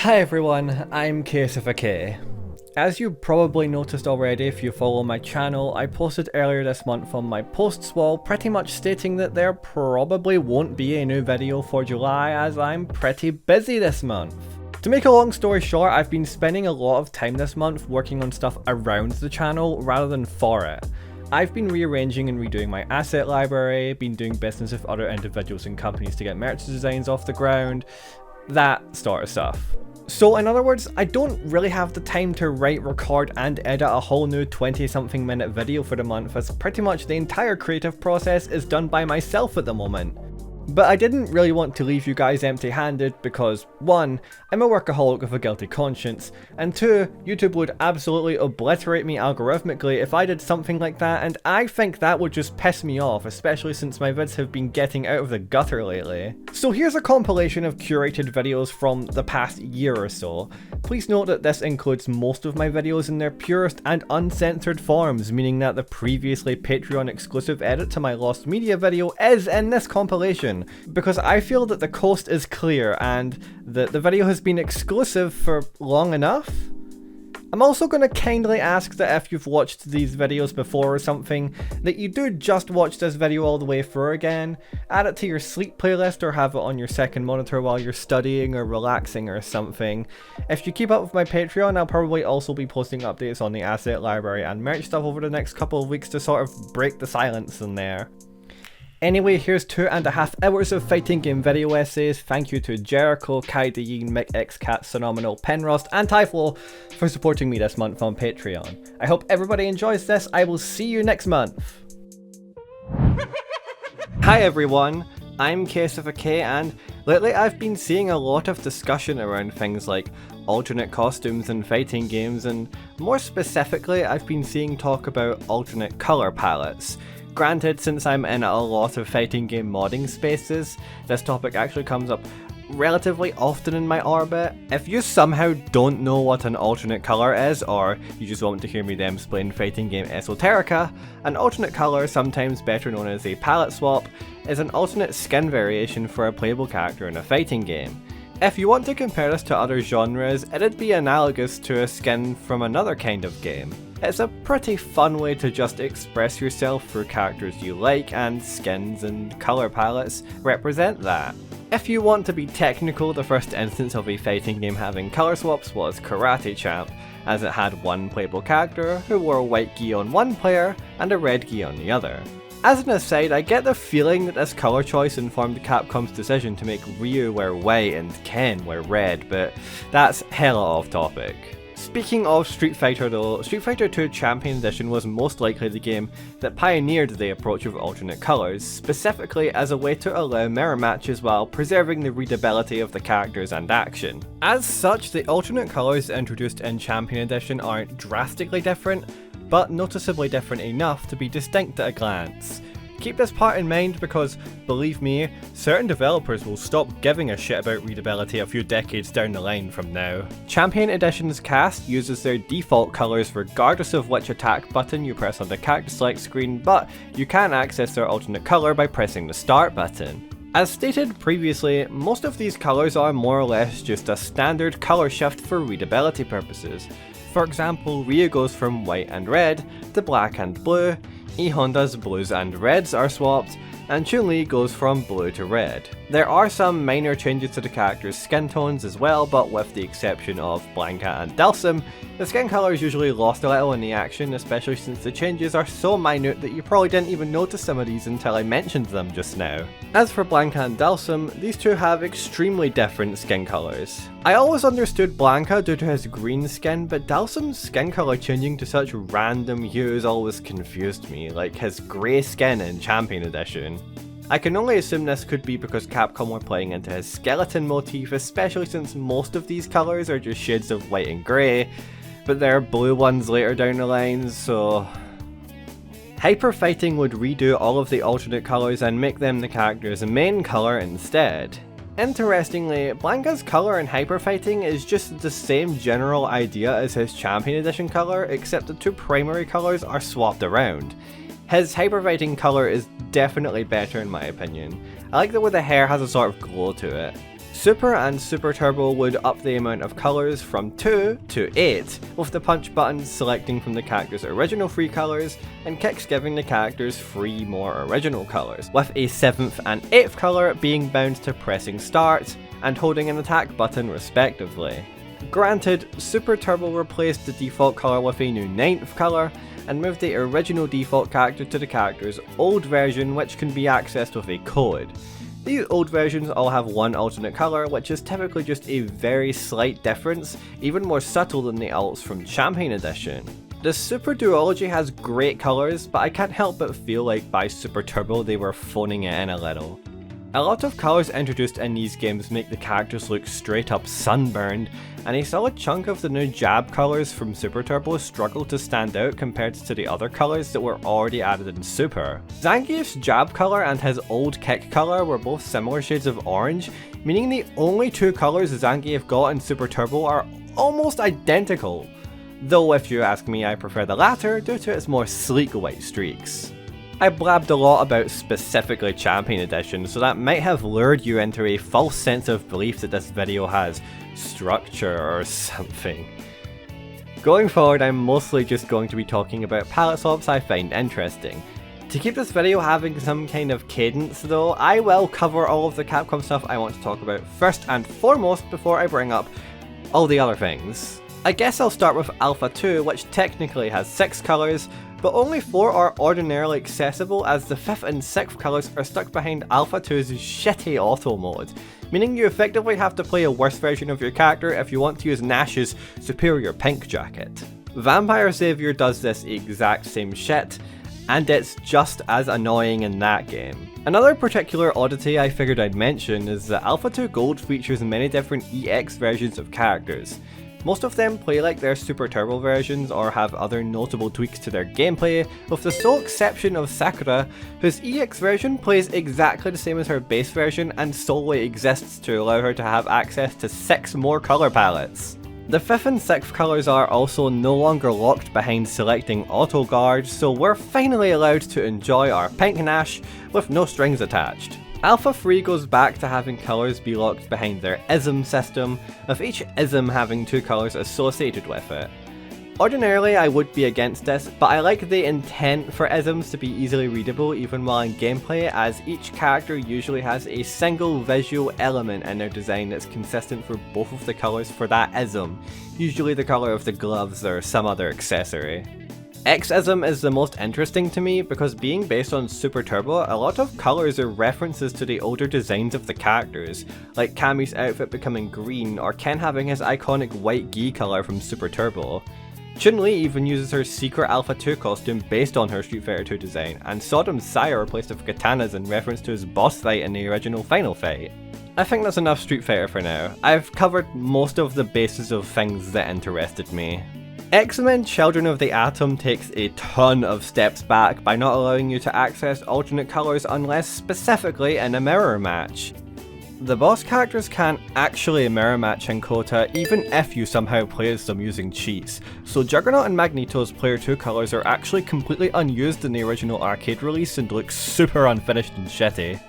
Hi everyone, I'm Kaius. As you probably noticed already if you follow my channel, I posted earlier this month on my posts wall pretty much stating that there probably won't be a new video for July as I'm pretty busy this month. To make a long story short, I've been spending a lot of time this month working on stuff around the channel rather than for it. I've been rearranging and redoing my asset library, been doing business with other individuals and companies to get merch designs off the ground, that sort of stuff. So in other words, I don't really have the time to write, record and edit a whole new 20-something minute video for the month, as pretty much the entire creative process is done by myself at the moment. But I didn't really want to leave you guys empty-handed because 1, I'm a workaholic with a guilty conscience, and 2, YouTube would absolutely obliterate me algorithmically if I did something like that, and I think that would just piss me off, especially since my vids have been getting out of the gutter lately. So here's a compilation of curated videos from the past year or so. Please note that this includes most of my videos in their purest and uncensored forms, meaning that the previously Patreon exclusive edit to my Lost Media video is in this compilation, because I feel that the coast is clear and that the video has been exclusive for long enough. I'm also going to kindly ask that if you've watched these videos before or something, that you do just watch this video all the way through again, add it to your sleep playlist or have it on your second monitor while you're studying or relaxing or something. If you keep up with my Patreon, I'll probably also be posting updates on the asset library and merch stuff over the next couple of weeks to sort of break the silence in there. Anyway, here's 2.5 hours of fighting game video essays. Thank you to Jericho, Kai Deyin, Mick XCat, Phenomenal, Penrost, and Tyflo for supporting me this month on Patreon. I hope everybody enjoys this. I will see you next month. Hi everyone, I'm Kaius and lately I've been seeing a lot of discussion around things like alternate costumes in fighting games, and more specifically I've been seeing talk about alternate colour palettes. Granted, since I'm in a lot of fighting game modding spaces, this topic actually comes up relatively often in my orbit. If you somehow don't know what an alternate colour is, or you just want to hear me explain fighting game esoterica, an alternate colour, sometimes better known as a palette swap, is an alternate skin variation for a playable character in a fighting game. If you want to compare this to other genres, it'd be analogous to a skin from another kind of game. It's a pretty fun way to just express yourself through characters you like, and skins and colour palettes represent that. If you want to be technical, the first instance of a fighting game having colour swaps was Karate Champ, as it had one playable character who wore white gi on one player and a red gi on the other. As an aside, I get the feeling that this colour choice informed Capcom's decision to make Ryu wear white and Ken wear red, but that's hella off topic. Speaking of Street Fighter though, Street Fighter 2 Champion Edition was most likely the game that pioneered the approach of alternate colours, specifically as a way to allow mirror matches while preserving the readability of the characters and action. As such, the alternate colours introduced in Champion Edition aren't drastically different, but noticeably different enough to be distinct at a glance. Keep this part in mind because, believe me, certain developers will stop giving a shit about readability a few decades down the line from now. Champion Edition's cast uses their default colours regardless of which attack button you press on the character select screen, but you can access their alternate colour by pressing the start button. As stated previously, most of these colours are more or less just a standard colour shift for readability purposes. For example, Ryu goes from white and red to black and blue, E Honda's blues and reds are swapped, and Chun-Li goes from blue to red. There are some minor changes to the characters' skin tones as well, but with the exception of Blanka and Dhalsim, the skin colour is usually lost a little in the action, especially since the changes are so minute that you probably didn't even notice some of these until I mentioned them just now. As for Blanka and Dhalsim, these two have extremely different skin colours. I always understood Blanka due to his green skin, but Dhalsim's skin colour changing to such random hues always confused me, like his grey skin in Champion Edition. I can only assume this could be because Capcom were playing into his skeleton motif, especially since most of these colours are just shades of white and grey, but there are blue ones later down the line, so... Hyper Fighting would redo all of the alternate colours and make them the character's main colour instead. Interestingly, Blanka's colour in Hyper Fighting is just the same general idea as his Champion Edition colour, except the two primary colours are swapped around. His Hyper Fighting colour is definitely better in my opinion. I like the way the hair has a sort of glow to it. Super and Super Turbo would up the amount of colours from 2 to 8, with the punch buttons selecting from the character's original 3 colours, and kicks giving the characters 3 more original colours, with a 7th and 8th colour being bound to pressing start and holding an attack button respectively. Granted, Super Turbo replaced the default colour with a new 9th colour, and moved the original default character to the character's old version, which can be accessed with a code. These old versions all have one alternate colour, which is typically just a very slight difference, even more subtle than the alts from Champion Edition. The Super Duology has great colours, but I can't help but feel like by Super Turbo they were phoning it in a little. A lot of colours introduced in these games make the characters look straight up sunburned, and a solid chunk of the new jab colours from Super Turbo struggle to stand out compared to the other colours that were already added in Super. Zangief's jab colour and his old kick colour were both similar shades of orange, meaning the only 2 colours Zangief got in Super Turbo are almost identical. Though if you ask me, I prefer the latter due to its more sleek white streaks. I blabbed a lot about specifically Champion Edition, so that might have lured you into a false sense of belief that this video has structure or something. Going forward, I'm mostly just going to be talking about palette swaps I find interesting. To keep this video having some kind of cadence though, I will cover all of the Capcom stuff I want to talk about first and foremost before I bring up all the other things. I guess I'll start with Alpha 2, which technically has 6 colours, but only 4 are ordinarily accessible as the 5th and 6th colours are stuck behind Alpha 2's shitty auto mode, meaning you effectively have to play a worse version of your character if you want to use Nash's superior pink jacket. Vampire Savior does this exact same shit, and it's just as annoying in that game. Another particular oddity I figured I'd mention is that Alpha 2 Gold features many different EX versions of characters. Most of them play like their Super Turbo versions or have other notable tweaks to their gameplay, with the sole exception of Sakura, whose EX version plays exactly the same as her base version and solely exists to allow her to have access to 6 more colour palettes. The 5th and 6th colours are also no longer locked behind selecting auto guard, so we're finally allowed to enjoy our pink Nash with no strings attached. Alpha 3 goes back to having colours be locked behind their ISM system, with each ISM having 2 colours associated with it. Ordinarily I would be against this, but I like the intent for ISMs to be easily readable even while in gameplay, as each character usually has a single visual element in their design that's consistent for both of the colours for that ISM, usually the colour of the gloves or some other accessory. X-ism is the most interesting to me because being based on Super Turbo, a lot of colours are references to the older designs of the characters, like Kami's outfit becoming green or Ken having his iconic white gi colour from Super Turbo. Chun-Li even uses her secret Alpha 2 costume based on her Street Fighter 2 design, and Sodom's Sire replaced with katanas in reference to his boss fight in the original final fight. I think that's enough Street Fighter for now. I've covered most of the bases of things that interested me. X-Men Children of the Atom takes a ton of steps back by not allowing you to access alternate colours unless specifically in a mirror match. The boss characters can't actually mirror match in Kota even if you somehow play as them using cheats, so Juggernaut and Magneto's Player 2 colours are actually completely unused in the original arcade release and look super unfinished and shitty.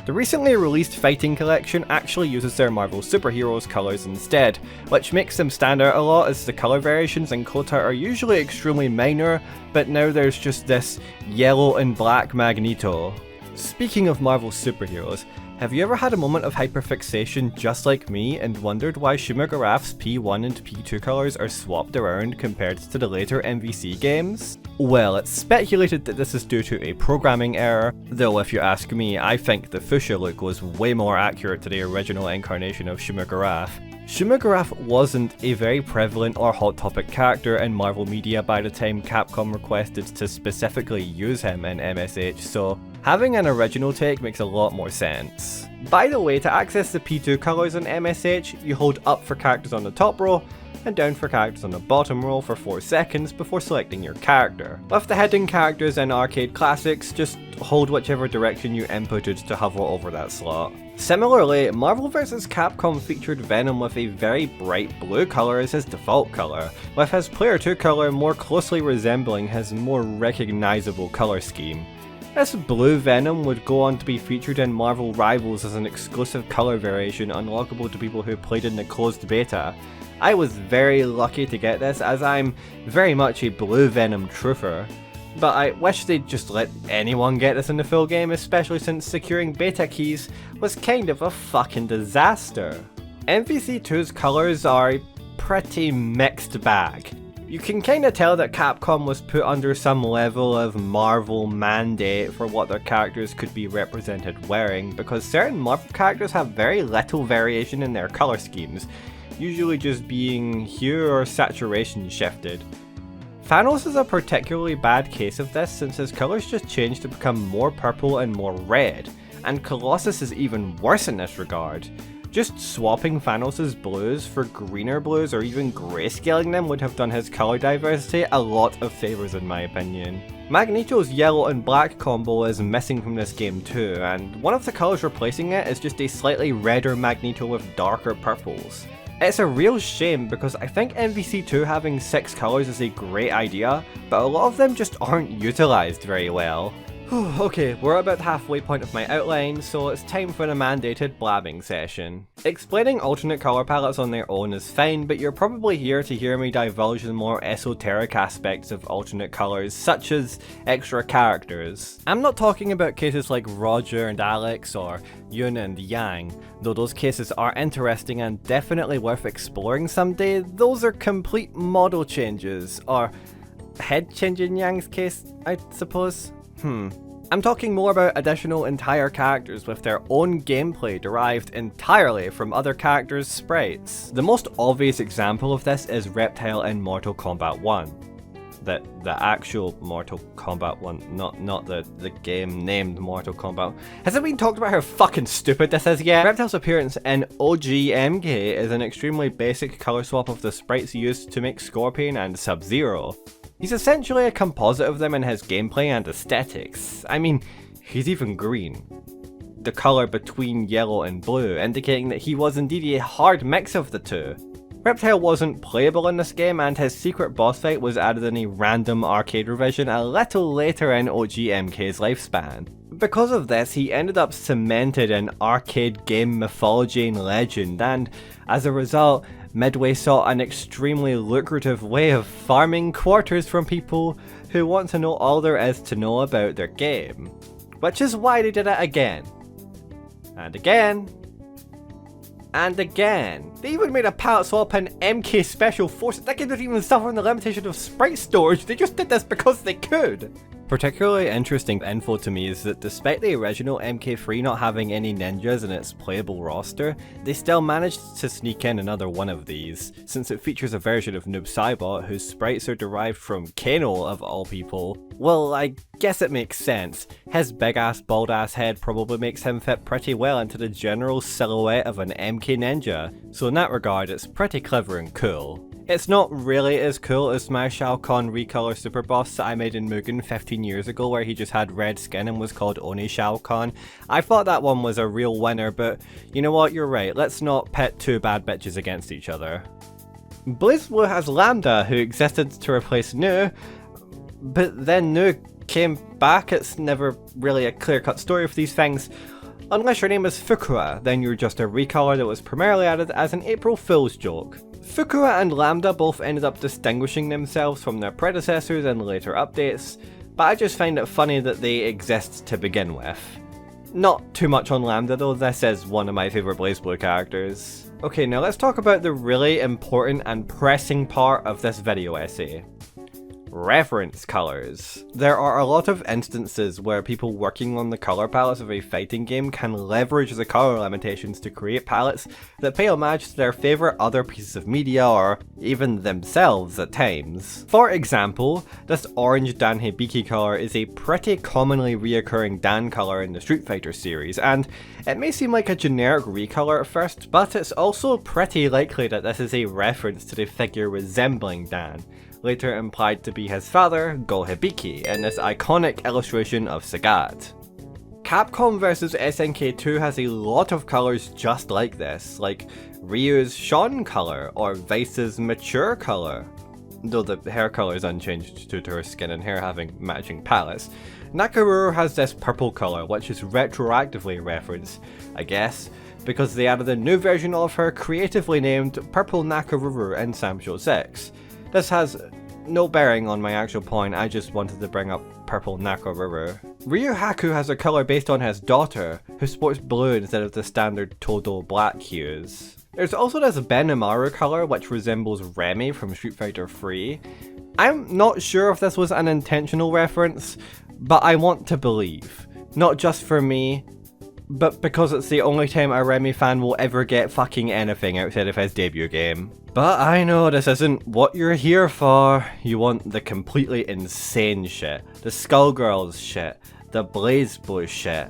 The recently released Fighting Collection actually uses their Marvel superheroes colours instead, which makes them stand out a lot as the colour variations in Kota are usually extremely minor, but now there's just this yellow and black Magneto. Speaking of Marvel superheroes, have you ever had a moment of hyperfixation just like me and wondered why Shumagaraf's P1 and P2 colours are swapped around compared to the later MVC games? Well, it's speculated that this is due to a programming error, though if you ask me, I think the fuchsia look was way more accurate to the original incarnation of Shumagaraf. Shumagaraf wasn't a very prevalent or hot topic character in Marvel media by the time Capcom requested to specifically use him in MSH, so having an original take makes a lot more sense. By the way, to access the P2 colours in MSH, you hold up for characters on the top row, and down for characters on the bottom row for 4 seconds before selecting your character. With the hidden characters in arcade classics, just hold whichever direction you inputted to hover over that slot. Similarly, Marvel vs. Capcom featured Venom with a very bright blue colour as his default colour, with his Player 2 colour more closely resembling his more recognisable colour scheme. This blue Venom would go on to be featured in Marvel Rivals as an exclusive colour variation unlockable to people who played in the closed beta. I was very lucky to get this, as I'm very much a blue Venom truther. But I wish they'd just let anyone get this in the full game, especially since securing beta keys was kind of a fucking disaster. MVC2's colours are a pretty mixed bag. You can kinda tell that Capcom was put under some level of Marvel mandate for what their characters could be represented wearing, because certain Marvel characters have very little variation in their colour schemes, usually just being hue or saturation shifted. Thanos is a particularly bad case of this, since his colours just changed to become more purple and more red, and Colossus is even worse in this regard. Just swapping Thanos' blues for greener blues or even grayscaling them would have done his colour diversity a lot of favours in my opinion. Magneto's yellow and black combo is missing from this game too, and one of the colours replacing it is just a slightly redder Magneto with darker purples. It's a real shame because I think MVC2 having 6 colours is a great idea, but a lot of them just aren't utilised very well. Okay, we're about the halfway point of my outline, so it's time for the mandated blabbing session. Explaining alternate colour palettes on their own is fine, but you're probably here to hear me divulge the more esoteric aspects of alternate colours, such as extra characters. I'm not talking about cases like Roger and Alex or Yun and Yang, though those cases are interesting and definitely worth exploring someday. Those are complete model changes, or head change in Yang's case, I suppose. I'm talking more about additional entire characters with their own gameplay derived entirely from other characters' sprites. The most obvious example of this is Reptile in Mortal Kombat 1. The actual Mortal Kombat 1, not the game named Mortal Kombat. Has it been talked about how fucking stupid this is yet? Reptile's appearance in OGMK is an extremely basic colour swap of the sprites used to make Scorpion and Sub-Zero. He's essentially a composite of them in his gameplay and aesthetics. I mean, he's even green. The colour between yellow and blue, indicating that he was indeed a hard mix of the two. Reptile wasn't playable in this game, and his secret boss fight was added in a random arcade revision a little later in OGMK's lifespan. Because of this, he ended up cemented in arcade game mythology and legend, and as a result, Midway saw an extremely lucrative way of farming quarters from people who want to know all there is to know about their game. Which is why they did it again. And again. And again. They even made a palette swap in MK Special Forces. That game didn't even suffer from the limitation of sprite storage, they just did this because they could. Particularly interesting info to me is that despite the original MK3 not having any ninjas in its playable roster, they still managed to sneak in another one of these, since it features a version of Noob Saibot whose sprites are derived from Kano of all people. Well, I guess it makes sense. His big ass bald ass head probably makes him fit pretty well into the general silhouette of an MK ninja, so in that regard it's pretty clever and cool. It's not really as cool as my Shao Kahn recolor super boss that I made in Mugen 15 years ago where he just had red skin and was called Oni Shao Kahn. I thought that one was a real winner, but you know what, you're right, let's not pit two bad bitches against each other. BlazBlue has Lambda, who existed to replace Nu, but then Nu came back. It's never really a clear-cut story of these things. Unless your name is Fukua, then you're just a recolor that was primarily added as an April Fool's joke. Fukua and Lambda both ended up distinguishing themselves from their predecessors in later updates, but I just find it funny that they exist to begin with. Not too much on Lambda though, this is one of my favourite BlazBlue characters. Okay, now let's talk about the really important and pressing part of this video essay. Reference colours. There are a lot of instances where people working on the colour palettes of a fighting game can leverage the colour limitations to create palettes that pay homage to their favourite other pieces of media or even themselves at times. For example, this orange Dan Hibiki colour is a pretty commonly reoccurring Dan colour in the Street Fighter series, and it may seem like a generic recolour at first, but it's also pretty likely that this is a reference to the figure resembling Dan, later implied to be his father, Go Hibiki, in this iconic illustration of Sagat. Capcom vs SNK2 has a lot of colours just like this, like Ryu's Sean colour or Vice's Mature colour. though the hair colour is unchanged due to her skin and hair having matching palettes. Nakaruru has this purple colour, which is retroactively referenced, I guess, because they added a new version of her creatively named Purple Nakaruru in Samsho 6. This has no bearing on my actual point, I just wanted to bring up Purple Nakaruru. Ryu Haku has a colour based on his daughter, who sports blue instead of the standard Todo black hues. There's also this Benimaru colour which resembles Remy from Street Fighter 3. I'm not sure if this was an intentional reference, but I want to believe. Not just for me, but because it's the only time a Remy fan will ever get fucking anything outside of his debut game. But I know this isn't what you're here for. You want the completely insane shit, the Skullgirls shit, the BlazBlue shit.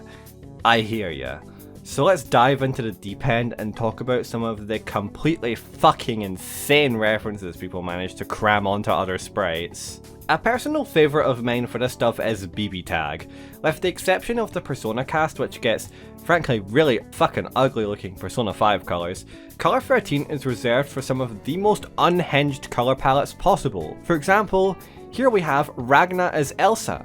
I hear ya. So let's dive into the deep end and talk about some of the completely fucking insane references people managed to cram onto other sprites. A personal favourite of mine for this stuff is BB Tag, with the exception of the Persona cast, which gets, frankly, really fucking ugly looking Persona 5 colours. Colour 13 is reserved for some of the most unhinged colour palettes possible. For example, here we have Ragna as Elsa,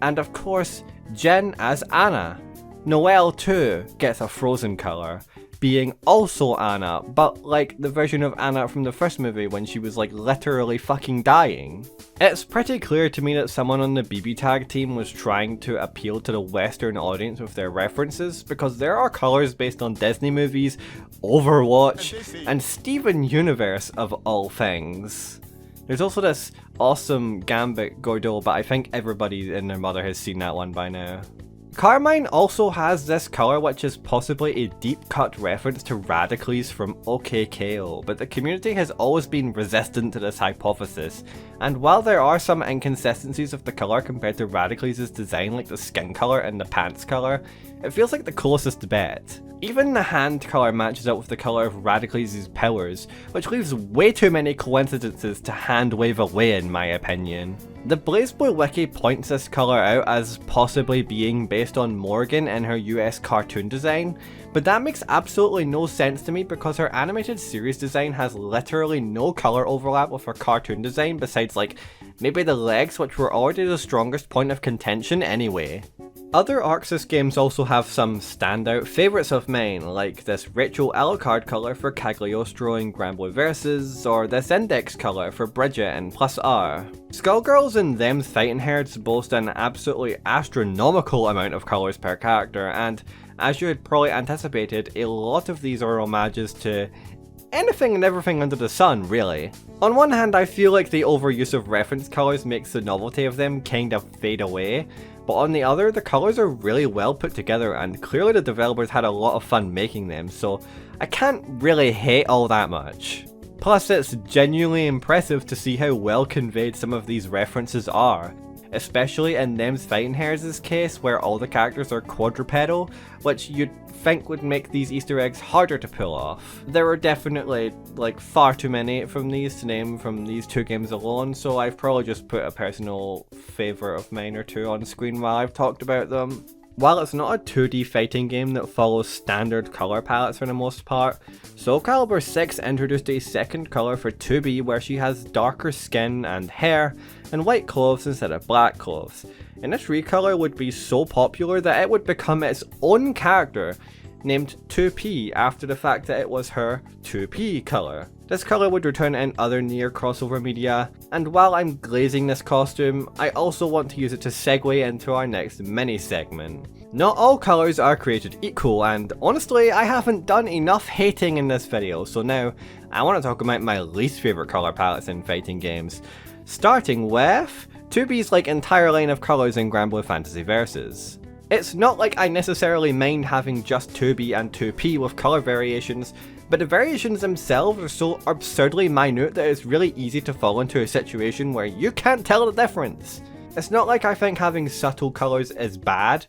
and of course, Jin as Anna. Noelle too gets a frozen colour, being also Anna, but like the version of Anna from the first movie when she was like literally fucking dying. It's pretty clear to me that someone on the BB Tag team was trying to appeal to the Western audience with their references, because there are colours based on Disney movies, Overwatch, and Steven Universe of all things. There's also this awesome Gambit Gordo, but I think everybody and their mother has seen that one by now. Carmine also has this colour which is possibly a deep cut reference to Radicles from OKKO, but the community has always been resistant to this hypothesis, and while there are some inconsistencies of the colour compared to Radicles' design, like the skin colour and the pants colour, it feels like the closest bet. Even the hand colour matches up with the colour of Radicles' powers, which leaves way too many coincidences to hand wave away in my opinion. The BlazBlue wiki points this colour out as possibly being based on Morgan and her US cartoon design, but that makes absolutely no sense to me because her animated series design has literally no colour overlap with her cartoon design besides like maybe the legs, which were already the strongest point of contention anyway. Other Arxis games also have some standout favourites of mine, like this Rachel Alucard colour for Cagliostro in Granblue Versus, or this Index colour for Bridget in Plus R. Skullgirls and Them's Fighting Herds boast an absolutely astronomical amount of colours per character, and as you had probably anticipated, a lot of these are homages to anything and everything under the sun, really. On one hand, I feel like the overuse of reference colours makes the novelty of them kind of fade away, but on the other, the colours are really well put together and clearly the developers had a lot of fun making them, so I can't really hate all that much. Plus, it's genuinely impressive to see how well conveyed some of these references are, especially in Them's Fighting Herds' case where all the characters are quadrupedal, which you'd think would make these Easter eggs harder to pull off. There are definitely like far too many from these to name from these two games alone, so I've probably just put a personal favourite of mine or two on screen while I've talked about them. While it's not a 2D fighting game that follows standard colour palettes for the most part, Soul Calibur 6 introduced a second colour for 2B where she has darker skin and hair, and white clothes instead of black clothes. And this recolour would be so popular that it would become its own character, named 2P after the fact that it was her 2P colour. This colour would return in other near crossover media, and while I'm glazing this costume, I also want to use it to segue into our next mini segment. Not all colours are created equal, and honestly I haven't done enough hating in this video, so now I want to talk about my least favourite colour palettes in fighting games. Starting with 2B's like entire line of colours in Granblue Fantasy Versus. It's not like I necessarily mind having just 2B and 2P with colour variations, but the variations themselves are so absurdly minute that it's really easy to fall into a situation where you can't tell the difference. It's not like I think having subtle colours is bad,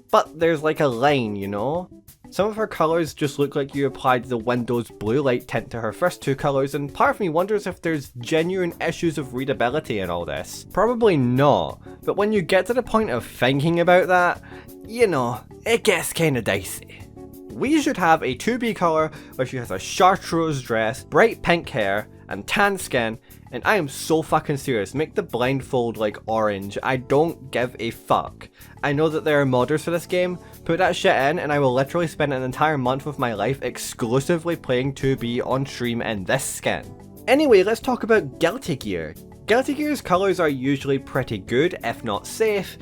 but there's like a line, you know? Some of her colours just look like you applied the Windows blue light tint to her first two colours, and part of me wonders if there's genuine issues of readability in all this. Probably not, but when you get to the point of thinking about that, you know, it gets kinda dicey. We should have a 2B color where she has a chartreuse dress, bright pink hair, and tan skin, and I am so fucking serious. Make the blindfold like orange. I don't give a fuck. I know that there are modders for this game. Put that shit in and I will literally spend an entire month of my life exclusively playing 2B on stream in this skin. Anyway, let's talk about Guilty Gear. Guilty Gear's colours are usually pretty good, if not safe,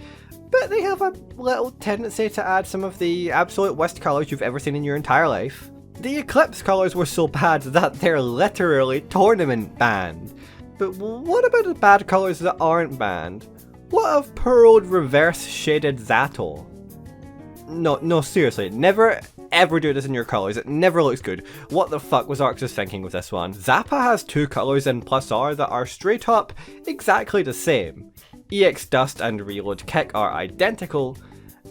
but they have a little tendency to add some of the absolute worst colours you've ever seen in your entire life. The Eclipse colours were so bad that they're literally tournament banned. But what about the bad colours that aren't banned? What of poor old reverse shaded Zato? No, seriously, never ever do this in your colours, it never looks good. What the fuck was Arxis thinking with this one? Zappa has two colours in Plus R that are straight up exactly the same. EX Dust and Reload Kick are identical,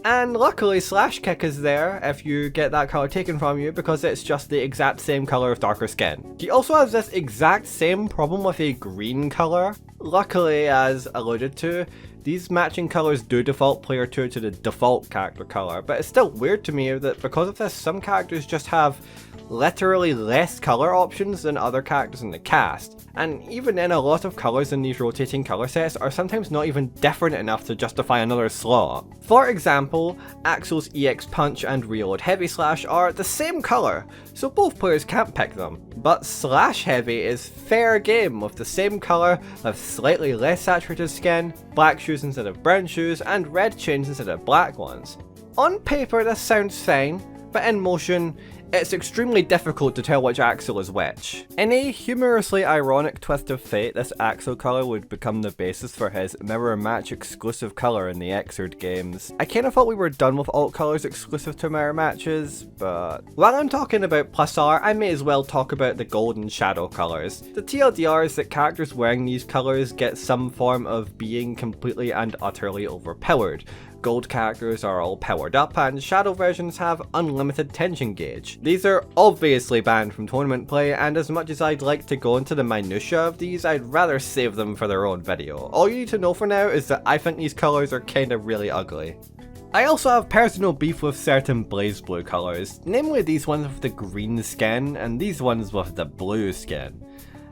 and luckily Slash Kick is there if you get that colour taken from you because it's just the exact same colour of darker skin. He also has this exact same problem with a green colour. Luckily, as alluded to, these matching colours do default player 2 to the default character colour, but it's still weird to me that because of this, some characters just have literally less colour options than other characters in the cast, and even then a lot of colours in these rotating colour sets are sometimes not even different enough to justify another slot. For example, Axel's EX Punch and Reload Heavy Slash are the same colour, so both players can't pick them, but Slash Heavy is fair game with the same colour with slightly less saturated skin, black shoes instead of brown shoes, and red chains instead of black ones. On paper this sounds fine, but in motion, it's extremely difficult to tell which Axel is which. In a humorously ironic twist of fate, this Axel colour would become the basis for his mirror match exclusive colour in the Xrd games. I kinda thought we were done with alt colours exclusive to mirror matches, but while I'm talking about Plus R, I may as well talk about the gold and shadow colours. The TLDR is that characters wearing these colours get some form of being completely and utterly overpowered. Gold characters are all powered up and shadow versions have unlimited tension gauge. These are obviously banned from tournament play, and as much as I'd like to go into the minutiae of these, I'd rather save them for their own video. All you need to know for now is that I think these colours are kinda really ugly. I also have personal beef with certain Blaze Blue colours, namely these ones with the green skin and these ones with the blue skin.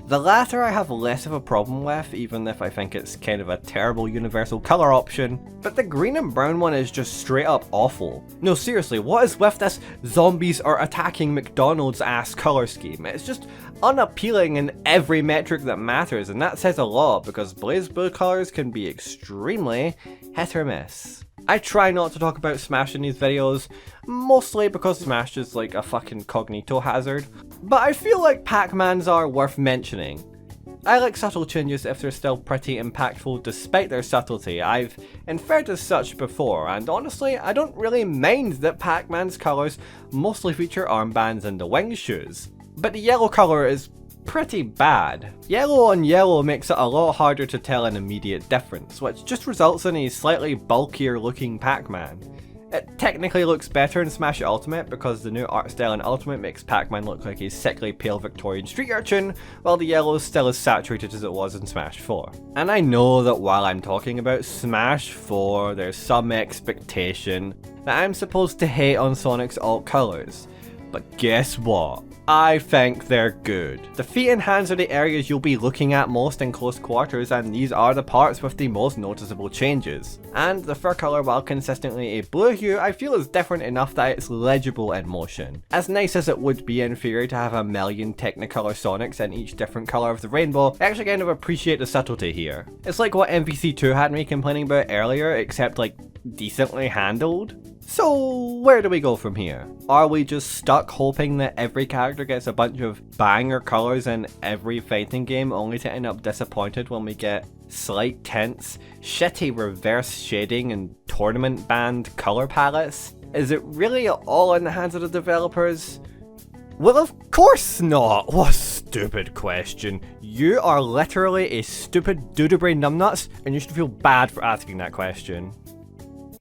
The latter I have less of a problem with, even if I think it's kind of a terrible universal colour option, but the green and brown one is just straight up awful. No, seriously, what is with this zombies are attacking McDonald's ass colour scheme? It's just unappealing in every metric that matters, and that says a lot because Blaze Blue colours can be extremely hit or miss. I try not to talk about Smash in these videos, mostly because Smash is like a fucking cognito hazard, but I feel like Pac-Mans are worth mentioning. I like subtle changes if they're still pretty impactful despite their subtlety. I've inferred as such before, and honestly, I don't really mind that Pac-Man's colours mostly feature armbands and the wing shoes. But the yellow colour is pretty bad. Yellow on yellow makes it a lot harder to tell an immediate difference, which just results in a slightly bulkier looking Pac-Man. It technically looks better in Smash Ultimate because the new art style in Ultimate makes Pac-Man look like a sickly pale Victorian street urchin, while the yellow is still as saturated as it was in Smash 4. And I know that while I'm talking about Smash 4, there's some expectation that I'm supposed to hate on Sonic's alt colours. But guess what? I think they're good. The feet and hands are the areas you'll be looking at most in close quarters, and these are the parts with the most noticeable changes. And the fur colour, while consistently a blue hue, I feel is different enough that it's legible in motion. As nice as it would be in theory to have a million Technicolor Sonics in each different colour of the rainbow, I actually kind of appreciate the subtlety here. It's like what MVC2 had me complaining about earlier, except like decently handled. So where do we go from here? Are we just stuck hoping that every character gets a bunch of banger colours in every fighting game only to end up disappointed when we get slight tints, shitty reverse shading and tournament banned colour palettes? Is it really all in the hands of the developers? Well, of course not! What a stupid question. You are literally a stupid doodle-brain numbnuts and you should feel bad for asking that question.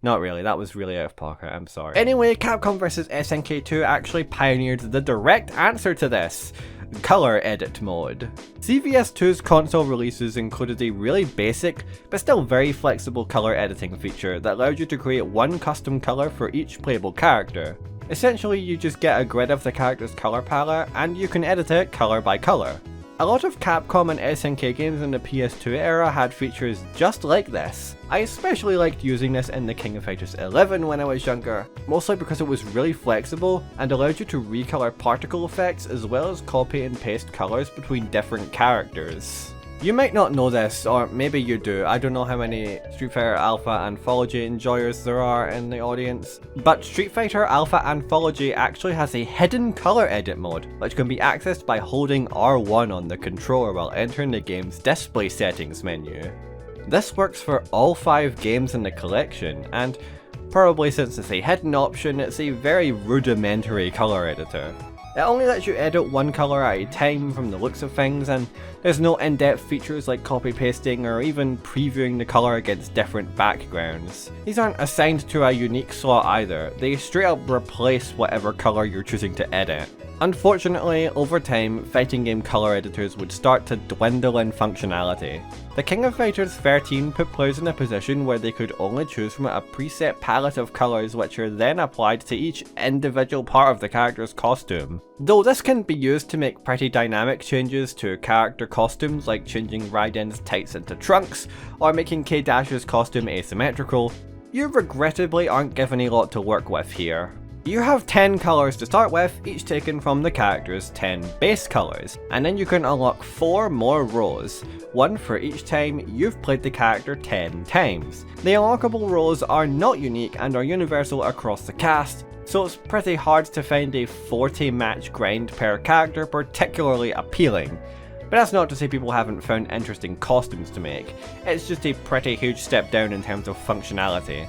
Not really, that was really out of pocket, I'm sorry. Anyway, Capcom vs SNK2 actually pioneered the direct answer to this: color edit mode. CVS2's console releases included a really basic, but still very flexible color editing feature that allowed you to create one custom color for each playable character. Essentially, you just get a grid of the character's colour palette, and you can edit it colour by colour. A lot of Capcom and SNK games in the PS2 era had features just like this. I especially liked using this in the King of Fighters 11 when I was younger, mostly because it was really flexible and allowed you to recolor particle effects as well as copy and paste colours between different characters. You might not know this, or maybe you do. I don't know how many Street Fighter Alpha Anthology enjoyers there are in the audience, but Street Fighter Alpha Anthology actually has a hidden color edit mode, which can be accessed by holding R1 on the controller while entering the game's display settings menu. This works for all 5 games in the collection, and probably since it's a hidden option, it's a very rudimentary color editor. It only lets you edit one colour at a time from the looks of things, and there's no in-depth features like copy pasting or even previewing the colour against different backgrounds. These aren't assigned to a unique slot either, they straight up replace whatever colour you're choosing to edit. Unfortunately, over time, fighting game colour editors would start to dwindle in functionality. The King of Fighters 13 put players in a position where they could only choose from a preset palette of colours which are then applied to each individual part of the character's costume. Though this can be used to make pretty dynamic changes to character costumes like changing Raiden's tights into trunks or making K-Dash's costume asymmetrical, you regrettably aren't given a lot to work with here. You have 10 colours to start with, each taken from the character's 10 base colours, and then you can unlock 4 more rows, one for each time you've played the character 10 times. The unlockable rows are not unique and are universal across the cast, so it's pretty hard to find a 40 match grind per character particularly appealing. But that's not to say people haven't found interesting costumes to make, it's just a pretty huge step down in terms of functionality.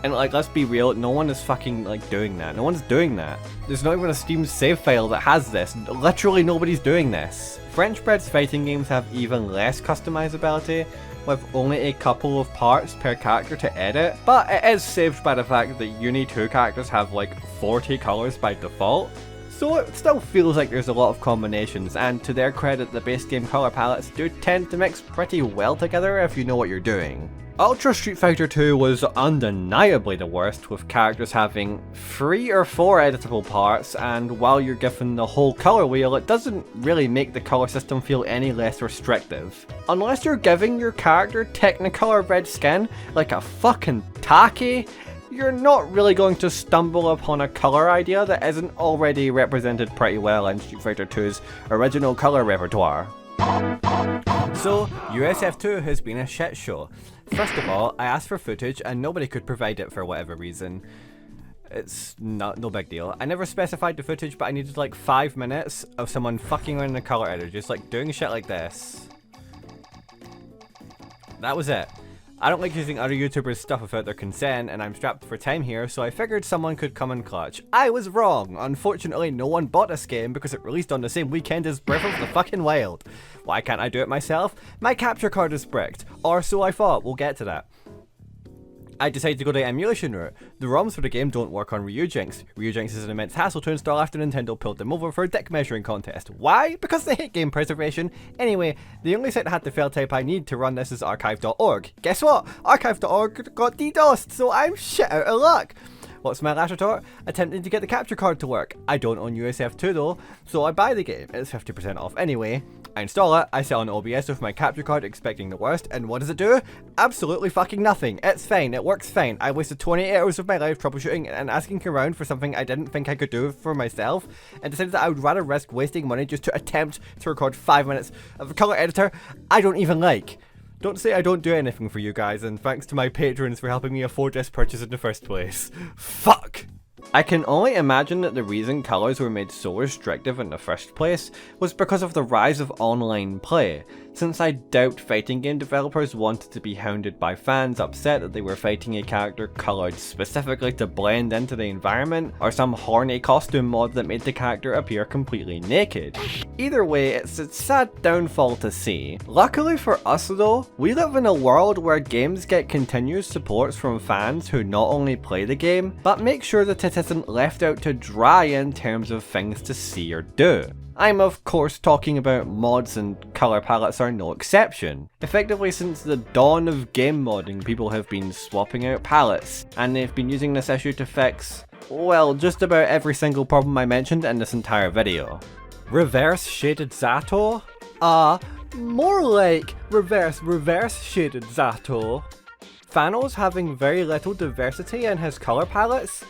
And like, let's be real, no one is fucking like doing that. No one's doing that. There's not even a Steam save file that has this. Literally nobody's doing this. French Bread's fighting games have even less customizability, with only a couple of parts per character to edit, but it is saved by the fact that Uni 2 characters have like 40 colours by default. So it still feels like there's a lot of combinations, and to their credit, the base game colour palettes do tend to mix pretty well together if you know what you're doing. Ultra Street Fighter 2 was undeniably the worst, with characters having 3 or 4 editable parts, and while you're given the whole colour wheel, it doesn't really make the colour system feel any less restrictive. Unless you're giving your character Technicolor red skin, like a fucking Taki, you're not really going to stumble upon a colour idea that isn't already represented pretty well in Street Fighter 2's original colour repertoire. So, USF2 has been a shit show. First of all, I asked for footage and nobody could provide it for whatever reason. It's no big deal. I never specified the footage, but I needed like 5 minutes of someone fucking around in the colour editor, just like doing shit like this. That was it. I don't like using other YouTubers' stuff without their consent, and I'm strapped for time here, so I figured someone could come in clutch. I was wrong! Unfortunately, no one bought this game because it released on the same weekend as Breath of the fucking Wild. Why can't I do it myself? My capture card is bricked. Or so I thought, we'll get to that. I decided to go the emulation route. The ROMs for the game don't work on Ryujinx. Ryujinx is an immense hassle to install after Nintendo pulled them over for a dick measuring contest. Why? Because they hate game preservation. Anyway, the only site that had the file type I need to run this is archive.org. Guess what? Archive.org got DDoSed, so I'm shit out of luck. What's my last retort? Attempting to get the capture card to work. I don't own USF2 though, so I buy the game. It's 50% off anyway. I install it, I sell on OBS with my capture card expecting the worst, and what does it do? Absolutely fucking nothing. It's fine, it works fine. I wasted 28 hours of my life troubleshooting and asking around for something I didn't think I could do for myself, and decided that I would rather risk wasting money just to attempt to record 5 minutes of a colour editor I don't even like. Don't say I don't do anything for you guys, and thanks to my patrons for helping me afford this purchase in the first place. Fuck! I can only imagine that the reason colours were made so restrictive in the first place was because of the rise of online play, since I doubt fighting game developers wanted to be hounded by fans upset that they were fighting a character coloured specifically to blend into the environment, or some horny costume mod that made the character appear completely naked. Either way, it's a sad downfall to see. Luckily for us though, we live in a world where games get continuous supports from fans who not only play the game, but make sure that it isn't left out to dry in terms of things to see or do. I'm of course talking about mods, and colour palettes are no exception. Effectively, since the dawn of game modding, people have been swapping out palettes, and they've been using this issue to fix Well, just about every single problem I mentioned in this entire video. Reverse shaded Zato? More like reverse shaded Zato. Thanos having very little diversity in his color palettes?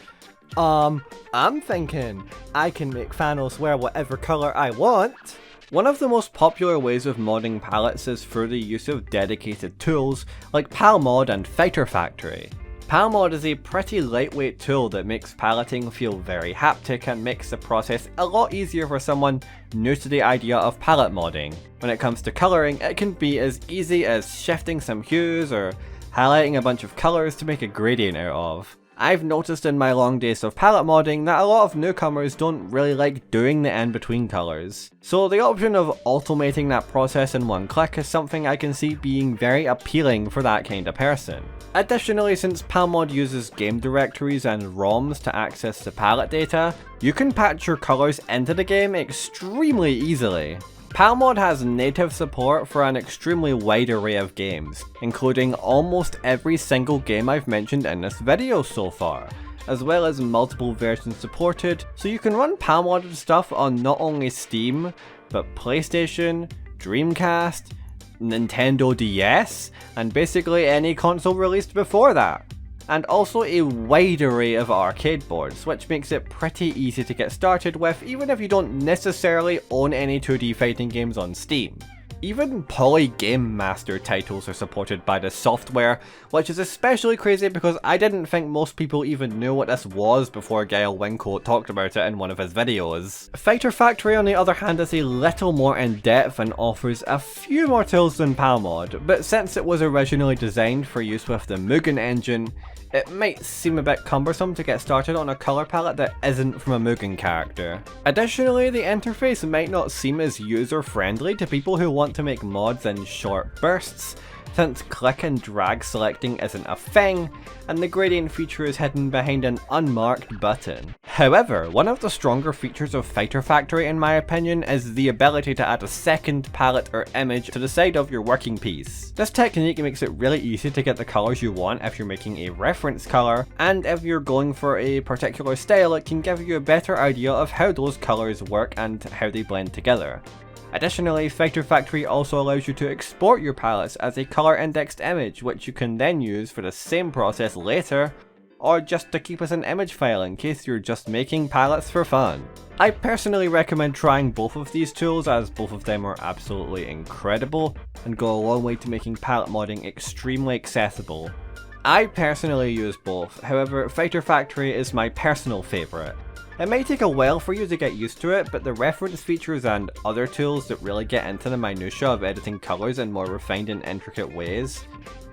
I'm thinking I can make Thanos wear whatever color I want. One of the most popular ways of modding palettes is through the use of dedicated tools like PalMod and Fighter Factory. PalMod is a pretty lightweight tool that makes paletting feel very haptic and makes the process a lot easier for someone new to the idea of palette modding. When it comes to colouring, it can be as easy as shifting some hues or highlighting a bunch of colours to make a gradient out of. I've noticed in my long days of palette modding that a lot of newcomers don't really like doing the in-between colours. So the option of automating that process in one click is something I can see being very appealing for that kind of person. Additionally, since PalMod uses game directories and ROMs to access the palette data, you can patch your colours into the game extremely easily. PalMod has native support for an extremely wide array of games, including almost every single game I've mentioned in this video so far, as well as multiple versions supported, so you can run PalModded stuff on not only Steam, but PlayStation, Dreamcast, Nintendo DS, and basically any console released before that. And also a wide array of arcade boards, which makes it pretty easy to get started with even if you don't necessarily own any 2D fighting games on Steam. Even Poly Game Master titles are supported by this software, which is especially crazy because I didn't think most people even knew what this was before Gail Wincoat talked about it in one of his videos. Fighter Factory on the other hand is a little more in depth and offers a few more tools than PalMod, but since it was originally designed for use with the Mugen engine, it might seem a bit cumbersome to get started on a colour palette that isn't from a Mugen character. Additionally, the interface might not seem as user-friendly to people who want to make mods in short bursts, since click and drag selecting isn't a thing, and the gradient feature is hidden behind an unmarked button. However, one of the stronger features of Fighter Factory in my opinion is the ability to add a second palette or image to the side of your working piece. This technique makes it really easy to get the colours you want if you're making a reference colour, and if you're going for a particular style it can give you a better idea of how those colours work and how they blend together. Additionally, Fighter Factory also allows you to export your palettes as a colour indexed image, which you can then use for the same process later, or just to keep as an image file in case you're just making palettes for fun. I personally recommend trying both of these tools as both of them are absolutely incredible and go a long way to making palette modding extremely accessible. I personally use both, however Fighter Factory is my personal favourite. It may take a while for you to get used to it, but the reference features and other tools that really get into the minutiae of editing colours in more refined and intricate ways,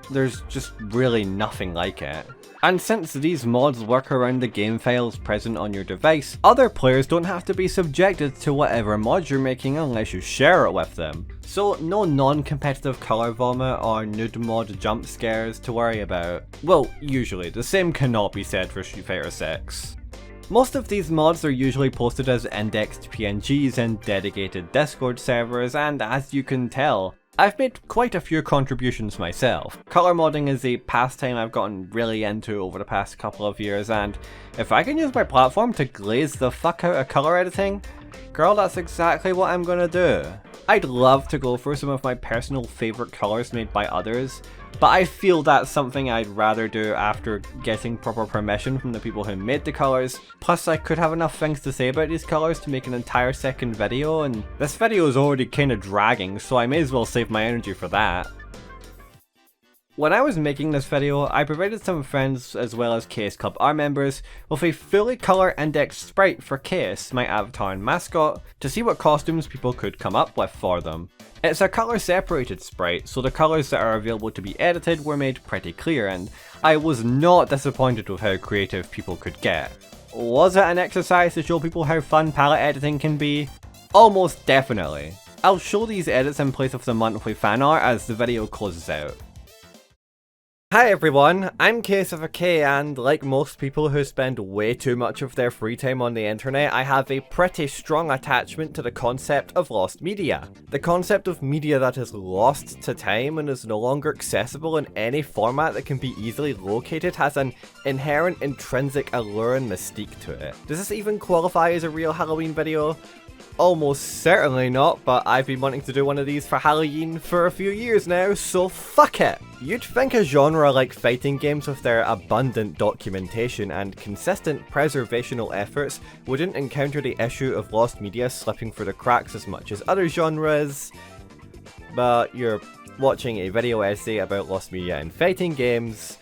there's just really nothing like it. And since these mods work around the game files present on your device, other players don't have to be subjected to whatever mods you're making unless you share it with them. So no non-competitive colour vomit or nude mod jump scares to worry about. Well, usually, the same cannot be said for Street Fighter 6. Most of these mods are usually posted as indexed PNGs in dedicated Discord servers, and as you can tell, I've made quite a few contributions myself. Colour modding is a pastime I've gotten really into over the past couple of years, and if I can use my platform to glaze the fuck out of colour editing, girl, that's exactly what I'm gonna do. I'd love to go for some of my personal favourite colours made by others, but I feel that's something I'd rather do after getting proper permission from the people who made the colours. Plus I could have enough things to say about these colours to make an entire second video, and this video is already kinda dragging, so I may as well save my energy for that. When I was making this video, I provided some friends as well as KLUB R members with a fully colour indexed sprite for Kaius, my avatar and mascot, to see what costumes people could come up with for them. It's a colour separated sprite, so the colours that are available to be edited were made pretty clear, and I was not disappointed with how creative people could get. Was it an exercise to show people how fun palette editing can be? Almost definitely. I'll show these edits in place of the monthly fan art as the video closes out. Hi everyone, I'm Kaius of a K, and like most people who spend way too much of their free time on the internet, I have a pretty strong attachment to the concept of lost media. The concept of media that is lost to time and is no longer accessible in any format that can be easily located has an inherent intrinsic allure and mystique to it. Does this even qualify as a real Halloween video? Almost certainly not, but I've been wanting to do one of these for Halloween for a few years now, so fuck it! You'd think a genre like fighting games with their abundant documentation and consistent preservational efforts wouldn't encounter the issue of lost media slipping through the cracks as much as other genres, but you're watching a video essay about lost media in fighting games,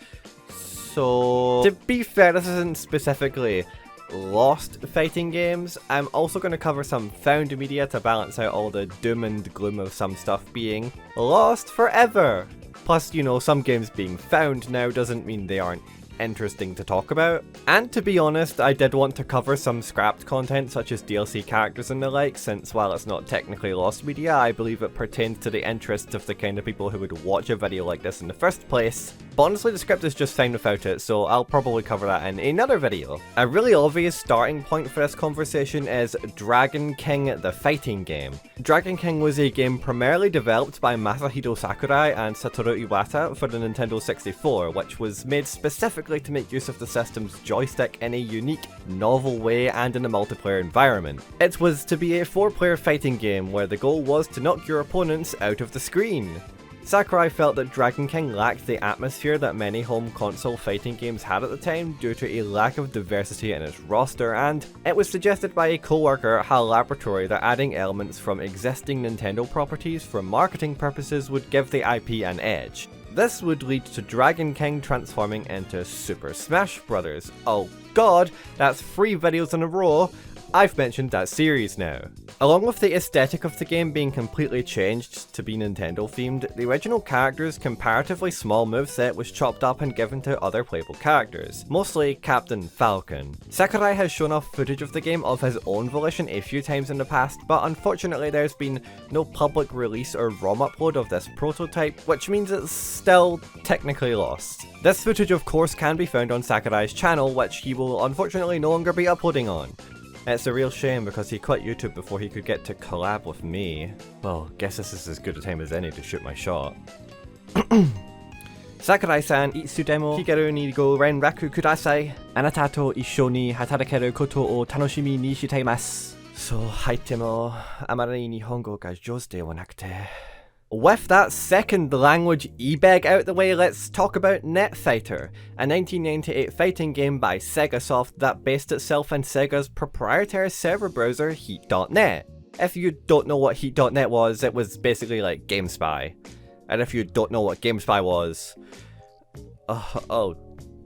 so to be fair, this isn't specifically lost fighting games. I'm also going to cover some found media to balance out all the doom and gloom of some stuff being lost forever. Plus, you know, some games being found now doesn't mean they aren't interesting to talk about. And to be honest, I did want to cover some scrapped content such as DLC characters and the like, since while it's not technically lost media, I believe it pertains to the interests of the kind of people who would watch a video like this in the first place. But honestly, the script is just fine without it, so I'll probably cover that in another video. A really obvious starting point for this conversation is Dragon King the fighting game. Dragon King was a game primarily developed by Masahiro Sakurai and Satoru Iwata for the Nintendo 64, which was made specifically to make use of the system's joystick in a unique, novel way and in a multiplayer environment. It was to be a 4-player fighting game where the goal was to knock your opponents out of the screen. Sakurai felt that Dragon King lacked the atmosphere that many home console fighting games had at the time due to a lack of diversity in its roster, and it was suggested by a co-worker at HAL Laboratory that adding elements from existing Nintendo properties for marketing purposes would give the IP an edge. This would lead to Dragon King transforming into Super Smash Bros. Oh god, that's 3 videos in a row. I've mentioned that series now. Along with the aesthetic of the game being completely changed to be Nintendo themed, the original character's comparatively small moveset was chopped up and given to other playable characters, mostly Captain Falcon. Sakurai has shown off footage of the game of his own volition a few times in the past, but unfortunately there's been no public release or ROM upload of this prototype, which means it's still technically lost. This footage of course can be found on Sakurai's channel, which he will unfortunately no longer be uploading on. It's a real shame because he quit YouTube before he could get to collab with me. Well, guess this is as good a time as any to shoot my shot. Sakurai-san, itsu demo higaru ni go renraku kudasai. Anata to issho ni hatarakeru koto o tanoshimi ni shite imasu. So haite mo amari nihongo ga jouzu de wa nakute. With that second language e-beg out the way, let's talk about NetFighter, a 1998 fighting game by Segasoft that based itself in Sega's proprietary server browser Heat.net. If you don't know what Heat.net was, it was basically like GameSpy. And if you don't know what GameSpy was... Oh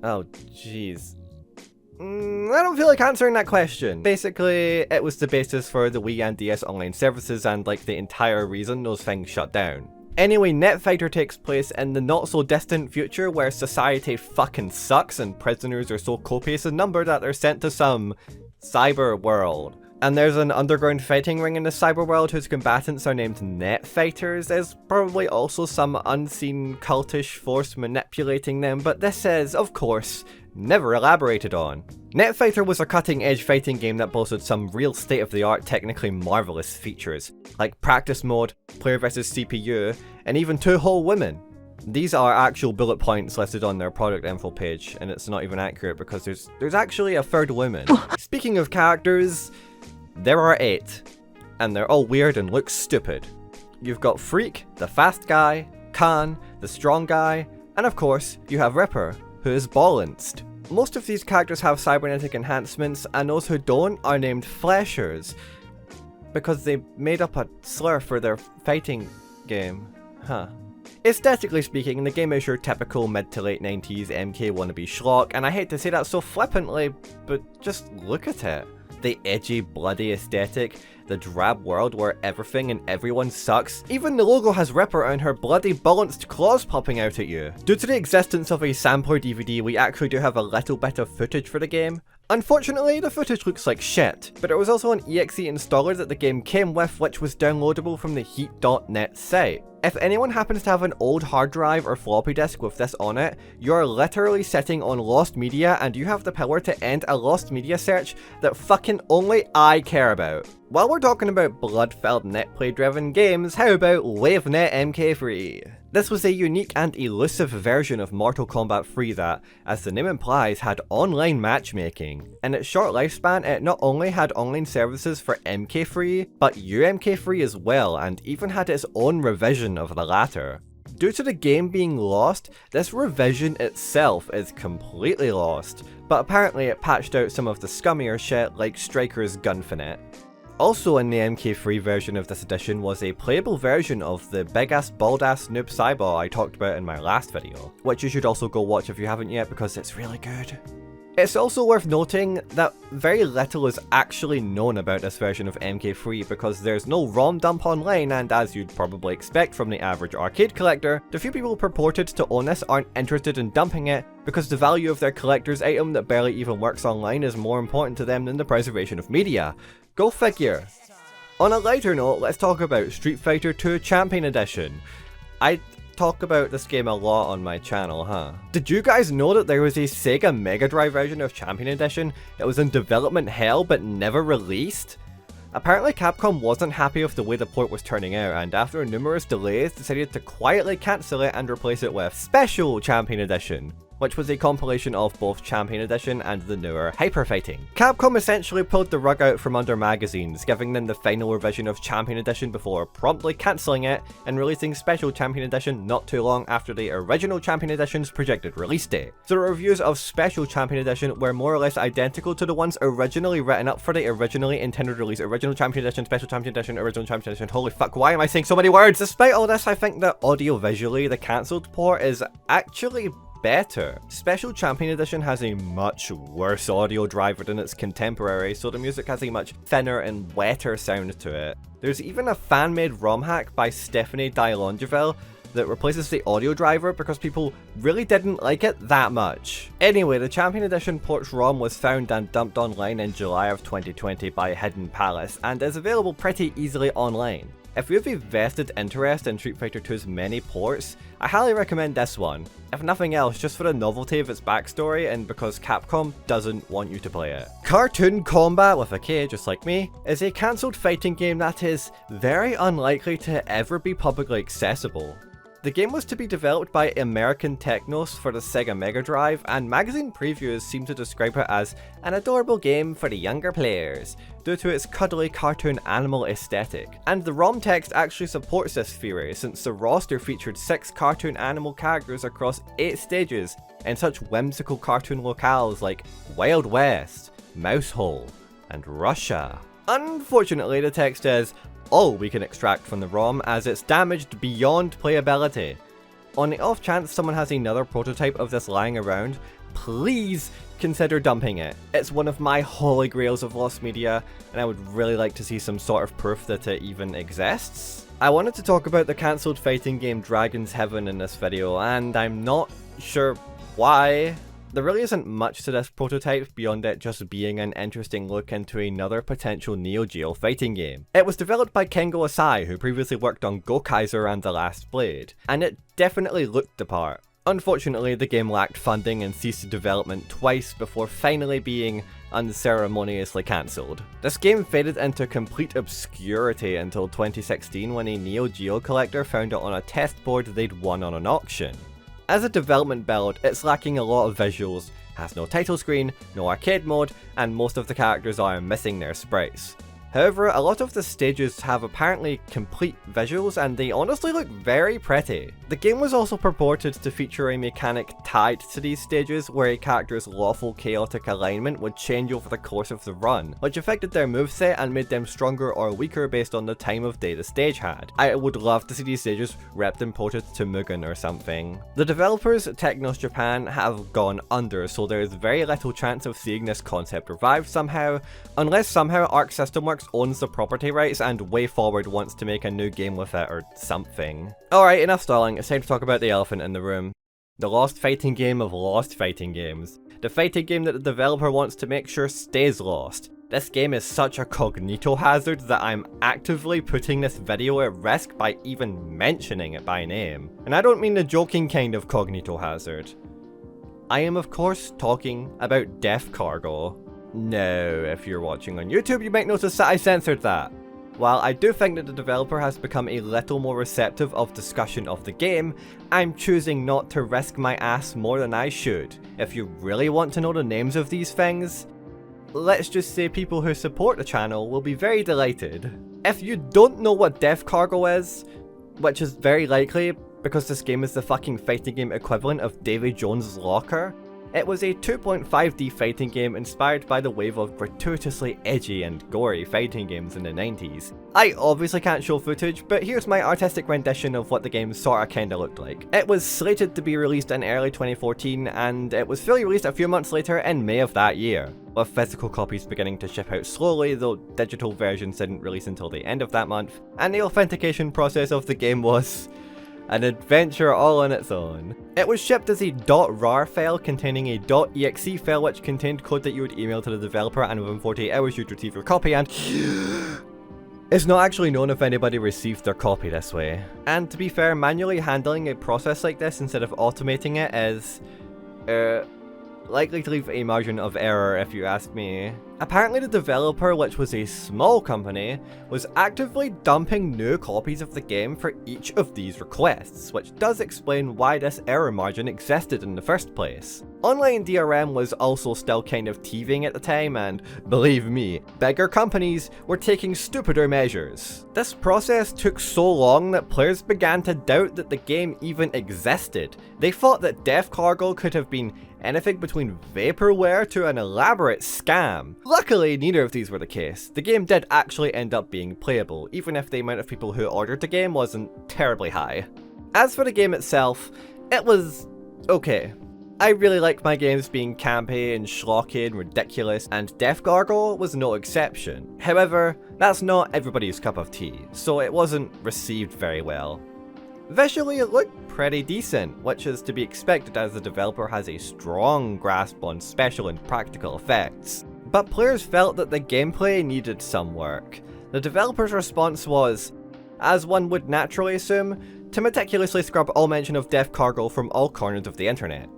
jeez. I don't feel like answering that question. Basically, it was the basis for the Wii and DS online services and like the entire reason those things shut down. Anyway, NetFighter takes place in the not so distant future where society fucking sucks and prisoners are so copious in number that they're sent to some cyber world. And there's an underground fighting ring in the cyber world whose combatants are named NetFighters. There's probably also some unseen cultish force manipulating them, but this is, of course, never elaborated on. NetFighter was a cutting-edge fighting game that boasted some real state-of-the-art, technically marvelous features, like practice mode, player versus CPU, and even 2 whole women. These are actual bullet points listed on their product info page, and it's not even accurate because there's actually a 3rd woman. Speaking of characters, there are 8, and they're all weird and look stupid. You've got Freak, the fast guy, Khan, the strong guy, and of course, you have Ripper, who is balanced. Most of these characters have cybernetic enhancements, and those who don't are named Fleshers, because they made up a slur for their fighting game. Huh. Aesthetically speaking, the game is your typical mid to late 90s MK wannabe schlock, and I hate to say that so flippantly, but just look at it. The edgy, bloody aesthetic, the drab world where everything and everyone sucks. Even the logo has Ripper and her bloody balanced claws popping out at you. Due to the existence of a sampler DVD, we actually do have a little bit of footage for the game. Unfortunately, the footage looks like shit, but it was also an exe installer that the game came with, which was downloadable from the heat.net site. If anyone happens to have an old hard drive or floppy disk with this on it, you're literally sitting on lost media and you have the power to end a lost media search that fucking only I care about. While we're talking about blood-filled netplay-driven games, how about LaveNet MK3? This was a unique and elusive version of Mortal Kombat 3 that, as the name implies, had online matchmaking. In its short lifespan, it not only had online services for MK3, but UMK3 as well, and even had its own revision of the latter. Due to the game being lost, this revision itself is completely lost, but apparently it patched out some of the scummier shit like Striker's Gunfinite. Also in the MK3 version of this edition was a playable version of the big-ass bald-ass noob Cyball I talked about in my last video, which you should also go watch if you haven't yet because it's really good. It's also worth noting that very little is actually known about this version of MK3 because there's no ROM dump online, and as you'd probably expect from the average arcade collector, the few people purported to own this aren't interested in dumping it because the value of their collector's item that barely even works online is more important to them than the preservation of media. Go figure. On a lighter note, let's talk about Street Fighter 2 Champion Edition. I talk about this game a lot on my channel, huh? Did you guys know that there was a Sega Mega Drive version of Champion Edition? It was in development hell but never released? Apparently Capcom wasn't happy with the way the port was turning out, and after numerous delays decided to quietly cancel it and replace it with Special Champion Edition, which was a compilation of both Champion Edition and the newer Hyper Fighting. Capcom essentially pulled the rug out from under magazines, giving them the final revision of Champion Edition before promptly cancelling it and releasing Special Champion Edition not too long after the original Champion Edition's projected release date. So the reviews of Special Champion Edition were more or less identical to the ones originally written up for the originally intended release. Original Champion Edition, Special Champion Edition, Original Champion Edition. Holy fuck, why am I saying so many words? Despite all this, I think that audio-visually the cancelled port is actually better. Special Champion Edition has a much worse audio driver than its contemporary, so the music has a much thinner and wetter sound to it. There's even a fan-made ROM hack by Stephanie Dilongeville that replaces the audio driver because people really didn't like it that much. Anyway, the Champion Edition port's ROM was found and dumped online in July of 2020 by Hidden Palace and is available pretty easily online. If you have a vested interest in Street Fighter 2's many ports, I highly recommend this one. If nothing else, just for the novelty of its backstory and because Capcom doesn't want you to play it. Cartoon Combat, with a K just like me, is a cancelled fighting game that is very unlikely to ever be publicly accessible. The game was to be developed by American Technos for the Sega Mega Drive, and magazine previews seem to describe it as an adorable game for the younger players, due to its cuddly cartoon animal aesthetic. And the ROM text actually supports this theory, since the roster featured 6 cartoon animal characters across 8 stages in such whimsical cartoon locales like Wild West, Mousehole, and Russia. Unfortunately, the text is all we can extract from the ROM as it's damaged beyond playability. On the off chance someone has another prototype of this lying around, please consider dumping it. It's one of my holy grails of lost media, and I would really like to see some sort of proof that it even exists. I wanted to talk about the cancelled fighting game Dragon's Heaven in this video, and I'm not sure why. There really isn't much to this prototype beyond it just being an interesting look into another potential Neo Geo fighting game. It was developed by Kengo Asai, who previously worked on Gokaiser and The Last Blade, and it definitely looked the part. Unfortunately, the game lacked funding and ceased development twice before finally being unceremoniously cancelled. This game faded into complete obscurity until 2016 when a Neo Geo collector found it on a test board they'd won on an auction. As a development build, it's lacking a lot of visuals, has no title screen, no arcade mode, and most of the characters are missing their sprites. However, a lot of the stages have apparently complete visuals and they honestly look very pretty. The game was also purported to feature a mechanic tied to these stages where a character's lawful chaotic alignment would change over the course of the run, which affected their moveset and made them stronger or weaker based on the time of day the stage had. I would love to see these stages repped and ported to Mugen or something. The developers at Technos Japan have gone under, so there is very little chance of seeing this concept revived somehow, unless somehow Arc System Works owns the property rights and WayForward wants to make a new game with it or something. Alright, enough stalling, it's time to talk about the elephant in the room. The lost fighting game of lost fighting games. The fighting game that the developer wants to make sure stays lost. This game is such a cognito hazard that I'm actively putting this video at risk by even mentioning it by name. And I don't mean the joking kind of cognito hazard. I am of course talking about Death Cargo. Now, if you're watching on YouTube, you might notice that I censored that. While I do think that the developer has become a little more receptive of discussion of the game, I'm choosing not to risk my ass more than I should. If you really want to know the names of these things, let's just say people who support the channel will be very delighted. If you don't know what Death Cargo is, which is very likely because this game is the fucking fighting game equivalent of Davy Jones' Locker, it was a 2.5D fighting game inspired by the wave of gratuitously edgy and gory fighting games in the 90s. I obviously can't show footage, but here's my artistic rendition of what the game sorta kinda looked like. It was slated to be released in early 2014, and it was fully released a few months later in May of that year, with physical copies beginning to ship out slowly, though digital versions didn't release until the end of that month, and the authentication process of the game was an adventure all on its own. It was shipped as a .rar file containing a .exe file which contained code that you would email to the developer, and within 48 hours you'd receive your copy, and it's not actually known if anybody received their copy this way. And to be fair, manually handling a process like this instead of automating it is likely to leave a margin of error if you ask me. Apparently the developer, which was a small company, was actively dumping new copies of the game for each of these requests, which does explain why this error margin existed in the first place. Online DRM was also still kind of teething at the time, and believe me, bigger companies were taking stupider measures. This process took so long that players began to doubt that the game even existed. They thought that Death Cargo could have been anything between vaporware to an elaborate scam. Luckily, neither of these were the case. The game did actually end up being playable, even if the amount of people who ordered the game wasn't terribly high. As for the game itself, it was okay. I really like my games being campy and schlocky and ridiculous, and Death Cargo was no exception. However, that's not everybody's cup of tea, so it wasn't received very well. Visually, it looked pretty decent, which is to be expected as the developer has a strong grasp on special and practical effects. But players felt that the gameplay needed some work. The developer's response was, as one would naturally assume, to meticulously scrub all mention of Death Cargo from all corners of the internet.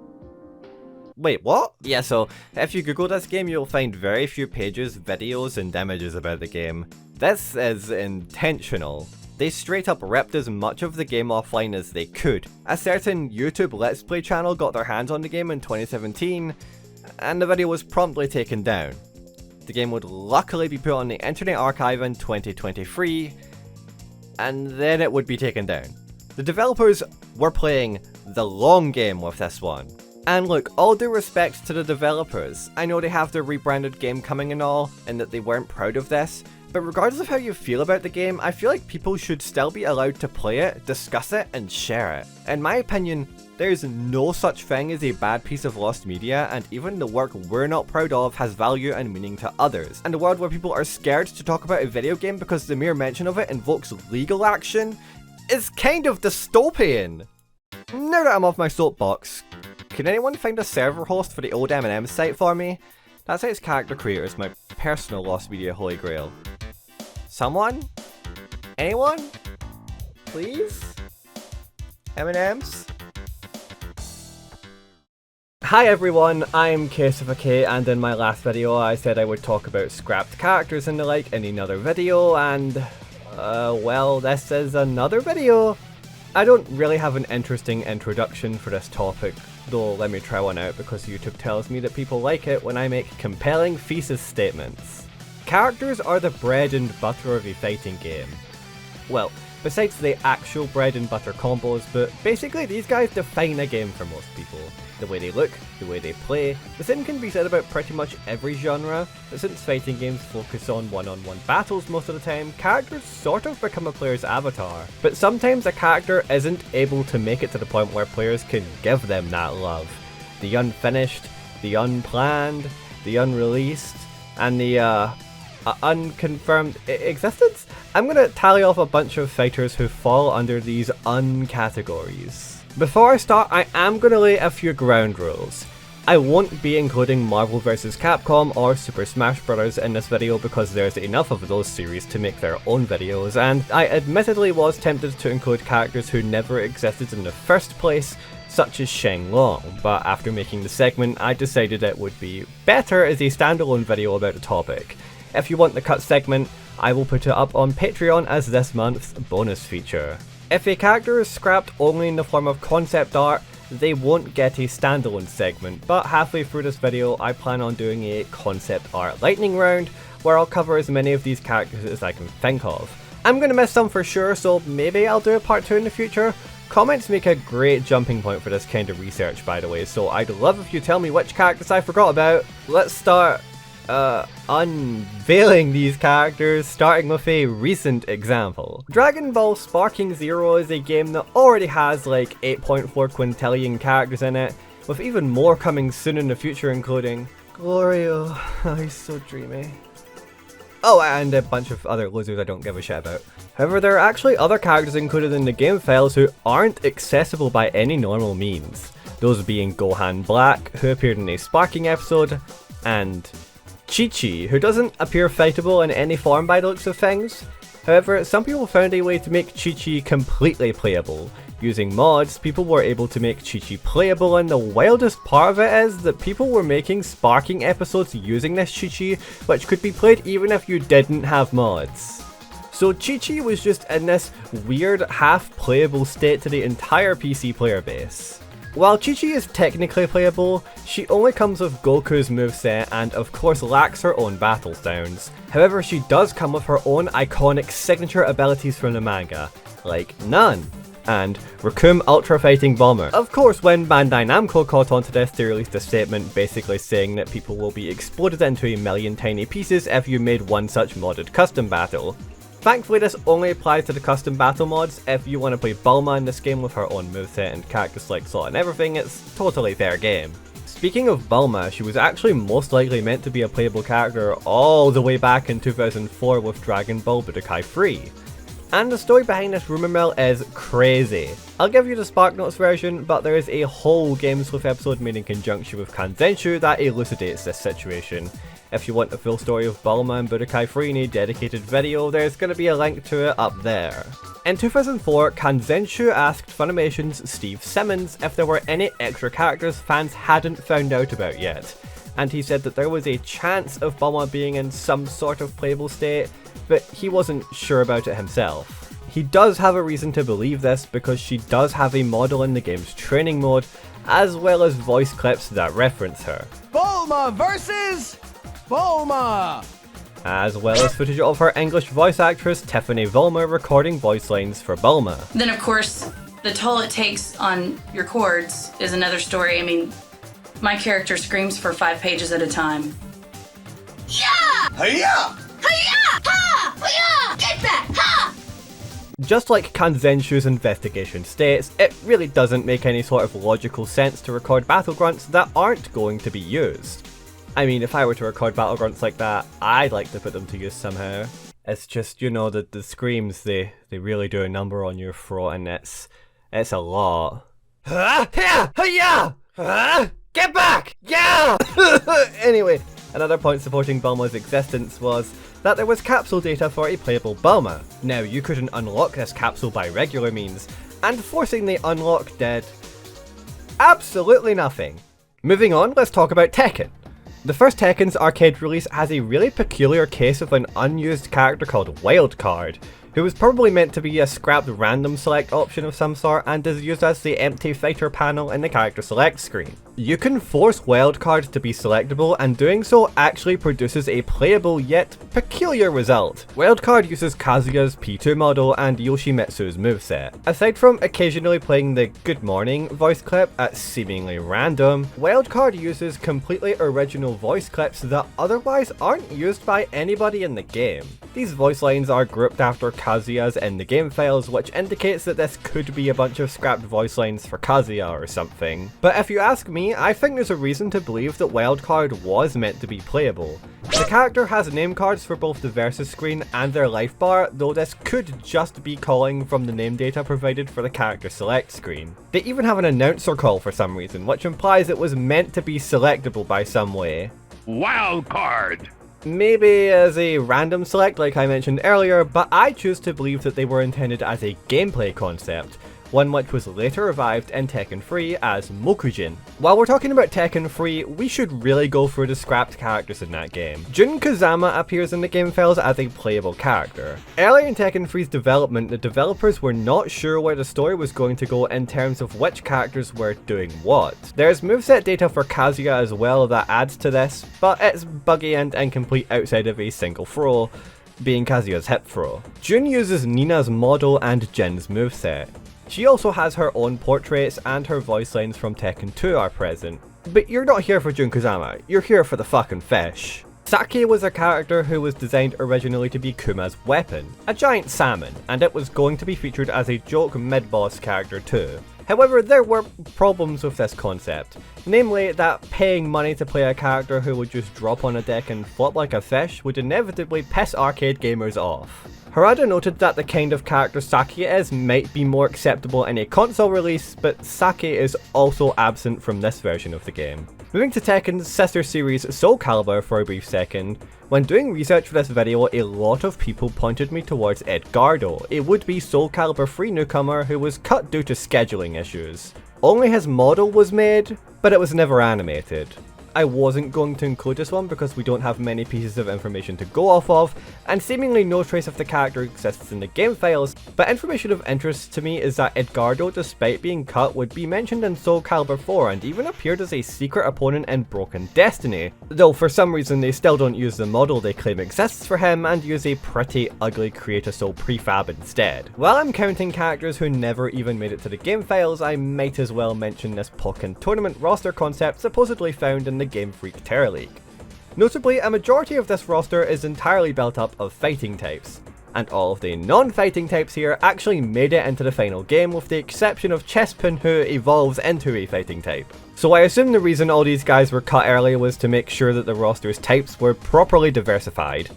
Wait, what? Yeah, so if you Google this game, you'll find very few pages, videos, and images about the game. This is intentional. They straight up ripped as much of the game offline as they could. A certain YouTube Let's Play channel got their hands on the game in 2017, and the video was promptly taken down. The game would luckily be put on the Internet Archive in 2023, and then it would be taken down. The developers were playing the long game with this one. And look, all due respect to the developers, I know they have their rebranded game coming and all, and that they weren't proud of this, but regardless of how you feel about the game, I feel like people should still be allowed to play it, discuss it, and share it. In my opinion, there's no such thing as a bad piece of lost media, and even the work we're not proud of has value and meaning to others. And a world where people are scared to talk about a video game because the mere mention of it invokes legal action is kind of dystopian. Now that I'm off my soapbox, can anyone find a server host for the old M&M site for me? That site's character creator is my personal lost media holy grail. Someone? Anyone? Please? M&Ms? Hi everyone, I'm Kaius, and in my last video I said I would talk about scrapped characters and the like in another video, and well, this is another video. I don't really have an interesting introduction for this topic, though let me try one out because YouTube tells me that people like it when I make compelling thesis statements. Characters are the bread and butter of a fighting game. Well, besides the actual bread and butter combos, but basically these guys define a game for most people. The way they look, the way they play. The same can be said about pretty much every genre, but since fighting games focus on one-on-one battles most of the time, characters sort of become a player's avatar. But sometimes a character isn't able to make it to the point where players can give them that love. The unfinished, the unplanned, the unreleased, and the unconfirmed existence? I'm gonna tally off a bunch of fighters who fall under these categories. Before I start, I am gonna lay a few ground rules. I won't be including Marvel vs. Capcom or Super Smash Bros. In this video because there's enough of those series to make their own videos, and I admittedly was tempted to include characters who never existed in the first place, such as Sheng Long, but after making the segment I decided it would be better as a standalone video about the topic. If you want the cut segment, I will put it up on Patreon as this month's bonus feature. If a character is scrapped only in the form of concept art, they won't get a standalone segment, but halfway through this video I plan on doing a concept art lightning round where I'll cover as many of these characters as I can think of. I'm gonna miss some for sure, so maybe I'll do a part 2 in the future. Comments make a great jumping point for this kind of research, by the way, so I'd love if you tell me which characters I forgot about. Let's start unveiling these characters, starting with a recent example. Dragon Ball Sparking Zero is a game that already has like 8.4 quintillion characters in it, with even more coming soon in the future, including Glorio. Oh, he's so dreamy. Oh, and a bunch of other losers I don't give a shit about. However, there are actually other characters included in the game files who aren't accessible by any normal means. Those being Gohan Black, who appeared in a Sparking episode, and Chi-Chi, who doesn't appear fightable in any form by the looks of things. However, some people found a way to make Chi-Chi completely playable. Using mods, people were able to make Chi-Chi playable, and the wildest part of it is that people were making Sparking episodes using this Chi-Chi, which could be played even if you didn't have mods. So Chi-Chi was just in this weird half-playable state to the entire PC player base. While Chi-Chi is technically playable, she only comes with Goku's moveset and of course lacks her own battle sounds. However, she does come with her own iconic signature abilities from the manga, like None and Raccoon Ultra Fighting Bomber. Of course, when Bandai Namco caught onto this, they released a statement basically saying that people will be exploded into a million tiny pieces if you made one such modded custom battle. Thankfully, this only applies to the custom battle mods. If you want to play Bulma in this game with her own moveset and character select slot and everything, it's totally fair game. Speaking of Bulma, she was actually most likely meant to be a playable character all the way back in 2004 with Dragon Ball Budokai 3. And the story behind this rumour mill is crazy. I'll give you the SparkNotes version, but there is a whole Game Sleuth episode made in conjunction with Kanzenshu that elucidates this situation. If you want the full story of Bulma and Budokai 3 in a dedicated video, there's going to be a link to it up there. In 2004, Kanzenshu asked Funimation's Steve Simmons if there were any extra characters fans hadn't found out about yet, and he said that there was a chance of Bulma being in some sort of playable state, but he wasn't sure about it himself. He does have a reason to believe this because she does have a model in the game's training mode, as well as voice clips that reference her. Bulma versus Bulma! As well as footage of her English voice actress Tiffany Vollmer recording voice lines for Bulma. Then of course, the toll it takes on your chords is another story. I mean, my character screams for 5 pages at a time. Yeah! Hiya! Hiya! Ha! Hiya! Get back! Ha! Just like Kanzenshu's investigation states, it really doesn't make any sort of logical sense to record battle grunts that aren't going to be used. I mean, if I were to record battle grunts like that, I'd like to put them to use somehow. It's just, you know, the screams, they really do a number on your throat, and it's a lot. Get back! Yeah! Anyway, another point supporting Bulma's existence was that there was capsule data for a playable Bulma. Now, you couldn't unlock this capsule by regular means, and forcing the unlock did absolutely nothing. Moving on, let's talk about Tekken. The first Tekken's arcade release has a really peculiar case of an unused character called Wildcard, who was probably meant to be a scrapped random select option of some sort and is used as the empty fighter panel in the character select screen. You can force Wildcard to be selectable, and doing so actually produces a playable yet peculiar result. Wildcard uses Kazuya's P2 model and Yoshimitsu's moveset. Aside from occasionally playing the Good Morning voice clip at seemingly random, Wildcard uses completely original voice clips that otherwise aren't used by anybody in the game. These voice lines are grouped after Kazuya's in the game files, which indicates that this could be a bunch of scrapped voice lines for Kazuya or something. But if you ask me, me, I think there's a reason to believe that Wildcard was meant to be playable. The character has name cards for both the versus screen and their life bar, though this could just be calling from the name data provided for the character select screen. They even have an announcer call for some reason, which implies it was meant to be selectable by some way. Wildcard! Maybe as a random select like I mentioned earlier, but I choose to believe that they were intended as a gameplay concept, one which was later revived in Tekken 3 as Mokujin. While we're talking about Tekken 3, we should really go through the scrapped characters in that game. Jun Kazama appears in the game files as a playable character. Early in Tekken 3's development, the developers were not sure where the story was going to go in terms of which characters were doing what. There's moveset data for Kazuya as well that adds to this, but it's buggy and incomplete outside of a single throw, being Kazuya's hip throw. Jun uses Nina's model and Jin's moveset. She also has her own portraits, and her voice lines from Tekken 2 are present. But you're not here for Jun Kazama, you're here for the fucking fish. Saki was a character who was designed originally to be Kuma's weapon, a giant salmon, and it was going to be featured as a joke mid-boss character too. However, there were problems with this concept, namely that paying money to play a character who would just drop on a deck and flop like a fish would inevitably piss arcade gamers off. Harada noted that the kind of character Saki is might be more acceptable in a console release, but Saki is also absent from this version of the game. Moving to Tekken's sister series Soul Calibur for a brief second, when doing research for this video, a lot of people pointed me towards Edgardo, a would-be Soul Calibur 3 newcomer who was cut due to scheduling issues. Only his model was made, but it was never animated. I wasn't going to include this one because we don't have many pieces of information to go off of, and seemingly no trace of the character exists in the game files, but information of interest to me is that Edgardo, despite being cut, would be mentioned in Soul Calibur 4 and even appeared as a secret opponent in Broken Destiny, though for some reason they still don't use the model they claim exists for him and use a pretty ugly Create a Soul prefab instead. While I'm counting characters who never even made it to the game files, I might as well mention this Pokken tournament roster concept supposedly found in the Game Freak Terra League. Notably, a majority of this roster is entirely built up of fighting types, and all of the non-fighting types here actually made it into the final game with the exception of Chespin, who evolves into a fighting type. So I assume the reason all these guys were cut early was to make sure that the roster's types were properly diversified.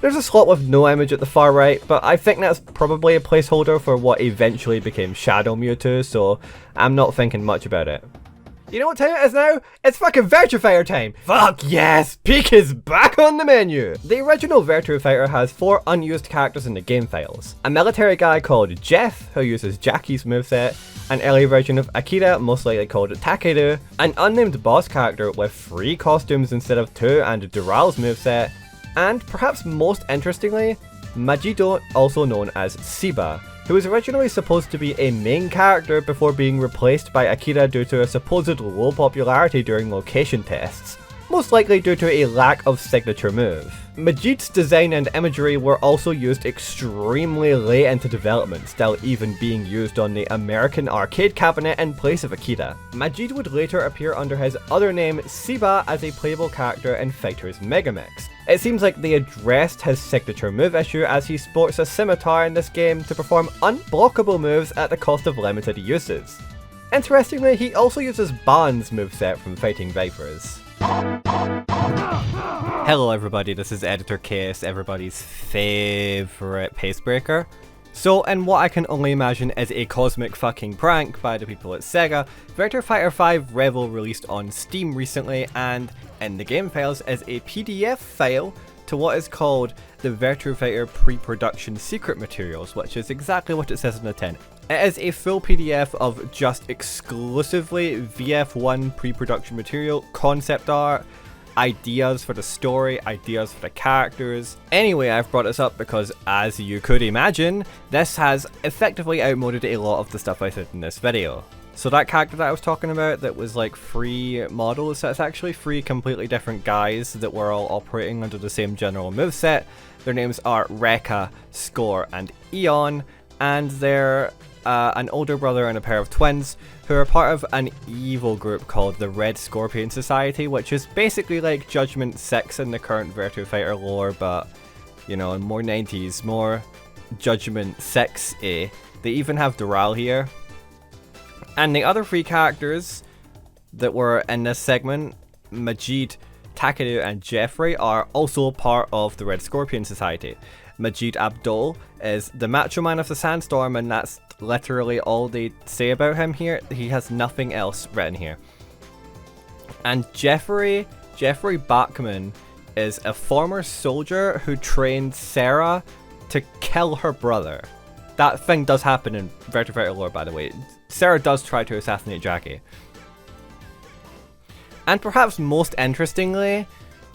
There's a slot with no image at the far right, but I think that's probably a placeholder for what eventually became Shadow Mewtwo, so I'm not thinking much about it. You know what time it is now? It's fucking Virtua Fighter time! Fuck yes! Peak is back on the menu! The original Virtua Fighter has 4 unused characters in the game files. A military guy called Jeff, who uses Jackie's moveset, an early version of Akira, most likely called Takeru, an unnamed boss character with 3 costumes instead of 2 and Dural's moveset, and perhaps most interestingly, Majito, also known as Siba, who was originally supposed to be a main character before being replaced by Akira due to a supposed low popularity during location tests, most likely due to a lack of signature move. Majid's design and imagery were also used extremely late into development, still even being used on the American arcade cabinet in place of Akira. Majid would later appear under his other name Siba as a playable character in Fighters Megamix. It seems like they addressed his signature move issue as he sports a scimitar in this game to perform unblockable moves at the cost of limited uses. Interestingly, he also uses Ban's moveset from Fighting Vipers. Hello everybody, this is Editor Kaius, everybody's favourite pacebreaker. So, in what I can only imagine is a cosmic fucking prank by the people at Sega, Virtua Fighter 5 Revel released on Steam recently, and in the game files is a PDF file to what is called the Virtua Fighter pre-production secret materials, which is exactly what it says on the tin. It is a full PDF of just exclusively VF1 pre-production material, concept art, ideas for the story, ideas for the characters. Anyway, I've brought this up because, as you could imagine, this has effectively outmoded a lot of the stuff I said in this video. So that character that I was talking about that was like 3 models, that's actually 3 completely different guys that were all operating under the same general moveset. Their names are Rekka, Score, and Eon, and they're an older brother and a pair of twins who are part of an evil group called the Red Scorpion Society, which is basically like Judgment 6 in the current Virtua Fighter lore, but, you know, more 90s, more Judgment 6-y. They even have Dural here. And the other 3 characters that were in this segment, Majid, Takeru, and Jeffrey, are also part of the Red Scorpion Society. Majid Abdul is the macho man of the Sandstorm, and that's literally all they say about him here. He has nothing else written here. And Jeffrey Bachman is a former soldier who trained Sarah to kill her brother. That thing does happen in Vertebrate lore, by the way. Sarah does try to assassinate Jackie. And perhaps most interestingly,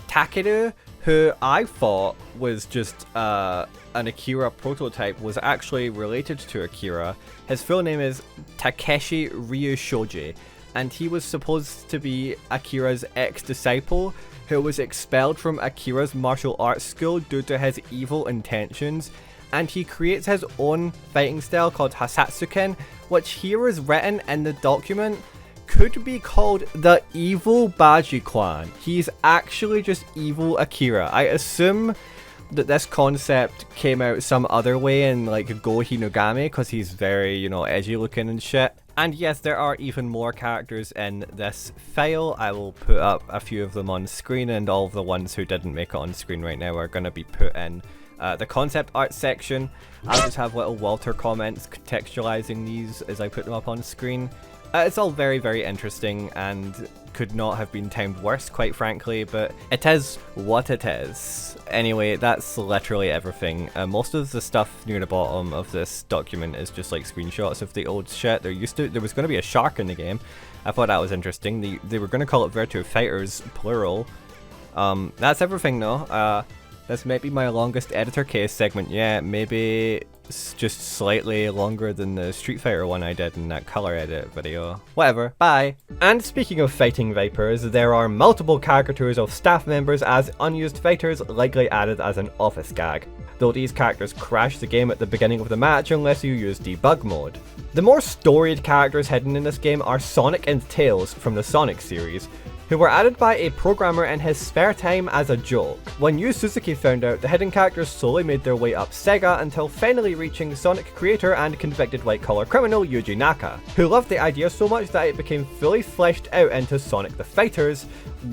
Takeru, who I thought was just an Akira prototype, was actually related to Akira. His full name is Takeshi Ryushoji, and he was supposed to be Akira's ex-disciple who was expelled from Akira's martial arts school due to his evil intentions, and he creates his own fighting style called Hasatsuken, which here is written in the document could be called the evil Baji-Kwan. He's actually just evil Akira. I assume that this concept came out some other way in like Go Hinogami, because he's very, edgy looking and shit. And yes, there are even more characters in this file. I will put up a few of them on screen, and all of the ones who didn't make it on screen right now are going to be put in the concept art section. I'll just have little Walter comments contextualizing these as I put them up on screen. It's all very, very interesting and could not have been timed worse, quite frankly, but it is what it is. Anyway, that's literally everything. Most of the stuff near the bottom of this document is just like screenshots of the old shit. There was going to be a shark in the game. I thought that was interesting. They were going to call it Virtua Fighters, plural. That's everything though. This might be my longest editor case segment yet. Maybe it's just slightly longer than the Street Fighter one I did in that color edit video. Whatever, bye! And speaking of fighting vipers, there are multiple caricatures of staff members as unused fighters, likely added as an office gag, though these characters crash the game at the beginning of the match unless you use debug mode. The more storied characters hidden in this game are Sonic and Tails from the Sonic series, who were added by a programmer in his spare time as a joke. When Yu Suzuki found out, the hidden characters slowly made their way up Sega until finally reaching Sonic creator and convicted white-collar criminal Yuji Naka, who loved the idea so much that it became fully fleshed out into Sonic the Fighters,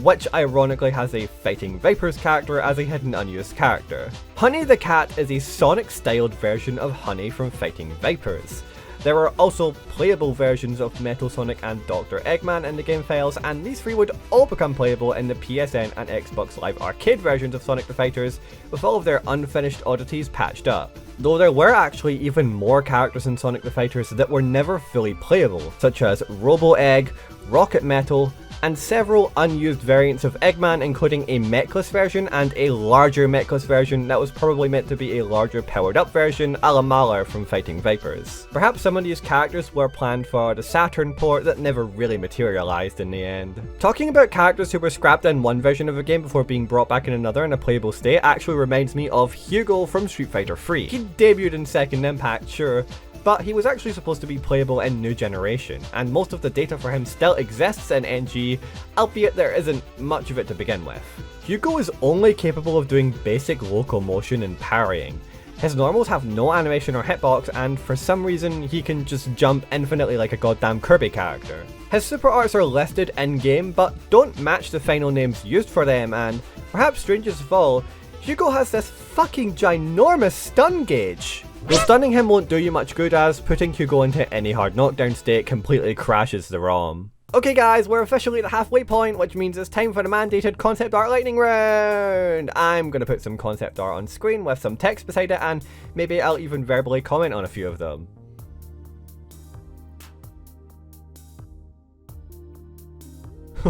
which ironically has a Fighting Vipers character as a hidden unused character. Honey the Cat is a Sonic-styled version of Honey from Fighting Vipers. There are also playable versions of Metal Sonic and Dr. Eggman in the game files, and these three would all become playable in the PSN and Xbox Live Arcade versions of Sonic the Fighters, with all of their unfinished oddities patched up. Though there were actually even more characters in Sonic the Fighters that were never fully playable, such as Robo-Egg, Rocket Metal, and several unused variants of Eggman, including a mechless version and a larger mechless version that was probably meant to be a larger powered up version a la Malar from Fighting Vipers. Perhaps some of these characters were planned for the Saturn port that never really materialized in the end. Talking about characters who were scrapped in one version of a game before being brought back in another in a playable state actually reminds me of Hugo from Street Fighter 3. He debuted in Second Impact, sure, but he was actually supposed to be playable in New Generation, and most of the data for him still exists in NG, albeit there isn't much of it to begin with. Hugo is only capable of doing basic locomotion and parrying. His normals have no animation or hitbox, and for some reason he can just jump infinitely like a goddamn Kirby character. His super arts are listed in-game, but don't match the final names used for them, and perhaps strangest of all, Hugo has this fucking ginormous stun gauge. Though stunning him won't do you much good, as putting Hugo into any hard knockdown state completely crashes the ROM. Okay guys, we're officially at the halfway point, which means it's time for the mandated concept art lightning round! I'm gonna put some concept art on screen with some text beside it, and maybe I'll even verbally comment on a few of them.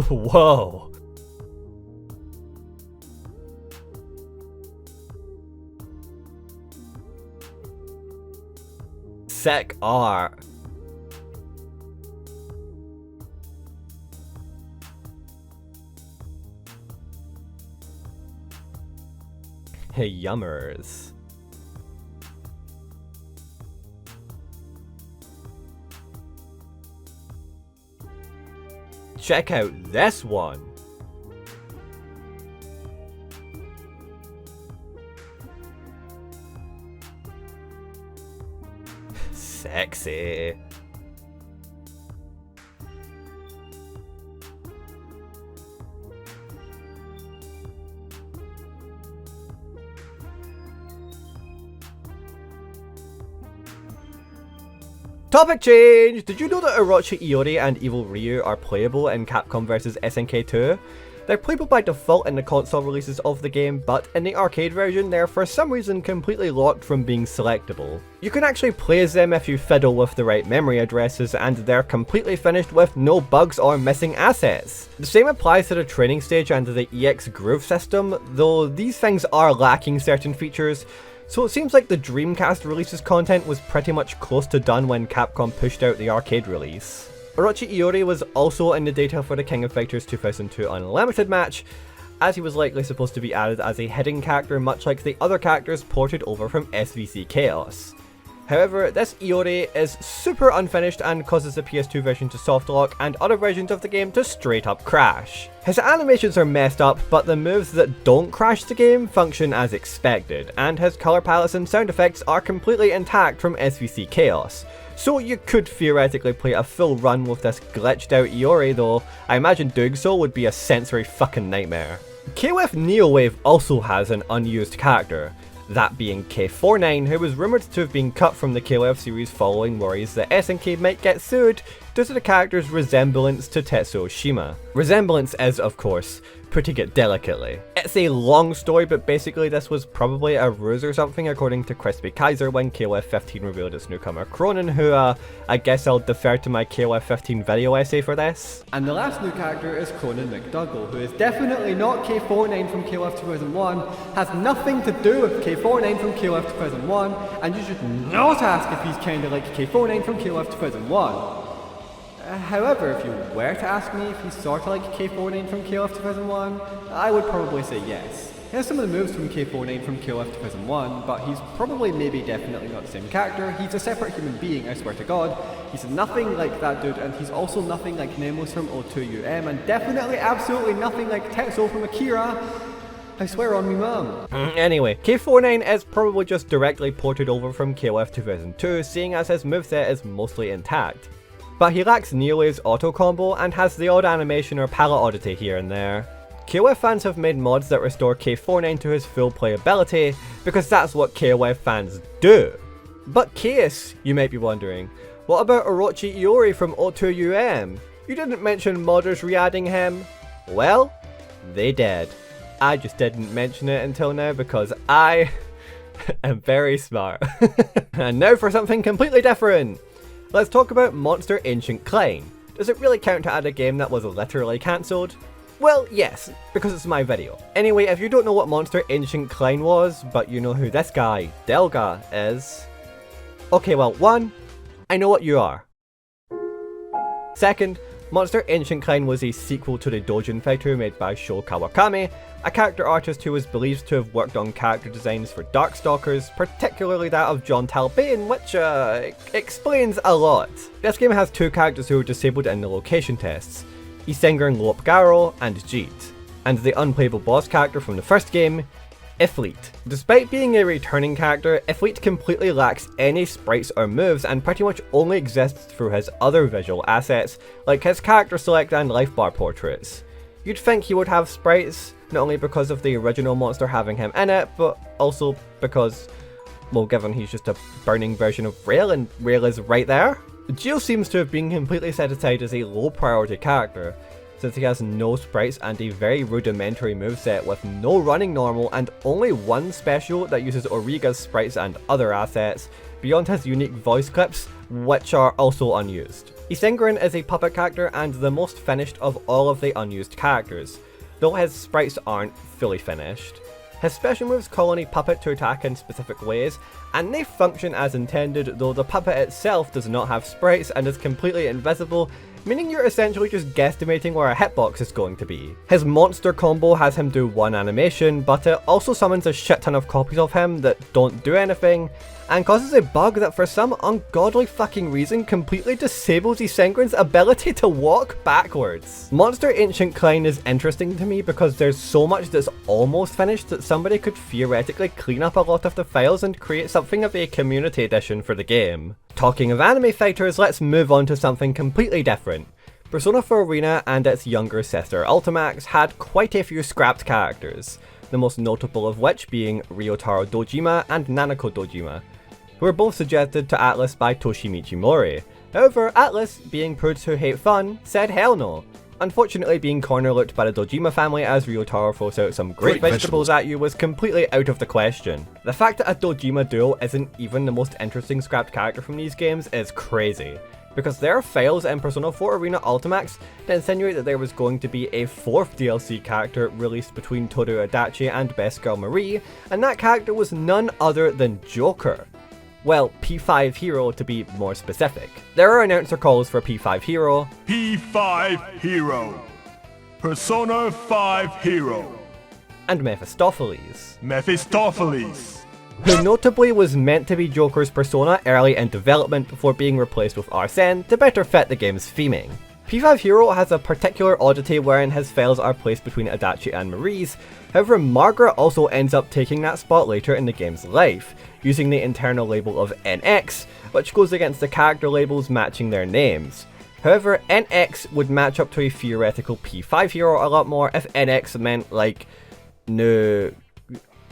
Whoa! Sick art. Hey, yummers. Check out this one. Sexy. Topic change! Did you know that Orochi Iori and Evil Ryu are playable in Capcom vs SNK 2? They're playable by default in the console releases of the game, but in the arcade version they're for some reason completely locked from being selectable. You can actually play as them if you fiddle with the right memory addresses, and they're completely finished with no bugs or missing assets. The same applies to the training stage and the EX Groove system, though these things are lacking certain features, so it seems like the Dreamcast release's content was pretty much close to done when Capcom pushed out the arcade release. Orochi Iori was also in the data for the King of Fighters 2002 Unlimited match, as he was likely supposed to be added as a hidden character much like the other characters ported over from SVC Chaos. However, this Iori is super unfinished and causes the PS2 version to softlock and other versions of the game to straight up crash. His animations are messed up, but the moves that don't crash the game function as expected, and his colour palettes and sound effects are completely intact from SVC Chaos. So you could theoretically play a full run with this glitched out Iori, though I imagine doing so would be a sensory fucking nightmare. KOF Neowave also has an unused character, that being K49, who was rumoured to have been cut from the KLUB series following worries that SNK might get sued due to the character's resemblance to Tetsuo Shima. Resemblance is, of course, putting it delicately. It's a long story, but basically this was probably a ruse or something according to Crispy Kaiser when KLUB 15 revealed its newcomer Cronin, who I guess I'll defer to my KLUB 15 video essay for this. And the last new character is Cronin McDougall, who is definitely not K49 from KLUB 2001, has nothing to do with K49 from KLUB 2001, and you should not ask if he's kinda like K49 from KLUB 2001. However, if you were to ask me if he's sorta like K49 from KLUB 2001, I would probably say yes. He has some of the moves from K49 from KLUB 2001, but he's probably maybe definitely not the same character. He's a separate human being, I swear to god. He's nothing like that dude, and he's also nothing like Nemos from O2UM, and definitely absolutely nothing like Tetsuo from Akira. I swear on me mum. Anyway, K49 is probably just directly ported over from KLUB 2002, seeing as his moveset is mostly intact. But he lacks Neowave's auto combo and has the odd animation or palette oddity here and there. KOF fans have made mods that restore K49 to his full playability, because that's what KOF fans do. But Kaius, you might be wondering, what about Orochi Iori from O2UM? You didn't mention modders re-adding him. Well, they did. I just didn't mention it until now because I am very smart. And now for something completely different. Let's talk about Monster Ancient Klein. Does it really count to add a game that was literally cancelled? Well, yes, because it's my video. Anyway, if you don't know what Monster Ancient Klein was, but you know who this guy, Delga, is... Okay, well, one, I know what you are. Second, Monster Ancient Klein was a sequel to the Dojin fighter made by Sho Kawakami, a character artist who was believed to have worked on character designs for Darkstalkers, particularly that of John Talbane, which explains a lot. This game has two characters who were disabled in the location tests, Isengrin Lopgaro and Jeet, and the unplayable boss character from the first game, Ifrit. Despite being a returning character, Ifrit completely lacks any sprites or moves and pretty much only exists through his other visual assets, like his character select and life bar portraits. You'd think he would have sprites, not only because of the original monster having him in it, but also because, well, given he's just a burning version of Rail and Rail is right there. Geo seems to have been completely set aside as a low priority character, since he has no sprites and a very rudimentary moveset with no running normal and only one special that uses Origa's sprites and other assets, beyond his unique voice clips, which are also unused. Isengrin is a puppet character and the most finished of all of the unused characters, though his sprites aren't fully finished. His special moves call on a puppet to attack in specific ways, and they function as intended, though the puppet itself does not have sprites and is completely invisible, meaning you're essentially just guesstimating where a hitbox is going to be. His monster combo has him do one animation, but it also summons a shit ton of copies of him that don't do anything, and causes a bug that for some ungodly fucking reason completely disables Isengrin's ability to walk backwards. Monster Ancient Klein is interesting to me because there's so much that's almost finished that somebody could theoretically clean up a lot of the files and create something of a community edition for the game. Talking of anime fighters, let's move on to something completely different. Persona 4 Arena and its younger sister Ultimax had quite a few scrapped characters, the most notable of which being Ryotaro Dojima and Nanako Dojima. who were both suggested to Atlus by Toshimichi Mori. However, Atlus, being prudes who hate fun, said hell no. Unfortunately, being corner-looked by the Dojima family as Ryotaro throws out some great vegetables at you was completely out of the question. The fact that a Dojima duo isn't even the most interesting scrapped character from these games is crazy, because there are files in Persona 4 Arena Ultimax that insinuate that there was going to be a 4th DLC character released between Toru Adachi and Best Girl Marie, and that character was none other than Joker. Well, P5 Hero to be more specific. There are announcer calls for P5 Hero, P5 Hero. Persona 5 Hero. and Mephistopheles, Mephistopheles. who notably was meant to be Joker's persona early in development before being replaced with Arsene to better fit the game's theming. P5 Hero has a particular oddity wherein his files are placed between Adachi and Marie's, however Margaret also ends up taking that spot later in the game's life, using the internal label of NX, which goes against the character labels matching their names. However, NX would match up to a theoretical P5 Hero a lot more if NX meant like, no,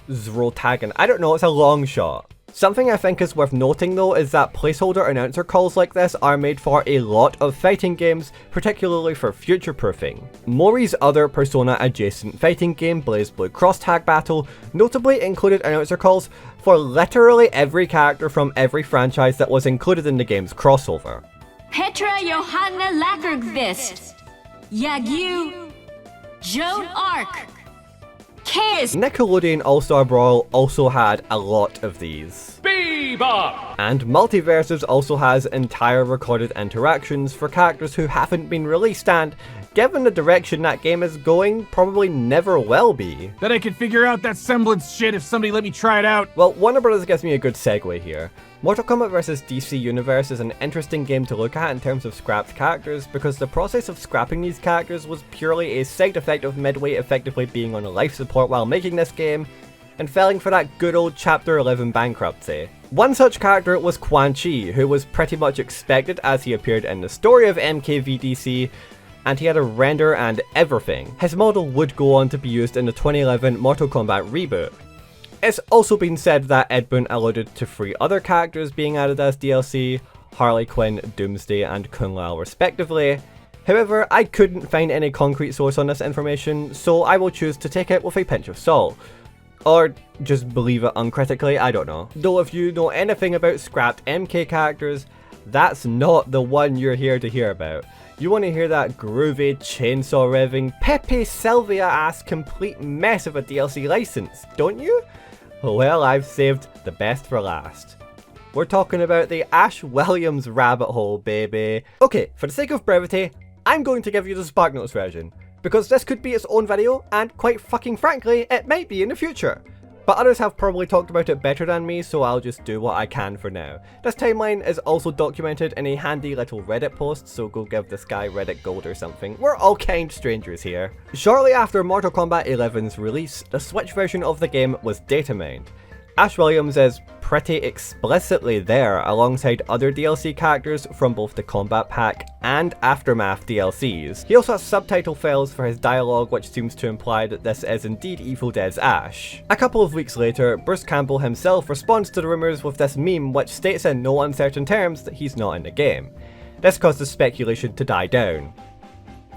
Zrotagen. I don't know, it's a long shot. Something I think is worth noting though is that placeholder announcer calls like this are made for a lot of fighting games, particularly for future-proofing. Mori's other Persona adjacent fighting game, BlazBlue Cross Tag Battle, notably included announcer calls for literally every character from every franchise that was included in the game's crossover. Petra Johanna Lagerqvist, Yagu, Joan Arc, Kaius. Nickelodeon All-Star Brawl also had a lot of these. Bebop! And Multiverses also has entire recorded interactions for characters who haven't been released and, given the direction that game is going, probably never will be. Bet I could figure out that semblance shit if somebody let me try it out. Well, Warner Bros. Gives me a good segue here. Mortal Kombat vs DC Universe is an interesting game to look at in terms of scrapped characters because the process of scrapping these characters was purely a side effect of Midway effectively being on life support while making this game and falling for that good old Chapter 11 bankruptcy. One such character was Quan Chi, who was pretty much expected as he appeared in the story of MKVDC, and he had a render and everything. His model would go on to be used in the 2011 Mortal Kombat reboot. It's also been said that Ed Boon alluded to 3 other characters being added as DLC, Harley Quinn, Doomsday, and Kung Lao respectively. However, I couldn't find any concrete source on this information, so I will choose to take it with a pinch of salt. Or just believe it uncritically, I don't know. Though if you know anything about scrapped MK characters, that's not the one you're here to hear about. You want to hear that groovy, chainsaw revving, Pepe Sylvia-ass complete mess of a DLC license, don't you? Well, I've saved the best for last. We're talking about the Ash Williams rabbit hole, baby. Okay, for the sake of brevity, I'm going to give you the SparkNotes version, because this could be its own video, and quite fucking frankly, it might be in the future. But others have probably talked about it better than me, so I'll just do what I can for now. This timeline is also documented in a handy little Reddit post, so go give this guy Reddit gold or something. We're all kind strangers here. Shortly after Mortal Kombat 11's release, the Switch version of the game was datamined. Ash Williams is pretty explicitly there alongside other DLC characters from both the Combat Pack and Aftermath DLCs. He also has subtitle files for his dialogue, which seems to imply that this is indeed Evil Dead's Ash. A couple of weeks later, Bruce Campbell himself responds to the rumours with this meme which states in no uncertain terms that he's not in the game. This causes speculation to die down.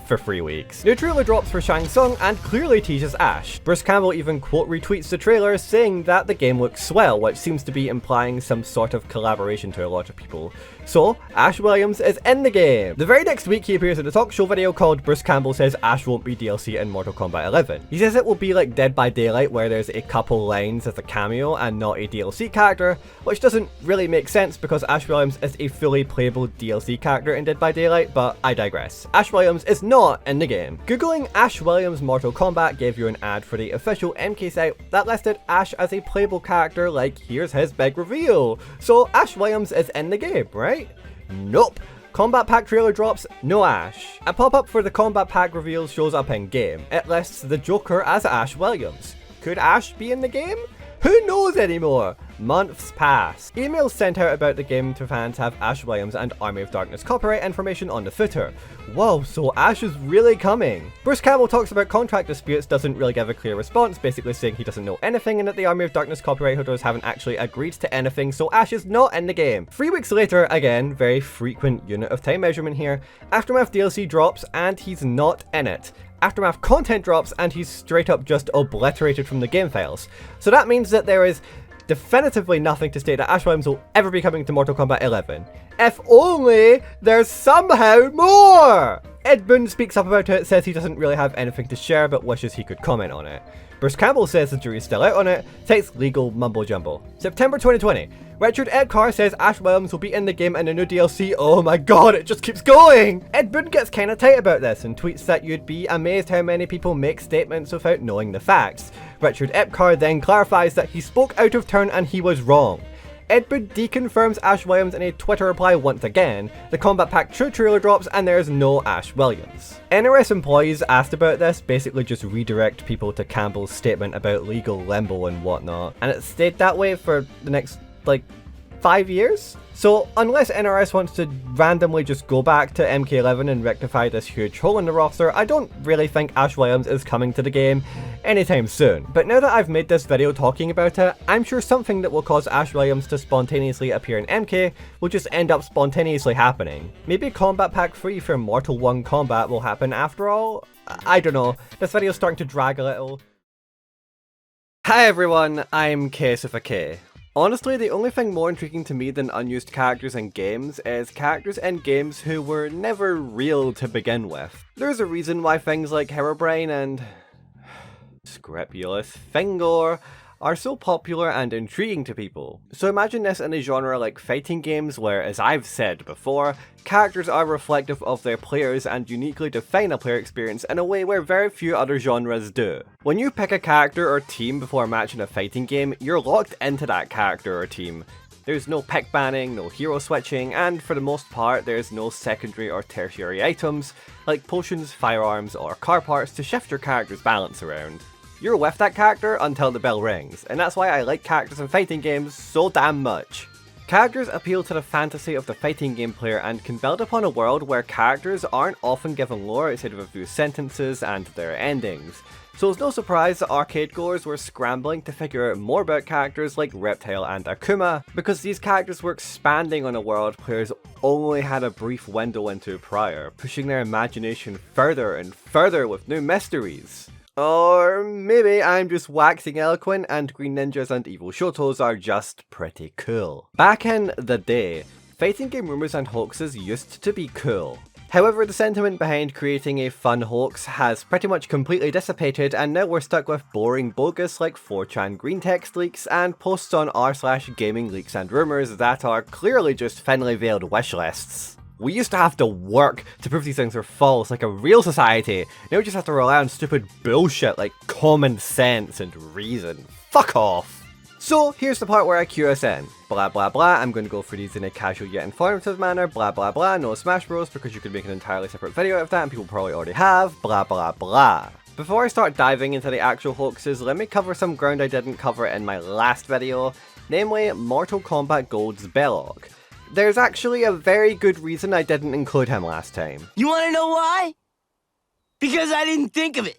For 3 weeks. New trailer drops for Shang Tsung and clearly teases Ash. Bruce Campbell even quote retweets the trailer saying that the game looks swell, which seems to be implying some sort of collaboration to a lot of people. So, Ash Williams is in the game! The very next week he appears in a talk show video called Bruce Campbell Says Ash Won't Be DLC in Mortal Kombat 11. He says it will be like Dead by Daylight where there's a couple lines as a cameo and not a DLC character, which doesn't really make sense because Ash Williams is a fully playable DLC character in Dead by Daylight, but I digress. Ash Williams is not in the game. Googling Ash Williams Mortal Kombat gave you an ad for the official MK site that listed Ash as a playable character like here's his big reveal. So Ash Williams is in the game, right? Nope. Combat Pack trailer drops, no Ash. A pop-up for the Combat Pack reveal shows up in game. It lists the Joker as Ash Williams. Could Ash be in the game? Who knows anymore? Months pass. Emails sent out about the game to fans have Ash Williams and Army of Darkness copyright information on the footer. Whoa, so Ash is really coming. Bruce Campbell talks about contract disputes, doesn't really give a clear response, basically saying he doesn't know anything and that the Army of Darkness copyright holders haven't actually agreed to anything, so Ash is not in the game. 3 weeks later, again, very frequent unit of time measurement here, Aftermath DLC drops and he's not in it. Aftermath content drops and he's straight up just obliterated from the game files. So that means that there is definitively nothing to state that Ash Williams will ever be coming to Mortal Kombat 11. If only there's somehow more! Ed Boon speaks up about it, says he doesn't really have anything to share but wishes he could comment on it. Bruce Campbell says the jury's still out on it, cites legal mumbo jumbo. September 2020. Richard Epcar says Ash Williams will be in the game in a new DLC. Oh my god, it just keeps going! Ed Boon gets kinda tight about this and tweets that you'd be amazed how many people make statements without knowing the facts. Richard Epcar then clarifies that he spoke out of turn and he was wrong. Ed Boon deconfirms Ash Williams in a Twitter reply once again. The Combat Pack True trailer drops and there's no Ash Williams. NRS employees asked about this basically just redirect people to Campbell's statement about legal limbo and whatnot, and it stayed that way for the next, 5 years? So unless NRS wants to randomly just go back to MK11 and rectify this huge hole in the roster, I don't really think Ash Williams is coming to the game anytime soon. But now that I've made this video talking about it, I'm sure something that will cause Ash Williams to spontaneously appear in MK will just end up spontaneously happening. Maybe Combat Pack 3 for Mortal 1 Combat will happen after all? I don't know, this video's starting to drag a little. Hi everyone, I'm Kaius with a K. Honestly, the only thing more intriguing to me than unused characters in games is characters in games who were never real to begin with. There's a reason why things like Herobrine and Screpulous Fingor are so popular and intriguing to people. So imagine this in a genre like fighting games where, as I've said before, characters are reflective of their players and uniquely define a player experience in a way where very few other genres do. When you pick a character or team before a match in a fighting game, you're locked into that character or team. There's no pick banning, no hero switching, and for the most part there's no secondary or tertiary items like potions, firearms, or car parts to shift your character's balance around. You're with that character until the bell rings, and that's why I like characters in fighting games so damn much. Characters appeal to the fantasy of the fighting game player and can build upon a world where characters aren't often given lore outside of a few sentences and their endings. So it's no surprise that arcade goers were scrambling to figure out more about characters like Reptile and Akuma, because these characters were expanding on a world players only had a brief window into prior, pushing their imagination further and further with new mysteries. Or maybe I'm just waxing eloquent and green ninjas and evil shotos are just pretty cool. Back in the day, fighting game rumors and hoaxes used to be cool. However, the sentiment behind creating a fun hoax has pretty much completely dissipated, and now we're stuck with boring bogus like 4chan green text leaks and posts on r/gaming leaks and rumors that are clearly just thinly veiled wish lists. We used to have to work to prove these things were false like a real society. Now we just have to rely on stupid bullshit like common sense and reason. Fuck off! So here's the part where I cue us in. Blah blah blah, I'm going to go through these in a casual yet informative manner. Blah blah blah, no Smash Bros because you could make an entirely separate video out of that and people probably already have. Blah blah blah. Before I start diving into the actual hoaxes, let me cover some ground I didn't cover in my last video, namely Mortal Kombat Gold's Belloc. There's actually a very good reason I didn't include him last time. You wanna know why? Because I didn't think of it.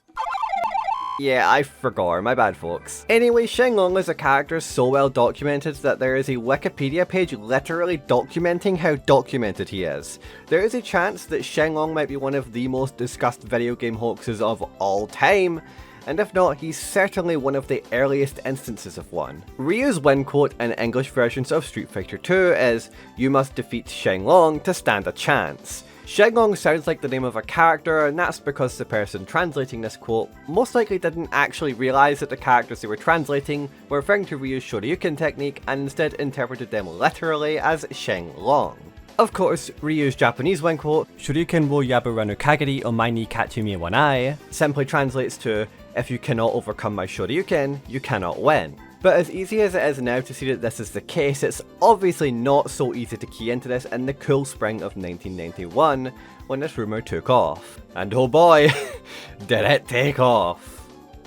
Yeah, I forgot, my bad folks. Anyway, Shenlong is a character so well documented that there is a Wikipedia page literally documenting how documented he is. There is a chance that Shenlong might be one of the most discussed video game hoaxes of all time, and if not, he's certainly one of the earliest instances of one. Ryu's win quote in English versions of Street Fighter 2 is, "You must defeat Shenlong to stand a chance." Shenlong sounds like the name of a character, and that's because the person translating this quote most likely didn't actually realise that the characters they were translating were referring to Ryu's Shoryuken technique and instead interpreted them literally as Shenlong. Of course, Ryu's Japanese win quote, "Shoryuken wo yaburanu kagiri omae ni katsumi wa nai," simply translates to, "If you cannot overcome my Shoryuken, you cannot win." But as easy as it is now to see that this is the case, it's obviously not so easy to key into this in the cool spring of 1991, when this rumour took off. And oh boy, did it take off.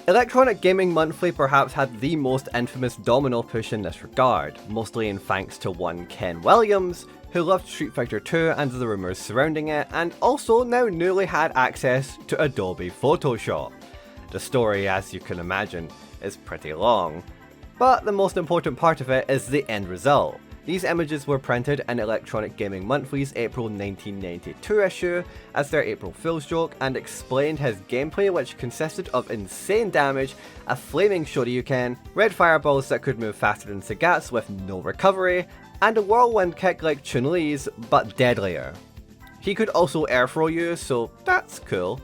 Electronic Gaming Monthly perhaps had the most infamous domino push in this regard, mostly in thanks to one Ken Williams, who loved Street Fighter 2 and the rumours surrounding it, and also now newly had access to Adobe Photoshop. The story, as you can imagine, is pretty long, but the most important part of it is the end result. These images were printed in Electronic Gaming Monthly's April 1992 issue as their April Fool's joke and explained his gameplay, which consisted of insane damage, a flaming shoryuken, red fireballs that could move faster than Sagat's with no recovery, and a whirlwind kick like Chun-Li's, but deadlier. He could also air throw you, so that's cool.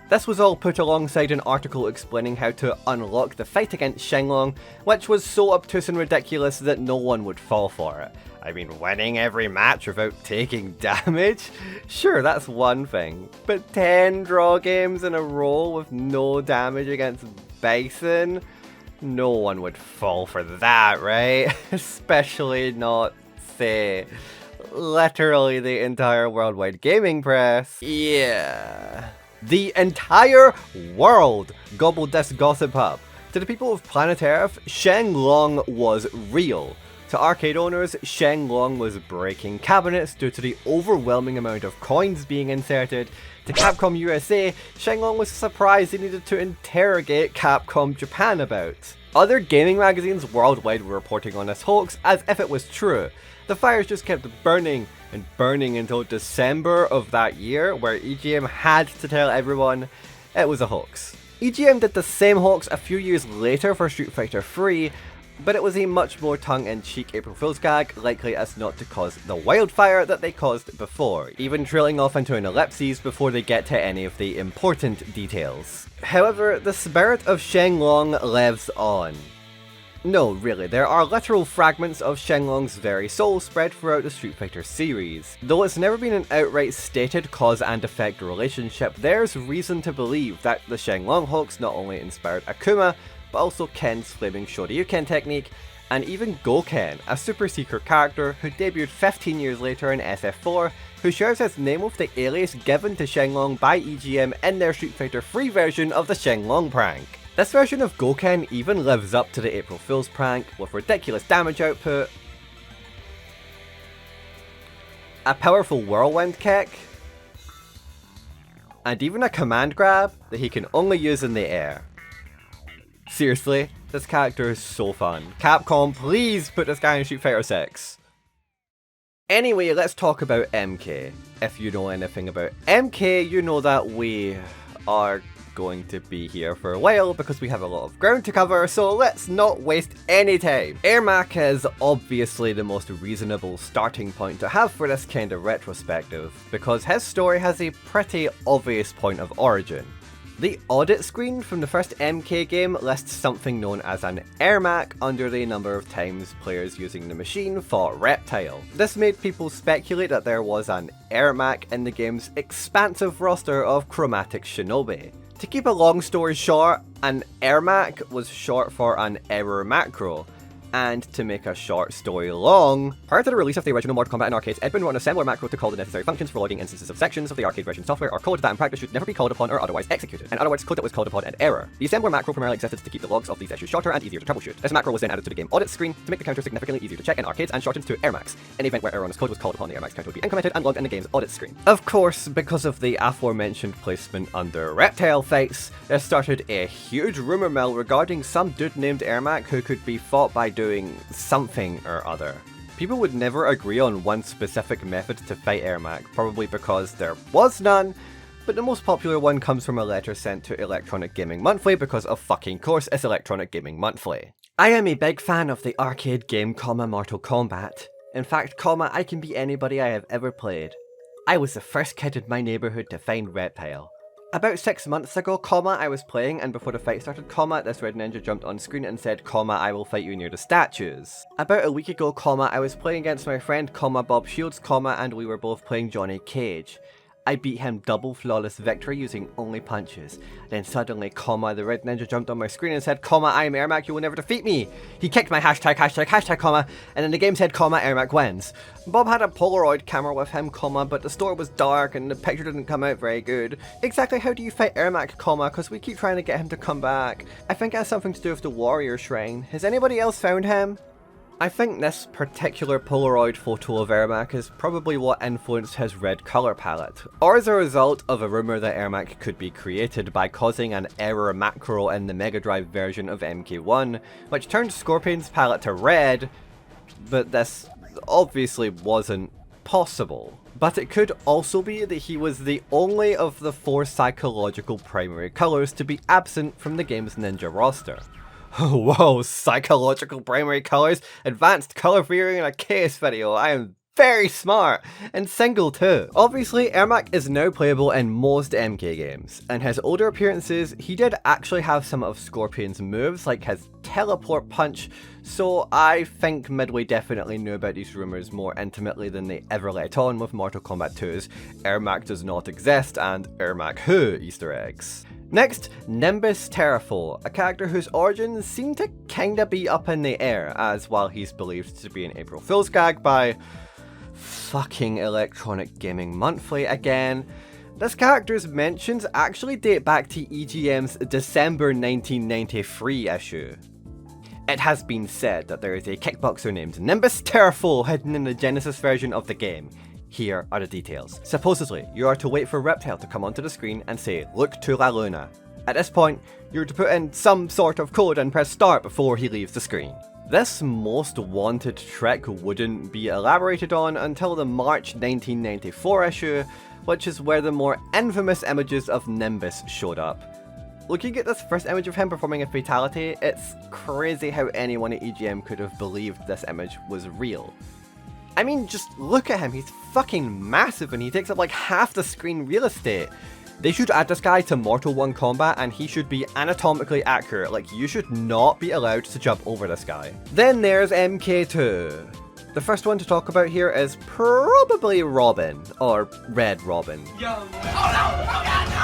This was all put alongside an article explaining how to unlock the fight against Shenlong, which was so obtuse and ridiculous that no one would fall for it. I mean, winning every match without taking damage? Sure, that's one thing, but 10 draw games in a row with no damage against Bison? No one would fall for that, right? Especially not, say, literally the entire worldwide gaming press. Yeah. The entire world gobbled this gossip up. To the people of planet Earth, Shenlong was real. To arcade owners, Shenlong was breaking cabinets due to the overwhelming amount of coins being inserted. To Capcom USA, Shenlong was a surprise they needed to interrogate Capcom Japan about. Other gaming magazines worldwide were reporting on this hoax as if it was true. The fires just kept burning and burning until December of that year, where EGM had to tell everyone it was a hoax. EGM did the same hoax a few years later for Street Fighter 3, but it was a much more tongue-in-cheek April Fool's gag, likely as not to cause the wildfire that they caused before, even trailing off into an ellipses before they get to any of the important details. However, the spirit of Shenlong lives on. No, really, there are literal fragments of Shenlong's very soul spread throughout the Street Fighter series. Though it's never been an outright stated cause and effect relationship, there's reason to believe that the Shenlong hoax not only inspired Akuma, but also Ken's flaming Shoryuken technique, and even Goken, a super secret character who debuted 15 years later in SF4, who shares his name with the alias given to Shenlong by EGM in their Street Fighter 3 version of the Shenlong prank. This version of Goken even lives up to the April Fool's prank, with ridiculous damage output, a powerful whirlwind kick, and even a command grab that he can only use in the air. Seriously, this character is so fun. Capcom, please put this guy in Street Fighter 6. Anyway, let's talk about MK. If you know anything about MK, you know that we are going to be here for a while because we have a lot of ground to cover, so let's not waste any time. Ermac is obviously the most reasonable starting point to have for this kind of retrospective, because his story has a pretty obvious point of origin. The audit screen from the first MK game lists something known as an Ermac under the number of times players using the machine fought Reptile. This made people speculate that there was an Ermac in the game's expansive roster of chromatic shinobi. To keep a long story short, an Ermac was short for an error macro, and to make a short story long, prior to the release of the original Mortal Kombat in arcades, Edwin wrote an assembler macro to call the necessary functions for loading instances of sections of the arcade version software or code that in practice should never be called upon or otherwise executed. In other words, code that was called upon in error. The assembler macro primarily existed to keep the logs of these issues shorter and easier to troubleshoot. This macro was then added to the game audit screen to make the counter significantly easier to check in arcades and shortened to Ermacs. In the event where error on this code was called upon, the Ermacs counter would be incremented and logged in the game's audit screen. Of course, because of the aforementioned placement under Reptile fights, there started a huge rumour mill regarding some dude named Ermac who could be fought by doing something or other. People would never agree on one specific method to fight Ermac, probably because there was none, but the most popular one comes from a letter sent to Electronic Gaming Monthly because of fucking course it's Electronic Gaming Monthly. I am a big fan of the arcade game, Mortal Kombat. In fact, I can be anybody I have ever played. I was the first kid in my neighbourhood to find Reptile. About 6 months ago, I was playing, and before the fight started, this red ninja jumped on screen and said, I will fight you near the statues. About a week ago, I was playing against my friend, Bob Shields, and we were both playing Johnny Cage. I beat him double flawless victory using only punches. Then suddenly, the red ninja jumped on my screen and said, I am Ermac, you will never defeat me. He kicked my hashtag, and then the game said, Ermac wins. Bob had a Polaroid camera with him, but the store was dark and the picture didn't come out very good. Exactly how do you fight Ermac, because we keep trying to get him to come back. I think it has something to do with the warrior shrine. Has anybody else found him? I think this particular Polaroid photo of Ermac is probably what influenced his red colour palette, or as a result of a rumour that Ermac could be created by causing an error macro in the Mega Drive version of MK1, which turned Scorpion's palette to red, but this obviously wasn't possible. But it could also be that he was the only of the 4 psychological primary colours to be absent from the game's ninja roster. Whoa, psychological primary colours, advanced colour theory in a case video, I am very smart, and single too. Obviously, Ermac is now playable in most MK games. In his older appearances, he did actually have some of Scorpion's moves, like his teleport punch, so I think Midway definitely knew about these rumours more intimately than they ever let on with Mortal Kombat 2's Ermac does not exist and Ermac who Easter eggs. Next, Nimbus Terrafol, a character whose origins seem to kinda be up in the air, as while he's believed to be an April Fool's gag by fucking Electronic Gaming Monthly again, this character's mentions actually date back to EGM's December 1993 issue. It has been said that there is a kickboxer named Nimbus Terrafol hidden in the Genesis version of the game. Here are the details. Supposedly, you are to wait for Reptile to come onto the screen and say, "Look to La Luna." At this point, you're to put in some sort of code and press start before he leaves the screen. This most wanted trick wouldn't be elaborated on until the March 1994 issue, which is where the more infamous images of Nimbus showed up. Looking at this first image of him performing a fatality, it's crazy how anyone at EGM could have believed this image was real. I mean, just look at him, he's fucking massive and he takes up like half the screen real estate. They should add this guy to Mortal 1 Combat and he should be anatomically accurate, like you should not be allowed to jump over this guy. Then there's MK2. The first one to talk about here is probably Robin, or Red Robin.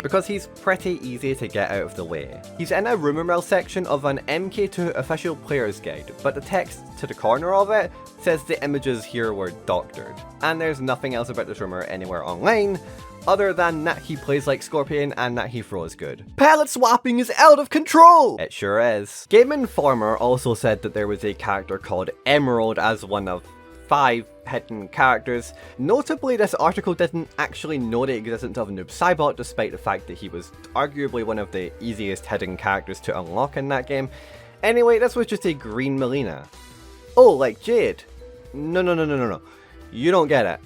Because he's pretty easy to get out of the way. He's in a rumour mill section of an MK2 official player's guide, but the text to the corner of it says the images here were doctored. And there's nothing else about this rumour anywhere online, other than that he plays like Scorpion and that he throws good. Palette swapping is out of control! It sure is. Game Informer also said that there was a character called Emerald as one of 5 hidden characters. Notably, this article didn't actually know the existence of Noob Saibot, despite the fact that he was arguably one of the easiest hidden characters to unlock in that game. Anyway, this was just a green Melina. Oh, like Jade? No. You don't get it.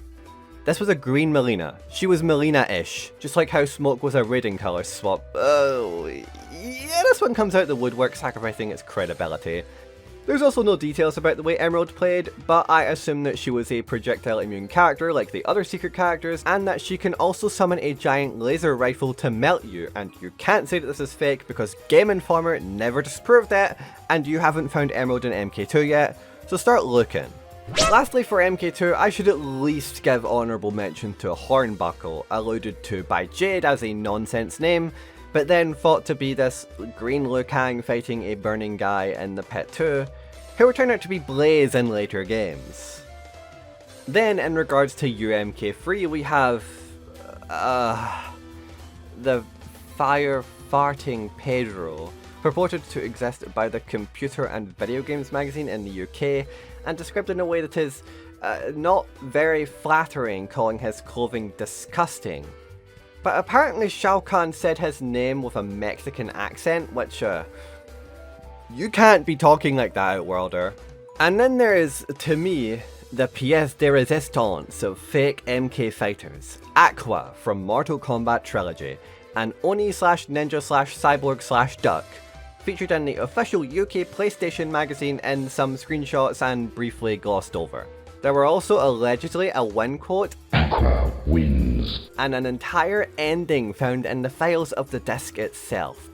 This was a green Melina. She was Melina-ish, just like how Smoke was a raiding colour swap. Oh, yeah, this one comes out the woodwork, sacrificing its credibility. There's also no details about the way Emerald played, but I assume that she was a projectile immune character like the other secret characters, and that she can also summon a giant laser rifle to melt you, and you can't say that this is fake because Game Informer never disproved that, and you haven't found Emerald in MK2 yet, so start looking. Lastly, for MK2, I should at least give honourable mention to Hornbuckle, alluded to by Jade as a nonsense name, but then thought to be this green Liu Kang fighting a burning guy in the Pit 2, who would turn out to be Blaze in later games. Then, in regards to UMK3, we have the fire farting Pedro, purported to exist by the Computer and Video Games magazine in the UK, and described in a way that is not very flattering, calling his clothing disgusting. But apparently Shao Kahn said his name with a Mexican accent, which, you can't be talking like that, Outworlder. And then there is, to me, the pièce de résistance of fake MK fighters, Aqua from Mortal Kombat Trilogy, and Oni/Ninja/Cyborg/Duck, featured in the official UK PlayStation magazine in some screenshots and briefly glossed over. There were also allegedly a win quote, Aqua wins, and an entire ending found in the files of the disc itself,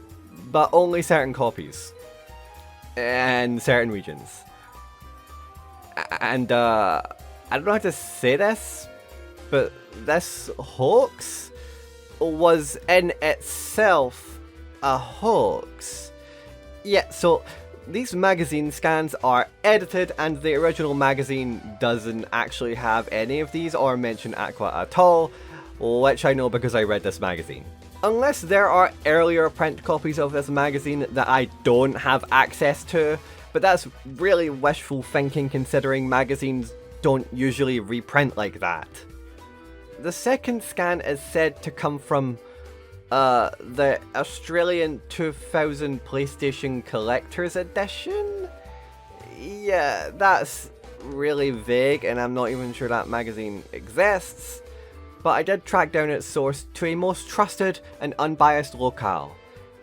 but only certain copies, in certain regions. And I don't know how to say this, but this hoax was in itself a hoax. Yeah, so these magazine scans are edited, and the original magazine doesn't actually have any of these or mention Aqua at all, which I know because I read this magazine. Unless there are earlier print copies of this magazine that I don't have access to, but that's really wishful thinking considering magazines don't usually reprint like that. The second scan is said to come from the Australian 2000 PlayStation Collector's Edition? Yeah, that's really vague and I'm not even sure that magazine exists. But I did track down its source to a most trusted and unbiased locale,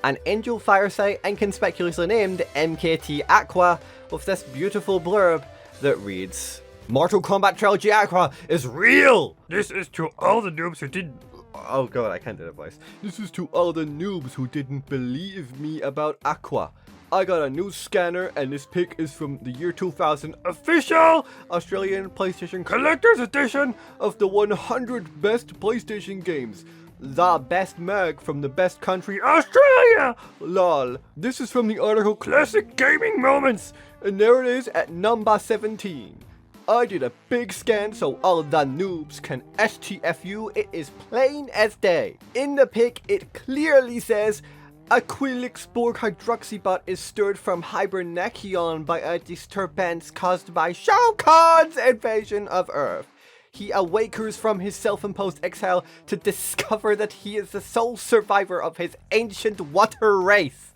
an Angel Fire site inconspicuously named MKT Aqua, with this beautiful blurb that reads, Mortal Kombat Trilogy Aqua is real! This is to all the noobs who didn't. Oh god, I can't do the voice. This is to all the noobs who didn't believe me about Aqua. I got a new scanner and this pic is from the year 2000 official Australian PlayStation Collector's Edition of the 100 best PlayStation games. The best mag from the best country, Australia! Lol. This is from the article Classic Gaming Moments, and there it is at number 17. I did a big scan so all the noobs can STFU, it is plain as day. In the pic it clearly says, Aquilixborg hydroxybot is stirred from hibernation by a disturbance caused by Shao Kahn's invasion of Earth. He awakens from his self-imposed exile to discover that he is the sole survivor of his ancient water race.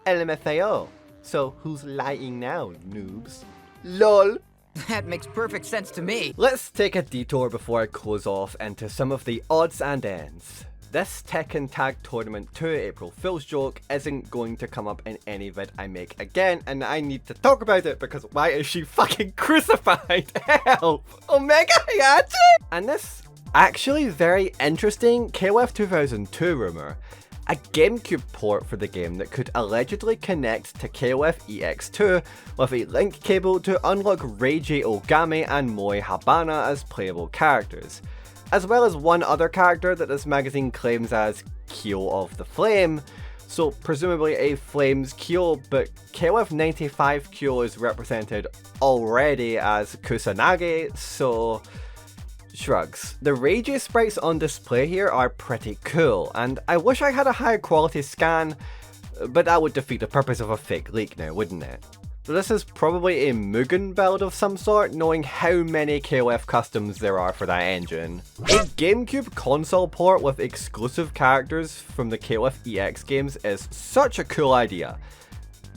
LMFAO. So who's lying now, noobs? LOL. That makes perfect sense to me. Let's take a detour before I close off into some of the odds and ends. This Tekken Tag Tournament 2 April Fool's joke isn't going to come up in any vid I make again, and I need to talk about it because why is she fucking crucified? Help! Omega Hayachi! And this actually very interesting KLUB 2002 rumour. A GameCube port for the game that could allegedly connect to KLUB EX2 with a link cable to unlock Reiji Ogami and Moe Habana as playable characters, as well as one other character that this magazine claims as Kyo of the Flame, so presumably a Flames Kyo, but KLUB 95 Kyo is represented already as Kusanagi, so shrugs. The Reiji sprites on display here are pretty cool, and I wish I had a higher quality scan, but that would defeat the purpose of a fake leak now, wouldn't it? So this is probably a Mugen build of some sort, knowing how many KLUB customs there are for that engine. A GameCube console port with exclusive characters from the KLUB EX games is such a cool idea.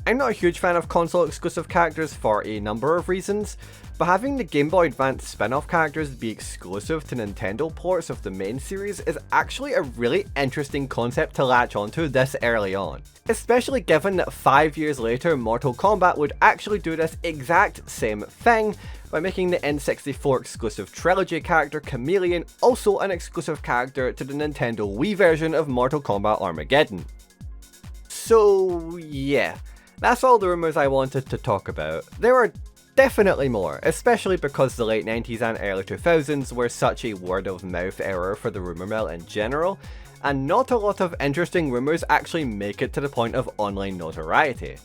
I'm not a huge fan of console exclusive characters for a number of reasons, but having the Game Boy Advance spin-off characters be exclusive to Nintendo ports of the main series is actually a really interesting concept to latch onto this early on. Especially given that 5 years later Mortal Kombat would actually do this exact same thing by making the N64 exclusive trilogy character Chameleon also an exclusive character to the Nintendo Wii version of Mortal Kombat Armageddon. So yeah, that's all the rumours I wanted to talk about. There are definitely more, especially because the late 90s and early 2000s were such a word of mouth era for the rumour mill in general, and not a lot of interesting rumours actually make it to the point of online notoriety.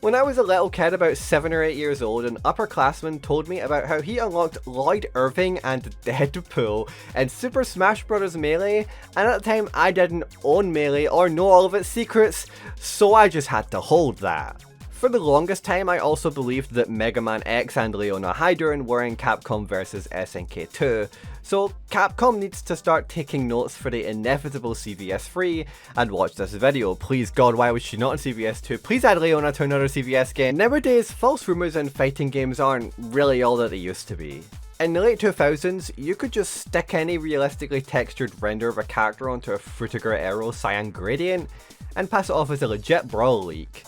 When I was a little kid about 7 or 8 years old, an upperclassman told me about how he unlocked Lloyd Irving and Deadpool in Super Smash Bros. Melee, and at the time I didn't own Melee or know all of its secrets, so I just had to hold that. For the longest time, I also believed that Mega Man X and Leona Hyderin were in Capcom vs SNK 2, so Capcom needs to start taking notes for the inevitable CVS3, and watch this video. Please God, why was she not in CVS 2? Please add Leona to another CVS game. Nowadays, false rumours in fighting games aren't really all that they used to be. In the late 2000s, you could just stick any realistically textured render of a character onto a Frutiger Aero Cyan Gradient, and pass it off as a legit brawl leak.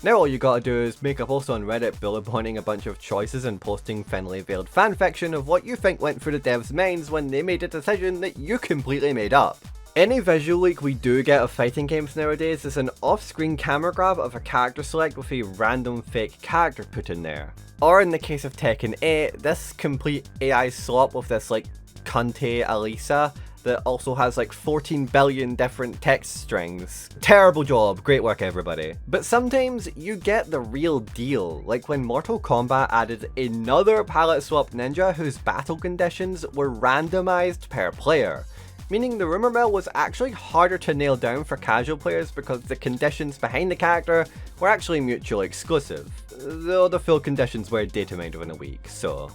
Now all you gotta do is make a post on Reddit bullet pointing a bunch of choices and posting thinly veiled fanfiction of what you think went through the devs' minds when they made a decision that you completely made up. Any visual leak we do get of fighting games nowadays is an off-screen camera grab of a character select with a random fake character put in there. Or in the case of Tekken 8, this complete AI slop with this like cunty Alisa that also has like 14 billion different text strings. Terrible job, great work everybody. But sometimes you get the real deal, like when Mortal Kombat added another palette swap ninja whose battle conditions were randomized per player. Meaning the rumor mill was actually harder to nail down for casual players because the conditions behind the character were actually mutually exclusive, though the full conditions were data mined within a week, so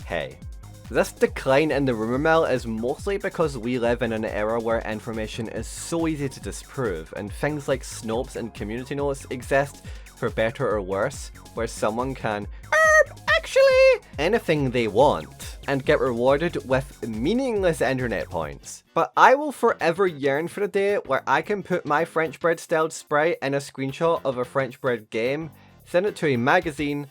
hey. This decline in the rumor mill is mostly because we live in an era where information is so easy to disprove, and things like Snopes and community notes exist for better or worse, where someone can actually anything they want and get rewarded with meaningless internet points. But I will forever yearn for the day where I can put my French bread styled sprite in a screenshot of a French bread game, send it to a magazine,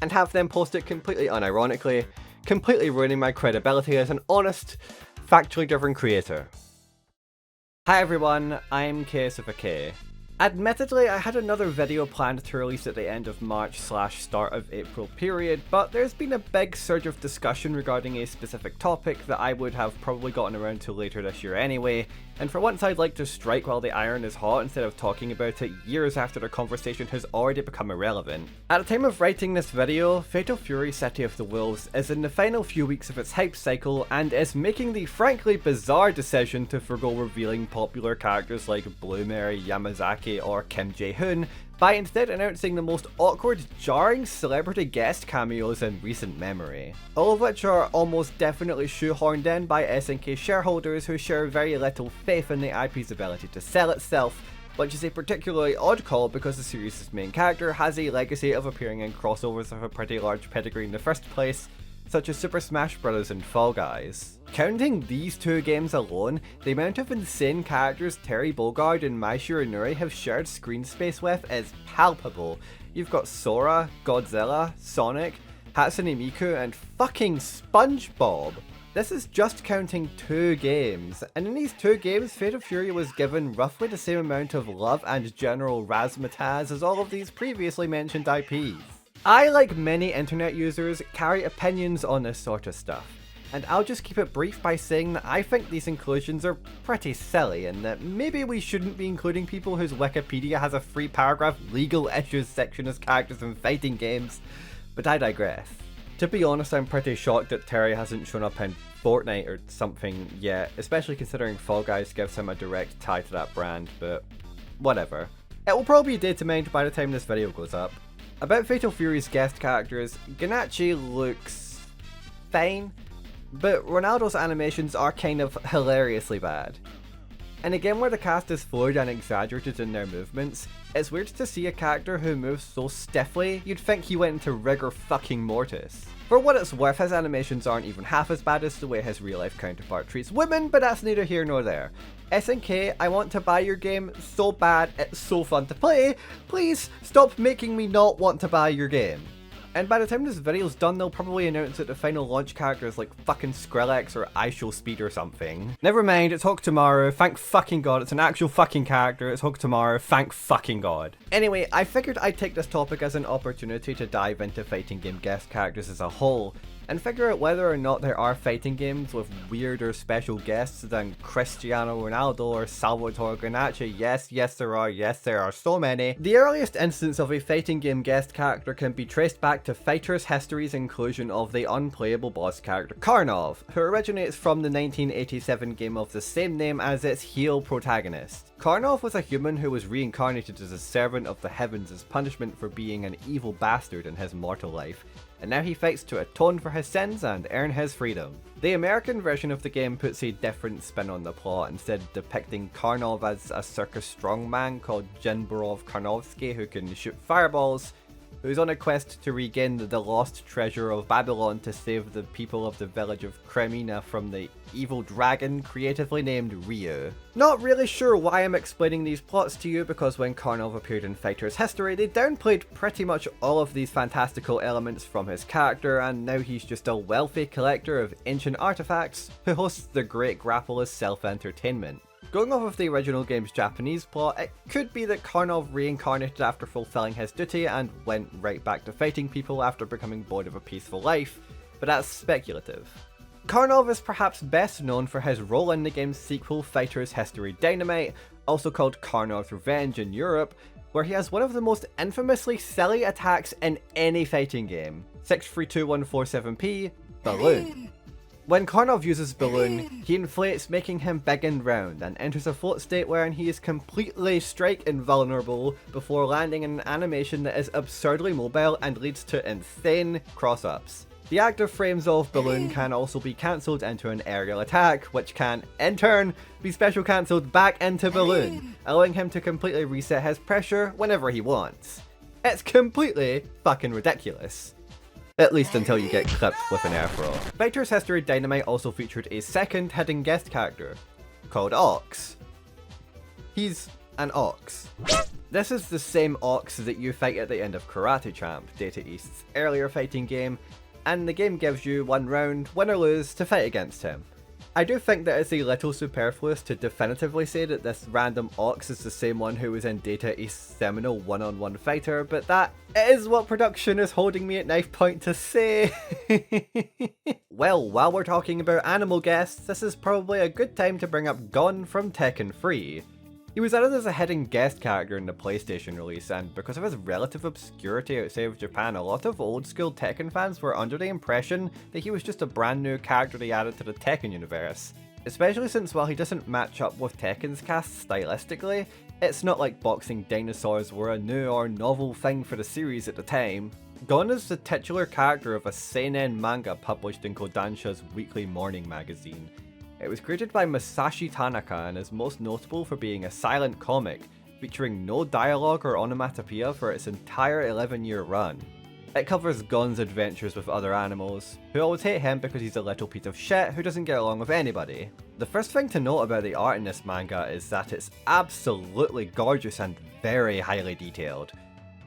and have them post it completely unironically, completely ruining my credibility as an honest, factually driven creator. Hi everyone, I'm Kaius with a K. Admittedly, I had another video planned to release at the end of March / start of April period, but there's been a big surge of discussion regarding a specific topic that I would have probably gotten around to later this year anyway, and for once I'd like to strike while the iron is hot instead of talking about it years after the conversation has already become irrelevant. At the time of writing this video, Fatal Fury City of the Wolves is in the final few weeks of its hype cycle and is making the frankly bizarre decision to forgo revealing popular characters like Blueberry, Yamazaki, or Kim Jae-hoon by instead announcing the most awkward, jarring celebrity guest cameos in recent memory. All of which are almost definitely shoehorned in by SNK shareholders who share very little faith in the IP's ability to sell itself, which is a particularly odd call because the series' main character has a legacy of appearing in crossovers of a pretty large pedigree in the first place, such as Super Smash Bros. And Fall Guys. Counting these two games alone, the amount of insane characters Terry Bogard and Mai Shiranui have shared screen space with is palpable. You've got Sora, Godzilla, Sonic, Hatsune Miku, and fucking SpongeBob! This is just counting 2 games, and in these 2 games, Fatal Fury was given roughly the same amount of love and general razzmatazz as all of these previously mentioned IPs. I, like many internet users, carry opinions on this sort of stuff, and I'll just keep it brief by saying that I think these inclusions are pretty silly and that maybe we shouldn't be including people whose Wikipedia has a 3-paragraph legal issues section as characters in fighting games, but I digress. To be honest, I'm pretty shocked that Terry hasn't shown up in Fortnite or something yet, especially considering Fall Guys gives him a direct tie to that brand, but whatever. It will probably be data mined by the time this video goes up. About Fatal Fury's guest characters, Ganachi looks fine, but Ronaldo's animations are kind of hilariously bad. And again, where the cast is fluid and exaggerated in their movements, it's weird to see a character who moves so stiffly, you'd think he went into rigor fucking mortis. For what it's worth, his animations aren't even half as bad as the way his real life counterpart treats women, but that's neither here nor there. SNK, I want to buy your game so bad, it's so fun to play, please stop making me not want to buy your game. And by the time this video's done, they'll probably announce that the final launch character is like fucking Skrillex or IShowSpeed or something. Never mind, it's Hokutomaru, thank fucking god, it's an actual fucking character, it's Hokutomaru, thank fucking god. Anyway, I figured I'd take this topic as an opportunity to dive into fighting game guest characters as a whole, and figure out whether or not there are fighting games with weirder special guests than Cristiano Ronaldo or Salvatore Ganache. Yes there are so many. The earliest instance of a fighting game guest character can be traced back to Fighter's History's inclusion of the unplayable boss character Karnov, who originates from the 1987 game of the same name as its heel protagonist. Karnov was a human who was reincarnated as a servant of the heavens as punishment for being an evil bastard in his mortal life, and now he fights to atone for his sins and earn his freedom. The American version of the game puts a different spin on the plot, instead depicting Karnov as a circus strongman called Jinborov Karnovsky who can shoot fireballs, who's on a quest to regain the lost treasure of Babylon to save the people of the village of Kremina from the evil dragon creatively named Ryu. Not really sure why I'm explaining these plots to you, because when Karnov appeared in Fighter's History, they downplayed pretty much all of these fantastical elements from his character, and now he's just a wealthy collector of ancient artifacts who hosts the Great Grapple as self-entertainment. Going off of the original game's Japanese plot, it could be that Karnov reincarnated after fulfilling his duty and went right back to fighting people after becoming bored of a peaceful life, but that's speculative. Karnov is perhaps best known for his role in the game's sequel Fighter's History Dynamite, also called Karnov's Revenge in Europe, where he has one of the most infamously silly attacks in any fighting game, 632147P, Balloon. When Karnov uses Balloon, he inflates, making him big and round, and enters a float state wherein he is completely strike invulnerable before landing in an animation that is absurdly mobile and leads to insane cross-ups. The active frames of Balloon can also be cancelled into an aerial attack, which can, in turn, be special cancelled back into Balloon, allowing him to completely reset his pressure whenever he wants. It's completely fucking ridiculous. At least until you get clipped with an air throw. Fighter's History Dynamite also featured a second hidden guest character, called Ox. He's an ox. This is the same ox that you fight at the end of Karate Champ, Data East's earlier fighting game, and the game gives you one round, win or lose, to fight against him. I do think that it's a little superfluous to definitively say that this random ox is the same one who was in Data East's seminal one-on-one fighter, but that is what production is holding me at knife point to say. Well, while we're talking about animal guests, this is probably a good time to bring up Gon from Tekken 3. He was added as a hidden guest character in the PlayStation release, and because of his relative obscurity outside of Japan, a lot of old school Tekken fans were under the impression that he was just a brand new character they added to the Tekken universe. Especially since while he doesn't match up with Tekken's cast stylistically, it's not like boxing dinosaurs were a new or novel thing for the series at the time. Gon is the titular character of a seinen manga published in Kodansha's weekly morning magazine. It was created by Masashi Tanaka and is most notable for being a silent comic, featuring no dialogue or onomatopoeia for its entire 11-year run. It covers Gon's adventures with other animals, who always hate him because he's a little piece of shit who doesn't get along with anybody. The first thing to note about the art in this manga is that it's absolutely gorgeous and very highly detailed.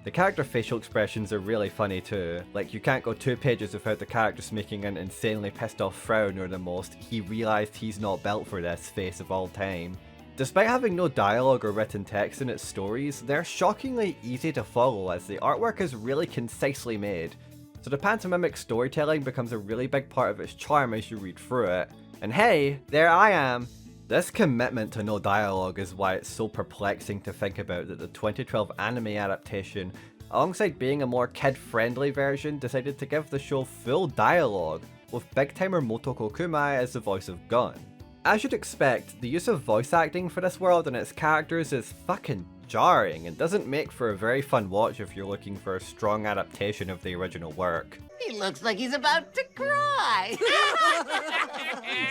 The character facial expressions are really funny too, like you can't go 2 pages without the characters making an insanely pissed off frown or the most "he realised he's not built for this" face of all time. Despite having no dialogue or written text in its stories, they're shockingly easy to follow as the artwork is really concisely made, so the pantomimic storytelling becomes a really big part of its charm as you read through it. And hey, there I am! This commitment to no dialogue is why it's so perplexing to think about that the 2012 anime adaptation, alongside being a more kid-friendly version, decided to give the show full dialogue, with big-timer Motoko Kumai as the voice of Gon. As you'd expect, the use of voice acting for this world and its characters is fucking jarring and doesn't make for a very fun watch if you're looking for a strong adaptation of the original work. He looks like he's about to cry.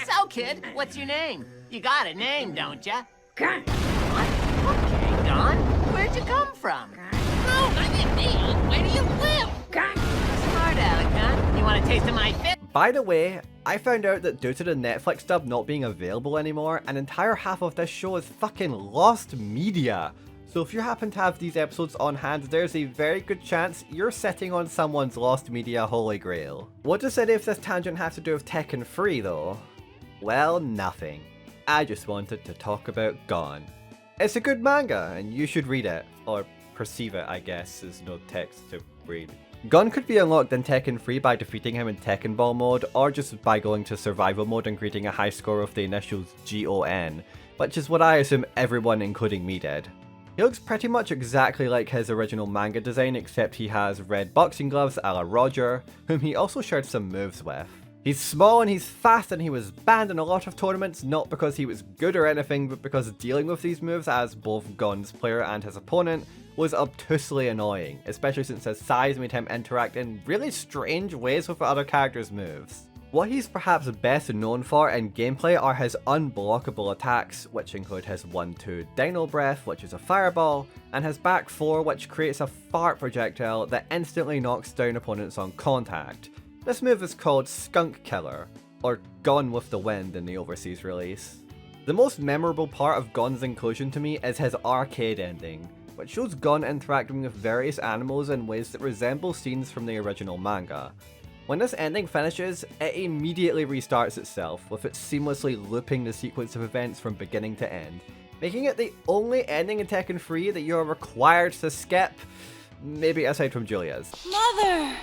So, kid, what's your name? You got a name, don't ya? Gon. What? Okay, Don. Where'd you come from? No, I didn't mean. Where do you live? Gon. Smart aleck, huh? You want a taste of my fit? By the way, I found out that due to the Netflix dub not being available anymore, an entire half of this show is fucking lost media. So if you happen to have these episodes on hand, there's a very good chance you're sitting on someone's lost media holy grail. What does any of this tangent have to do with Tekken 3 though? Well, nothing. I just wanted to talk about Gon. It's a good manga, and you should read it. Or perceive it, I guess, there's no text to read. Gon could be unlocked in Tekken 3 by defeating him in Tekken Ball mode, or just by going to survival mode and creating a high score of the initials GON, which is what I assume everyone including me did. He looks pretty much exactly like his original manga design, except he has red boxing gloves a la Roger, whom he also shared some moves with. He's small and he's fast, and he was banned in a lot of tournaments, not because he was good or anything, but because dealing with these moves as both Gon's player and his opponent was obtusely annoying, especially since his size made him interact in really strange ways with other characters' moves. What he's perhaps best known for in gameplay are his unblockable attacks, which include his 1-2 Dino Breath, which is a fireball, and his back 4, which creates a fart projectile that instantly knocks down opponents on contact. This move is called Skunk Killer, or Gone with the Wind in the overseas release. The most memorable part of Gon's inclusion to me is his arcade ending, which shows Gon interacting with various animals in ways that resemble scenes from the original manga. When this ending finishes, it immediately restarts itself, with it seamlessly looping the sequence of events from beginning to end, making it the only ending in Tekken 3 that you are required to skip, maybe aside from Julia's. Mother!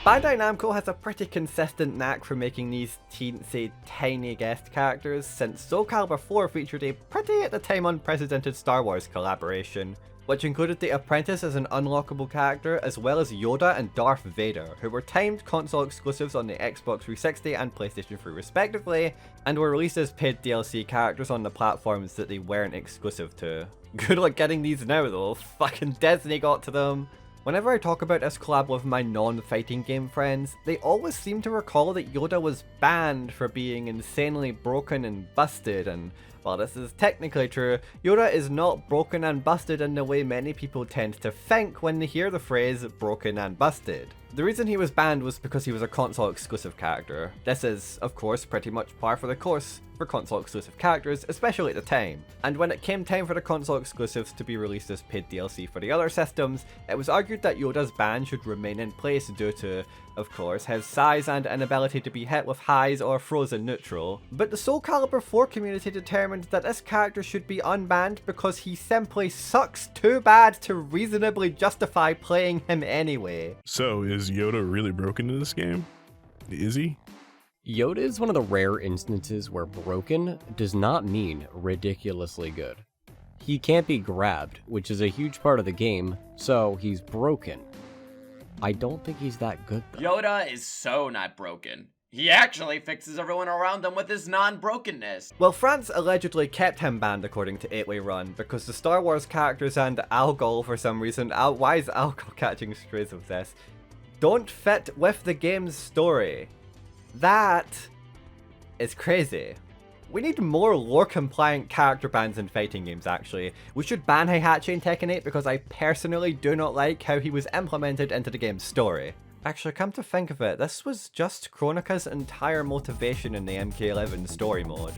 Bandai Namco has a pretty consistent knack for making these teensy tiny guest characters, since Soul Calibur 4 featured a pretty at the time unprecedented Star Wars collaboration, which included the Apprentice as an unlockable character, as well as Yoda and Darth Vader, who were timed console exclusives on the Xbox 360 and PlayStation 3 respectively, and were released as paid DLC characters on the platforms that they weren't exclusive to. Good luck getting these now though, fucking Disney got to them. Whenever I talk about this collab with my non-fighting game friends, they always seem to recall that Yoda was banned for being insanely broken and busted, and while this is technically true, Yoda is not broken and busted in the way many people tend to think when they hear the phrase broken and busted. The reason he was banned was because he was a console exclusive character. This is, of course, pretty much par for the course for console exclusive characters, especially at the time. And when it came time for the console exclusives to be released as paid DLC for the other systems, it was argued that Yoda's ban should remain in place due to, of course, his size and inability to be hit with highs or frozen neutral. But the Soul Calibur 4 community determined that this character should be unbanned because he simply sucks too bad to reasonably justify playing him anyway. So, is Yoda really broken in this game? Is he? Yoda is one of the rare instances where broken does not mean ridiculously good. He can't be grabbed, which is a huge part of the game, so he's broken. I don't think he's that good though. Yoda is so not broken. He actually fixes everyone around him with his non-brokenness. Well, France allegedly kept him banned according to 8-Way Run, because the Star Wars characters and Algol for some reason, why is Algol catching strays with this, don't fit with the game's story. That is crazy. We need more lore-compliant character bans in fighting games, actually. We should ban Heihachi in Tekken 8 because I personally do not like how he was implemented into the game's story. Actually, come to think of it, this was just Kronika's entire motivation in the MK11 story mode.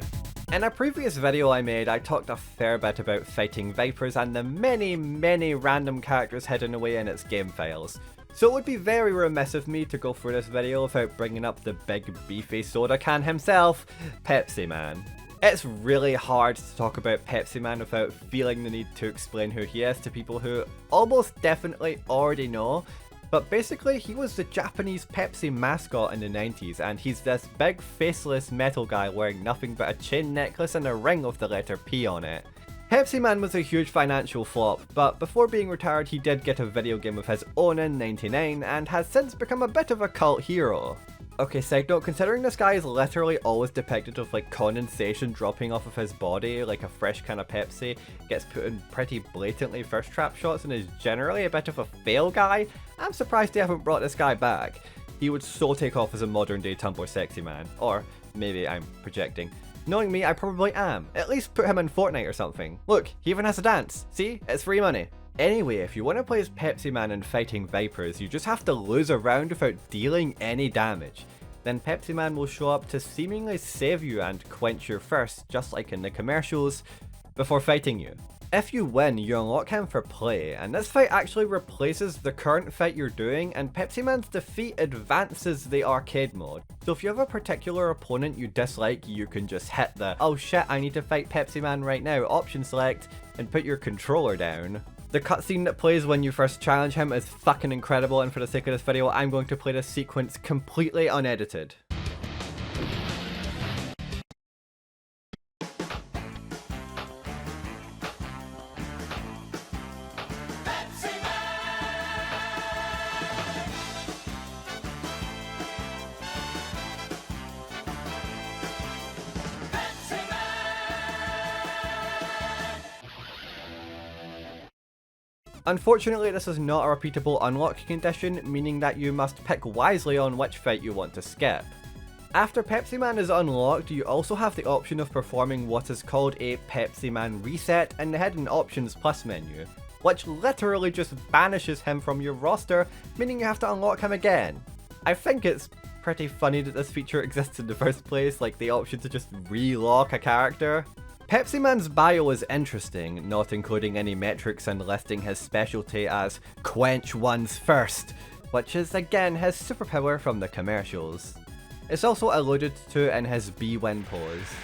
In a previous video I made, I talked a fair bit about fighting Vipers and the many random characters hidden away in its game files. So it would be very remiss of me to go through this video without bringing up the big beefy soda can himself, Pepsi Man. It's really hard to talk about Pepsi Man without feeling the need to explain who he is to people who almost definitely already know, but basically he was the Japanese Pepsi mascot in the 90s, and he's this big faceless metal guy wearing nothing but a chain necklace and a ring with the letter P on it. Pepsi Man was a huge financial flop, but before being retired he did get a video game of his own in '99 and has since become a bit of a cult hero. Okay, side note, considering this guy is literally always depicted with like condensation dropping off of his body like a fresh can of Pepsi, gets put in pretty blatantly first trap shots and is generally a bit of a fail guy, I'm surprised they haven't brought this guy back. He would so take off as a modern day Tumblr sexy man, or maybe I'm projecting. Knowing me, I probably am. At least put him in Fortnite or something. Look, he even has a dance. See? It's free money. Anyway, if you want to play as Pepsi Man in fighting Vipers, you just have to lose a round without dealing any damage. Then Pepsi Man will show up to seemingly save you and quench your thirst, just like in the commercials, before fighting you. If you win, you unlock him for play, and this fight actually replaces the current fight you're doing, and Pepsi Man's defeat advances the arcade mode. So if you have a particular opponent you dislike, you can just hit the "oh shit, I need to fight Pepsi Man right now" option select and put your controller down. The cutscene that plays when you first challenge him is fucking incredible, and for the sake of this video, I'm going to play this sequence completely unedited. Unfortunately, this is not a repeatable unlock condition, meaning that you must pick wisely on which fight you want to skip. After Pepsi Man is unlocked, you also have the option of performing what is called a Pepsi Man reset in the Hidden Options Plus menu, which literally just banishes him from your roster, meaning you have to unlock him again. I think it's pretty funny that this feature exists in the first place, like the option to just re-lock a character. Pepsi Man's bio is interesting, not including any metrics and listing his specialty as quench one's thirst, which is again his superpower from the commercials. It's also alluded to in his B-win pose.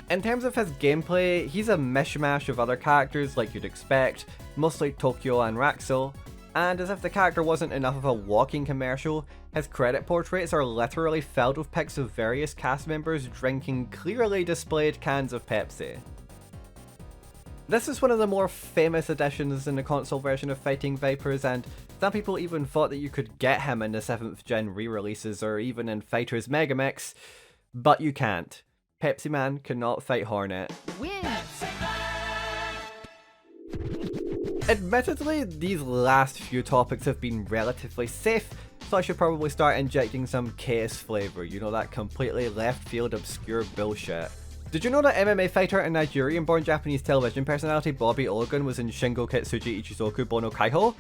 In terms of his gameplay, he's a mishmash of other characters like you'd expect, mostly Tokyo and Raxel. And as if the character wasn't enough of a walking commercial, his credit portraits are literally filled with pics of various cast members drinking clearly displayed cans of Pepsi. This is one of the more famous additions in the console version of Fighting Vipers, and some people even thought that you could get him in the 7th gen re-releases or even in Fighters Megamix, but you can't. Pepsi Man cannot fight Hornet. Admittedly, these last few topics have been relatively safe, so I should probably start injecting some Kaius flavor, you know, that completely left field obscure bullshit. Did you know that MMA fighter and Nigerian-born Japanese television personality Bobby Ogun was in Shingo Kitsuji Ichizoku Bono Kaiho?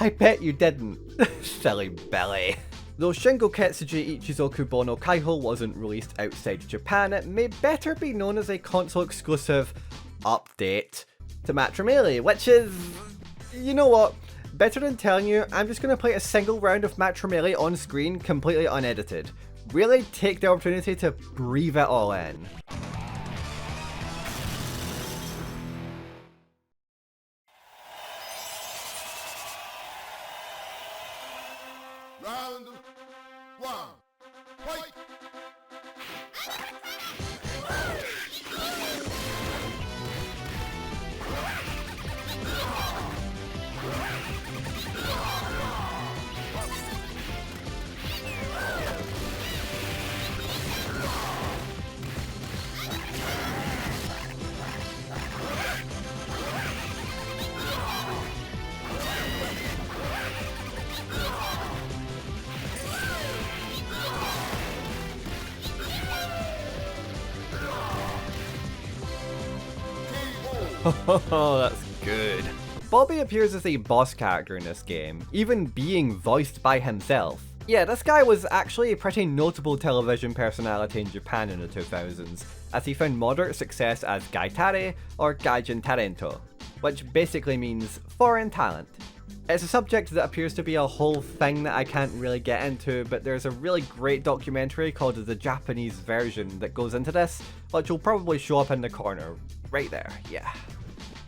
I bet you didn't. Silly Billy. Though Shingo Kitsuji Ichizoku Bono Kaiho wasn't released outside Japan, it may better be known as a console-exclusive update to matrimelee, which is... you know what? Better than telling you, I'm just going to play a single round of matrimelee on screen completely unedited. Really take the opportunity to breathe it all in. Round one, fight! Oh, that's good. Bobby appears as a boss character in this game, even being voiced by himself. Yeah, this guy was actually a pretty notable television personality in Japan in the 2000s, as he found moderate success as Gaitare or Gaijin Talento, which basically means foreign talent. It's a subject that appears to be a whole thing that I can't really get into, but there's a really great documentary called The Japanese Version that goes into this, which will probably show up in the corner, right there, yeah.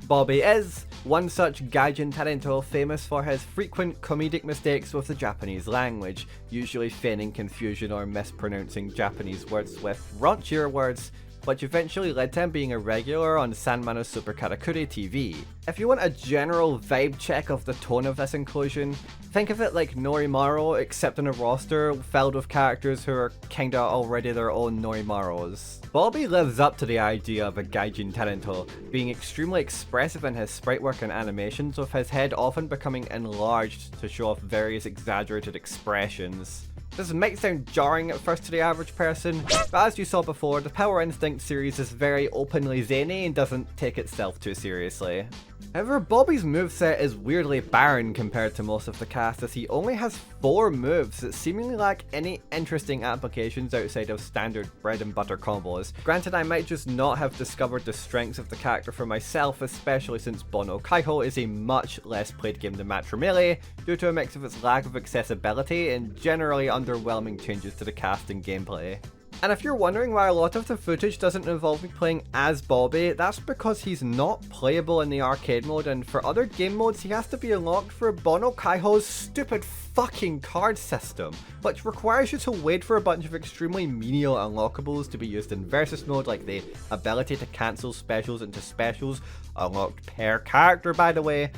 Bobby is one such Gaijin Talento famous for his frequent comedic mistakes with the Japanese language, usually feigning confusion or mispronouncing Japanese words with raunchier words, which eventually led to him being a regular on Sanmano Super Karakuri TV. If you want a general vibe check of the tone of this inclusion, think of it like Norimaru except in a roster filled with characters who are kinda already their own Norimarus. Bobby lives up to the idea of a Gaijin Talento, being extremely expressive in his sprite work and animations, with his head often becoming enlarged to show off various exaggerated expressions. This might sound jarring at first to the average person, but as you saw before, the Power Instinct series is very openly zany and doesn't take itself too seriously. However, Bobby's moveset is weirdly barren compared to most of the cast, as he only has 4 moves that seemingly lack any interesting applications outside of standard bread and butter combos. Granted, I might just not have discovered the strengths of the character for myself, especially since Bono Kaiho is a much less played game than matrimelee, due to a mix of its lack of accessibility and generally underwhelming changes to the cast and gameplay. And if you're wondering why a lot of the footage doesn't involve me playing as Bobby, that's because he's not playable in the arcade mode, and for other game modes he has to be unlocked for Bono Kaiho's stupid fucking card system, which requires you to wait for a bunch of extremely menial unlockables to be used in versus mode, like the ability to cancel specials into specials, unlocked per character by the way,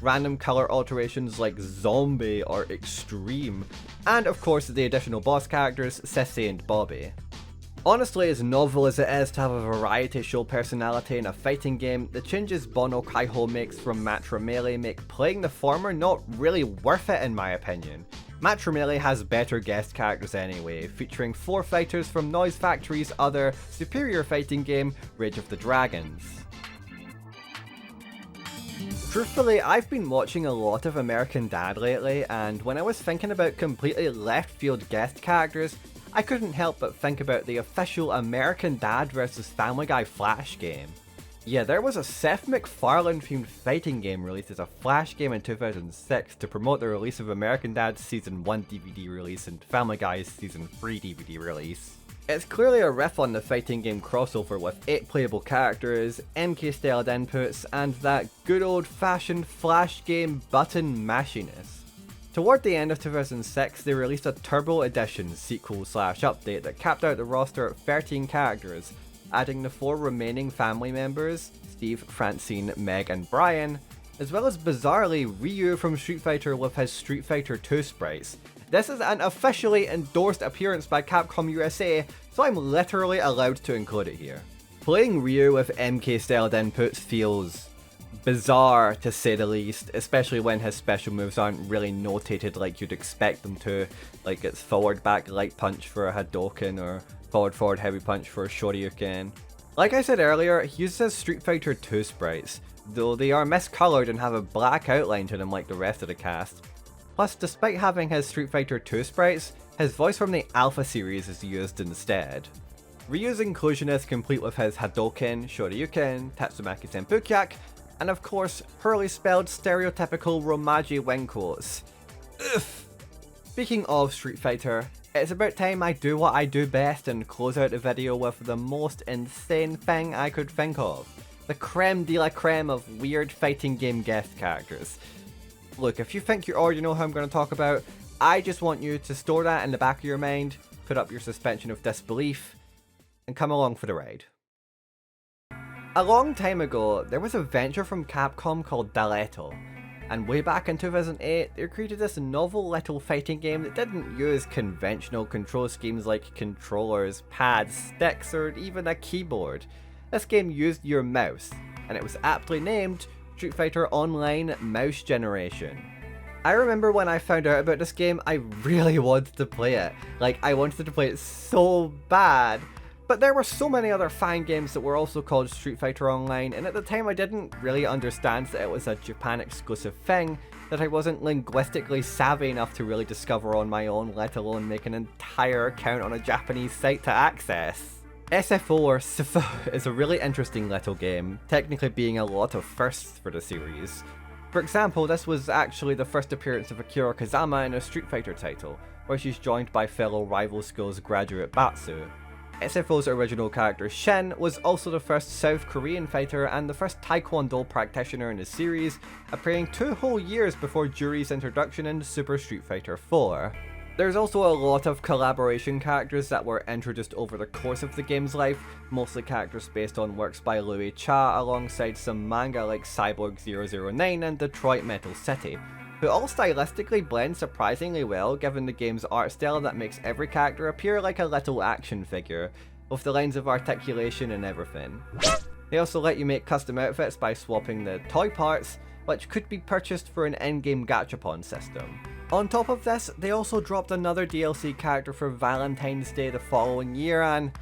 random color alterations like Zombie or Extreme, and of course the additional boss characters Sissy and Bobby. Honestly, as novel as it is to have a variety show personality in a fighting game, the changes Bono Kaiho makes from matrimelee make playing the former not really worth it in my opinion. Matrimelee has better guest characters anyway, featuring 4 fighters from Noise Factory's other superior fighting game, Rage of the Dragons. Truthfully, I've been watching a lot of American Dad lately, and when I was thinking about completely left field guest characters, I couldn't help but think about the official American Dad vs Family Guy Flash game. Yeah, there was a Seth MacFarlane themed fighting game released as a Flash game in 2006 to promote the release of American Dad's Season 1 DVD release and Family Guy's Season 3 DVD release. It's clearly a riff on the fighting game crossover with 8 playable characters, MK-styled inputs, and that good old-fashioned flash game button mashiness. Toward the end of 2006, they released a Turbo Edition sequel/update that capped out the roster at 13 characters, adding the 4 remaining family members, Steve, Francine, Meg, and Brian, as well as bizarrely Ryu from Street Fighter with his Street Fighter 2 sprites. This is an officially endorsed appearance by Capcom USA, so I'm literally allowed to include it here. Playing Ryu with MK-styled inputs feels bizarre to say the least, especially when his special moves aren't really notated like you'd expect them to, like it's forward back light punch for a Hadouken or forward heavy punch for a Shoryuken. Like I said earlier, he uses Street Fighter 2 sprites, though they are miscoloured and have a black outline to them like the rest of the cast. Plus, despite having his Street Fighter 2 sprites, his voice from the Alpha series is used instead. Ryu's inclusion is complete with his Hadouken, Shoryuken, Tatsumaki Senpukyak, and of course, poorly spelled stereotypical Romaji wing quotes. Oof! Speaking of Street Fighter, it's about time I do what I do best and close out the video with the most insane thing I could think of. The creme de la creme of weird fighting game guest characters. Look, if you think you already know who I'm going to talk about, I just want you to store that in the back of your mind, put up your suspension of disbelief, and come along for the ride. A long time ago, there was a venture from Capcom called Daletto, and way back in 2008, they created this novel little fighting game that didn't use conventional control schemes like controllers, pads, sticks, or even a keyboard. This game used your mouse, and it was aptly named Street Fighter Online Mouse Generation. I remember when I found out about this game, I really wanted to play it. Like, I wanted to play it so bad. But there were so many other fine games that were also called Street Fighter Online, and at the time I didn't really understand that it was a Japan exclusive thing, that I wasn't linguistically savvy enough to really discover on my own, let alone make an entire account on a Japanese site to access. SFO or SFO is a really interesting little game, technically being a lot of firsts for the series. For example, this was actually the first appearance of Akira Kazama in a Street Fighter title, where she's joined by fellow rival schools graduate Batsu. SFO's original character Shen was also the first South Korean fighter and the first Taekwondo practitioner in the series, appearing 2 whole years before Juri's introduction in Super Street Fighter 4. There's also a lot of collaboration characters that were introduced over the course of the game's life, mostly characters based on works by Louis Cha alongside some manga like Cyborg 009 and Detroit Metal City, who all stylistically blend surprisingly well given the game's art style that makes every character appear like a little action figure, with the lines of articulation and everything. They also let you make custom outfits by swapping the toy parts, which could be purchased for an in-game gachapon system. On top of this, they also dropped another DLC character for Valentine's Day the following year, and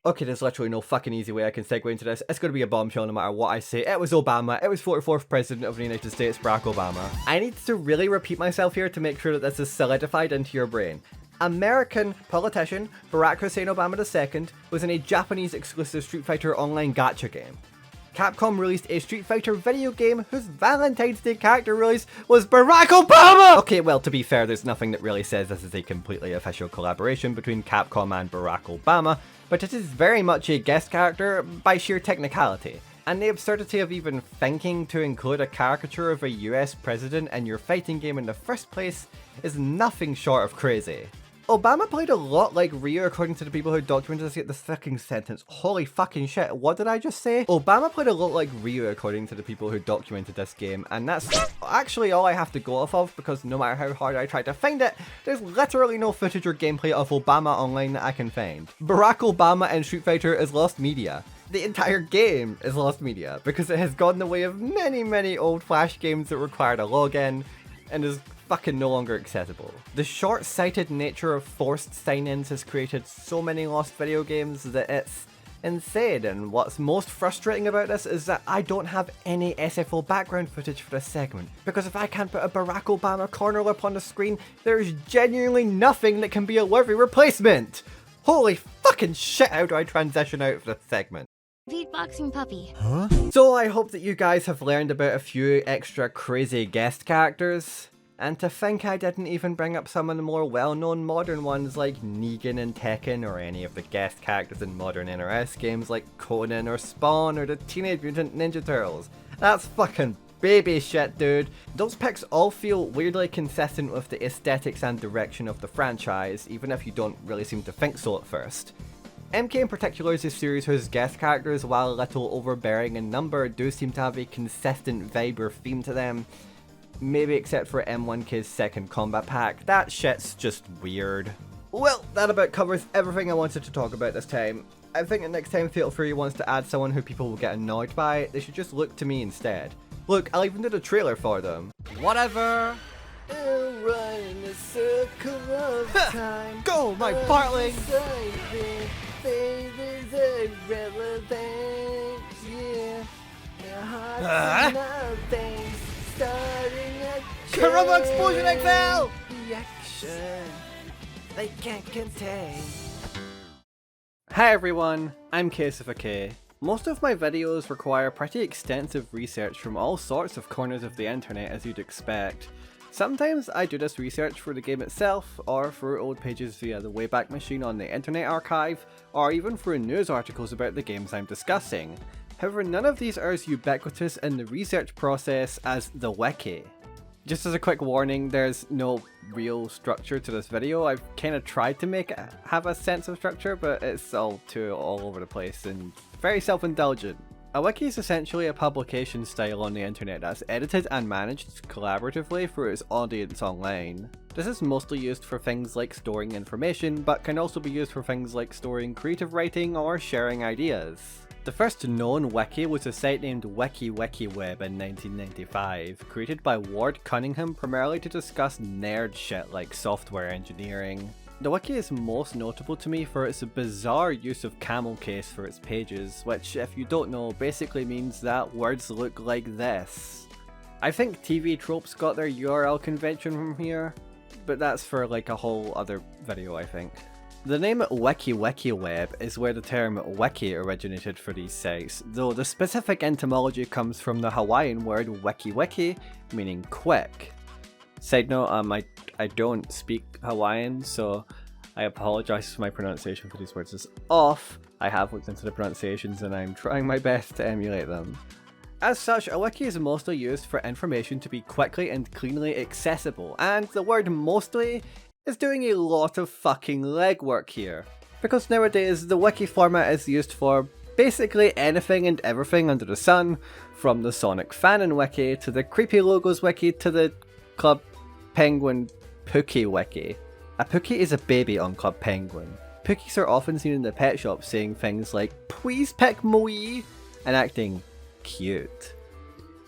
okay, there's literally no fucking easy way I can segue into this. It's going to be a bombshell no matter what I say. It was Obama. It was 44th President of the United States, Barack Obama. I need to really repeat myself here to make sure that this is solidified into your brain. American politician Barack Hussein Obama II was in a Japanese exclusive Street Fighter Online gacha game. Capcom released a Street Fighter video game whose Valentine's Day character release was Barack Obama! Okay, well, to be fair, there's nothing that really says this is a completely official collaboration between Capcom and Barack Obama, but it is very much a guest character by sheer technicality. And the absurdity of even thinking to include a caricature of a US president in your fighting game in the first place is nothing short of crazy. Obama played a lot like Ryu according to the people who documented this fucking sentence. Holy fucking shit, what did I just say? Obama played a lot like Ryu according to the people who documented this game, and that's actually all I have to go off of because no matter how hard I try to find it, there's literally no footage or gameplay of Obama online that I can find. Barack Obama in Street Fighter is lost media. The entire game is lost media because it has gone the way of many old Flash games that required a login and is fucking no longer accessible. The short-sighted nature of forced sign-ins has created so many lost video games that it's insane, and what's most frustrating about this is that I don't have any SFO background footage for this segment, because if I can't put a Barack Obama corner lip on the screen, there's genuinely nothing that can be a worthy replacement! Holy fucking shit, how do I transition out of this segment? Beatboxing puppy. Huh? So I hope that you guys have learned about a few extra crazy guest characters. And to think I didn't even bring up some of the more well-known modern ones like Negan in Tekken, or any of the guest characters in modern NRS games like Conan or Spawn or the Teenage Mutant Ninja Turtles. That's fucking baby shit, dude. Those picks all feel weirdly consistent with the aesthetics and direction of the franchise, even if you don't really seem to think so at first. MK in particular is a series whose guest characters, while a little overbearing in number, do seem to have a consistent vibe or theme to them. Maybe except for M1K's second combat pack. That shit's just weird. Well, that about covers everything I wanted to talk about this time. I think that next time Fatal Fury wants to add someone who people will get annoyed by, they should just look to me instead. Look, I'll even do the trailer for them. Whatever. Run in a circle of time. Go, my Bartling! Karama Explosion XL! Reaction they can't contain. Hi everyone, I'm Kaius of a K. Most of my videos require pretty extensive research from all sorts of corners of the internet, as you'd expect. Sometimes I do this research for the game itself, or through old pages via the Wayback Machine on the Internet Archive, or even through news articles about the games I'm discussing. However, none of these are as ubiquitous in the research process as the wiki. Just as a quick warning, there's no real structure to this video. I've kind of tried to make it have a sense of structure, but it's all over the place and very self-indulgent. A wiki is essentially a publication style on the internet that's edited and managed collaboratively for its audience online. This is mostly used for things like storing information, but can also be used for things like storing creative writing or sharing ideas. The first known wiki was a site named WikiWeb in 1995, created by Ward Cunningham primarily to discuss nerd shit like software engineering. The wiki is most notable to me for its bizarre use of camel case for its pages, which, if you don't know, basically means that words look like this. I think TV Tropes got their URL convention from here, but that's for like a whole other video, I think. The name WikiWeb is where the term wiki originated for these sites, though the specific etymology comes from the Hawaiian word wiki, meaning quick. Side note, I don't speak Hawaiian, so I apologize if my pronunciation for these words is off. I have looked into the pronunciations and I'm trying my best to emulate them. As such, a wiki is mostly used for information to be quickly and cleanly accessible, and the word mostly is doing a lot of fucking legwork here. Because nowadays, the wiki format is used for basically anything and everything under the sun, from the Sonic Fanon wiki, to the Creepy Logos wiki, to the Club Penguin Pookie wiki. A Pookie is a baby on Club Penguin. Pookies are often seen in the pet shop saying things like, "Please pick Moe," and acting cute.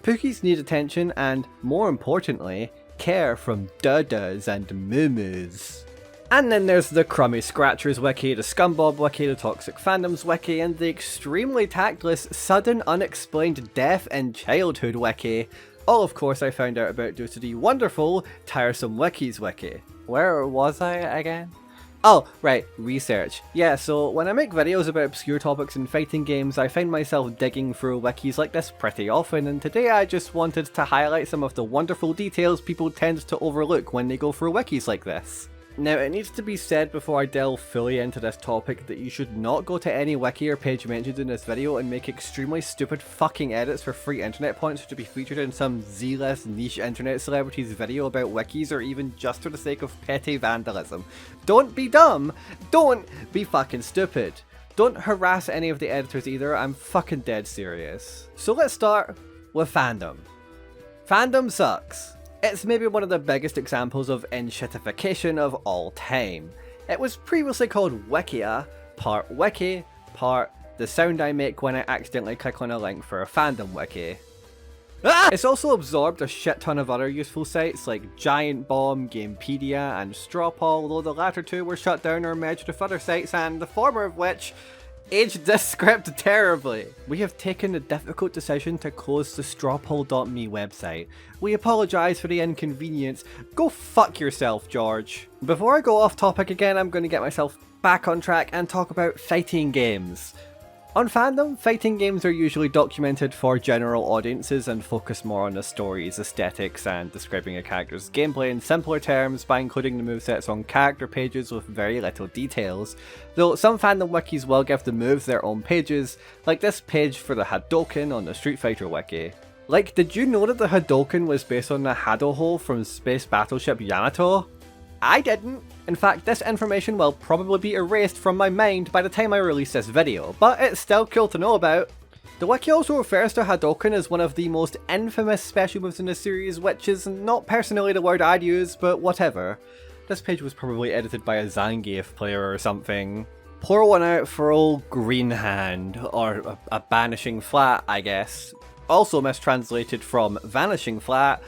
Pookies need attention and, more importantly, care from Dudas and Moo-Moos. And then there's the Crummy Scratchers wiki, the Scumbob wiki, the Toxic Fandoms wiki, and the extremely tactless Sudden Unexplained Death in Childhood wiki. All of course I found out about due to the wonderful Tiresome Wikis wiki. Where was I again? Oh, right, research. Yeah, so when I make videos about obscure topics in fighting games, I find myself digging through wikis like this pretty often, and today I just wanted to highlight some of the wonderful details people tend to overlook when they go through wikis like this. Now, it needs to be said before I delve fully into this topic that you should not go to any wiki or page mentioned in this video and make extremely stupid fucking edits for free internet points to be featured in some Z-list niche internet celebrity's video about wikis, or even just for the sake of petty vandalism. Don't be dumb! Don't be fucking stupid! Don't harass any of the editors either, I'm fucking dead serious. So let's start with fandom. Fandom sucks. It's maybe one of the biggest examples of in-shitification of all time. It was previously called Wikia, part wiki, part the sound I make when I accidentally click on a link for a fandom wiki. It's also absorbed a shit ton of other useful sites like Giant Bomb, Gamepedia, and Strawpaw, although the latter two were shut down or merged with other sites, and the former of which aged this script terribly. We have taken the difficult decision to close the strawpoll.me website. We apologise for the inconvenience. Go fuck yourself, George. Before I go off topic again, I'm going to get myself back on track and talk about fighting games. On fandom, fighting games are usually documented for general audiences and focus more on the stories, aesthetics, and describing a character's gameplay in simpler terms by including the movesets on character pages with very little details, though some fandom wikis will give the moves their own pages, like this page for the Hadouken on the Street Fighter wiki. Like, did you know that the Hadouken was based on the Hado hole from Space Battleship Yamato? I didn't. In fact, this information will probably be erased from my mind by the time I release this video, but it's still cool to know about. The wiki also refers to Hadouken as one of the most infamous special moves in the series, which is not personally the word I'd use, but whatever. This page was probably edited by a Zangief player or something. Pour one out for old Green Hand, or a Banishing Flat, I guess. Also mistranslated from Vanishing Flat.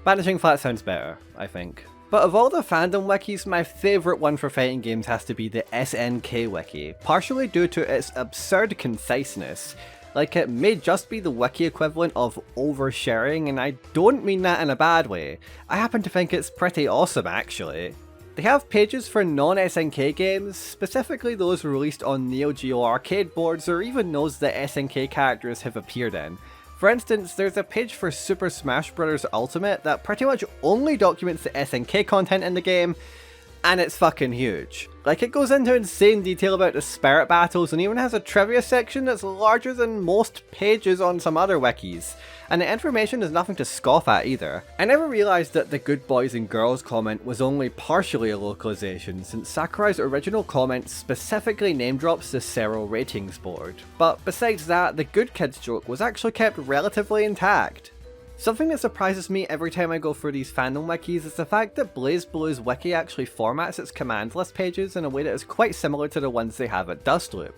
Banishing Flat sounds better, I think. But of all the fandom wikis, my favourite one for fighting games has to be the SNK wiki, partially due to its absurd conciseness. Like, it may just be the wiki equivalent of oversharing, and I don't mean that in a bad way. I happen to think it's pretty awesome, actually. They have pages for non-SNK games, specifically those released on Neo Geo arcade boards or even those that SNK characters have appeared in. For instance, there's a page for Super Smash Bros. Ultimate that pretty much only documents the SNK content in the game, and it's fucking huge. Like, it goes into insane detail about the spirit battles and even has a trivia section that's larger than most pages on some other wikis. And the information is nothing to scoff at either. I never realised that the good boys and girls comment was only partially a localization, since Sakurai's original comment specifically name drops the Cero ratings board. But besides that, the good kids joke was actually kept relatively intact. Something that surprises me every time I go through these fandom wikis is the fact that BlazBlue's wiki actually formats its command list pages in a way that is quite similar to the ones they have at Dustloop,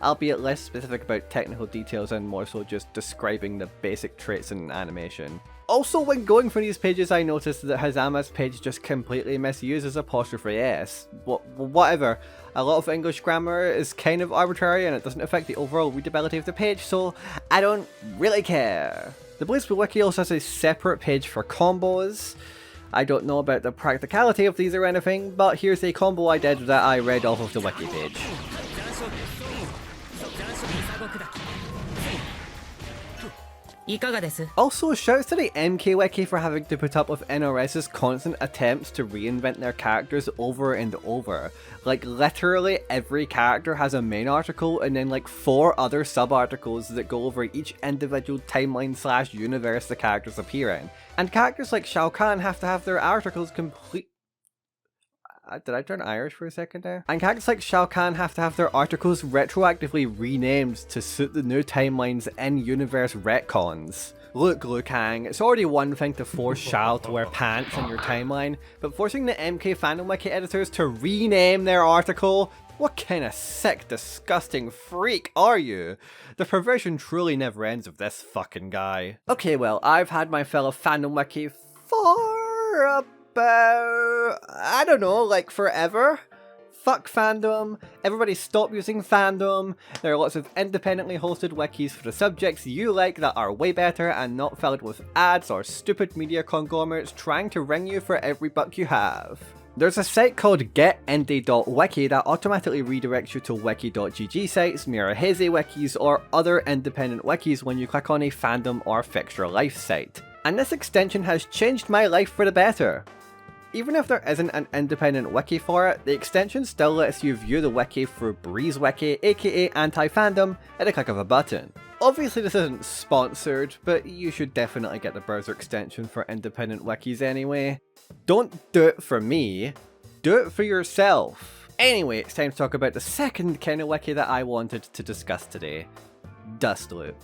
albeit less specific about technical details and more so just describing the basic traits in animation. Also, when going through these pages, I noticed that Hazama's page just completely misuses apostrophe S. Whatever. A lot of English grammar is kind of arbitrary and it doesn't affect the overall readability of the page, so I don't really care. The BlazBlue wiki also has a separate page for combos. I don't know about the practicality of these or anything, but here's a combo I did that I read off of the wiki page. Also, shouts to the MK Wiki for having to put up with NRS's constant attempts to reinvent their characters over and over. Like, literally every character has a main article and then like 4 other sub-articles that go over each individual timeline / universe the characters appear in. And characters like Shao Kahn have to have their articles complete... Did I turn Irish for a second there? And characters like Shao Kahn have to have their articles retroactively renamed to suit the new timeline's in-universe retcons. Look, Liu Kang, it's already one thing to force Shao to wear pants in your timeline, but forcing the MK Fandom Wiki editors to rename their article? What kind of sick, disgusting freak are you? The perversion truly never ends with this fucking guy. Okay, well, I've had my fill of Fandom Wiki for about, I don't know, like forever? Fuck fandom, everybody stop using fandom, there are lots of independently hosted wikis for the subjects you like that are way better and not filled with ads or stupid media conglomerates trying to ring you for every buck you have. There's a site called getindie.wiki that automatically redirects you to wiki.gg sites, Mirahaze wikis, or other independent wikis when you click on a fandom or fixture life site. And this extension has changed my life for the better. Even if there isn't an independent wiki for it, the extension still lets you view the wiki through Breeze Wiki, aka Anti-Fandom, at the click of a button. Obviously this isn't sponsored, but you should definitely get the browser extension for independent wikis anyway. Don't do it for me, do it for yourself. Anyway, it's time to talk about the second kind of wiki that I wanted to discuss today, Dustloop.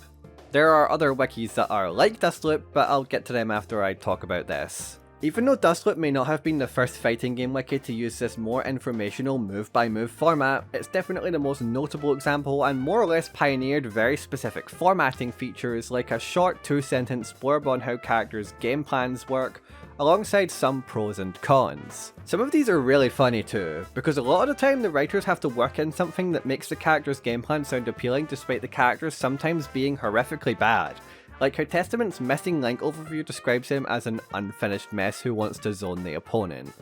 There are other wikis that are like Dustloop, but I'll get to them after I talk about this. Even though Dustloop may not have been the first fighting game wiki to use this more informational move-by-move format, it's definitely the most notable example and more or less pioneered very specific formatting features like a short 2-sentence blurb on how characters' game plans work, alongside some pros and cons. Some of these are really funny too, because a lot of the time the writers have to work in something that makes the character's game plan sound appealing despite the characters sometimes being horrifically bad. Like how Testament's missing link overview describes him as an unfinished mess who wants to zone the opponent.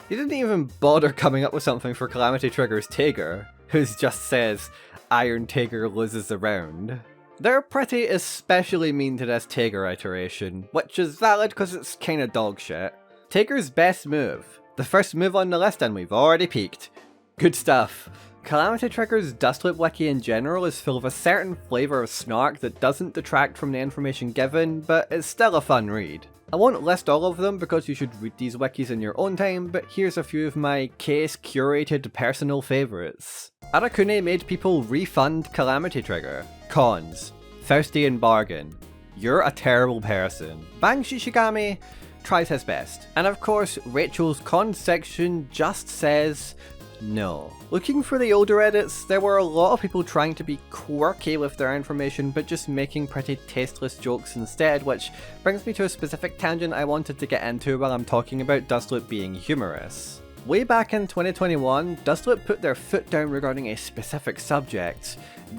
He didn't even bother coming up with something for Calamity Trigger's Tager. who just says, Iron Tiger loses a round. They're pretty especially mean to this Tiger iteration, which is valid because it's kinda dog shit. Tiger's best move. The first move on the list and we've already peaked. Good stuff. Calamity Trigger's Dustloop wiki in general is full of a certain flavour of snark that doesn't detract from the information given, but it's still a fun read. I won't list all of them because you should read these wikis in your own time, but here's a few of my case curated personal favourites. Arakune made people refund Calamity Trigger. Cons. Faustian bargain. You're a terrible person. Bang Shishigami tries his best. And of course, Rachel's cons section just says no. Looking for the older edits, there were a lot of people trying to be quirky with their information but just making pretty tasteless jokes instead, which brings me to a specific tangent I wanted to get into while I'm talking about Dustloop being humorous. Way back in 2021, Dustloop put their foot down regarding a specific subject,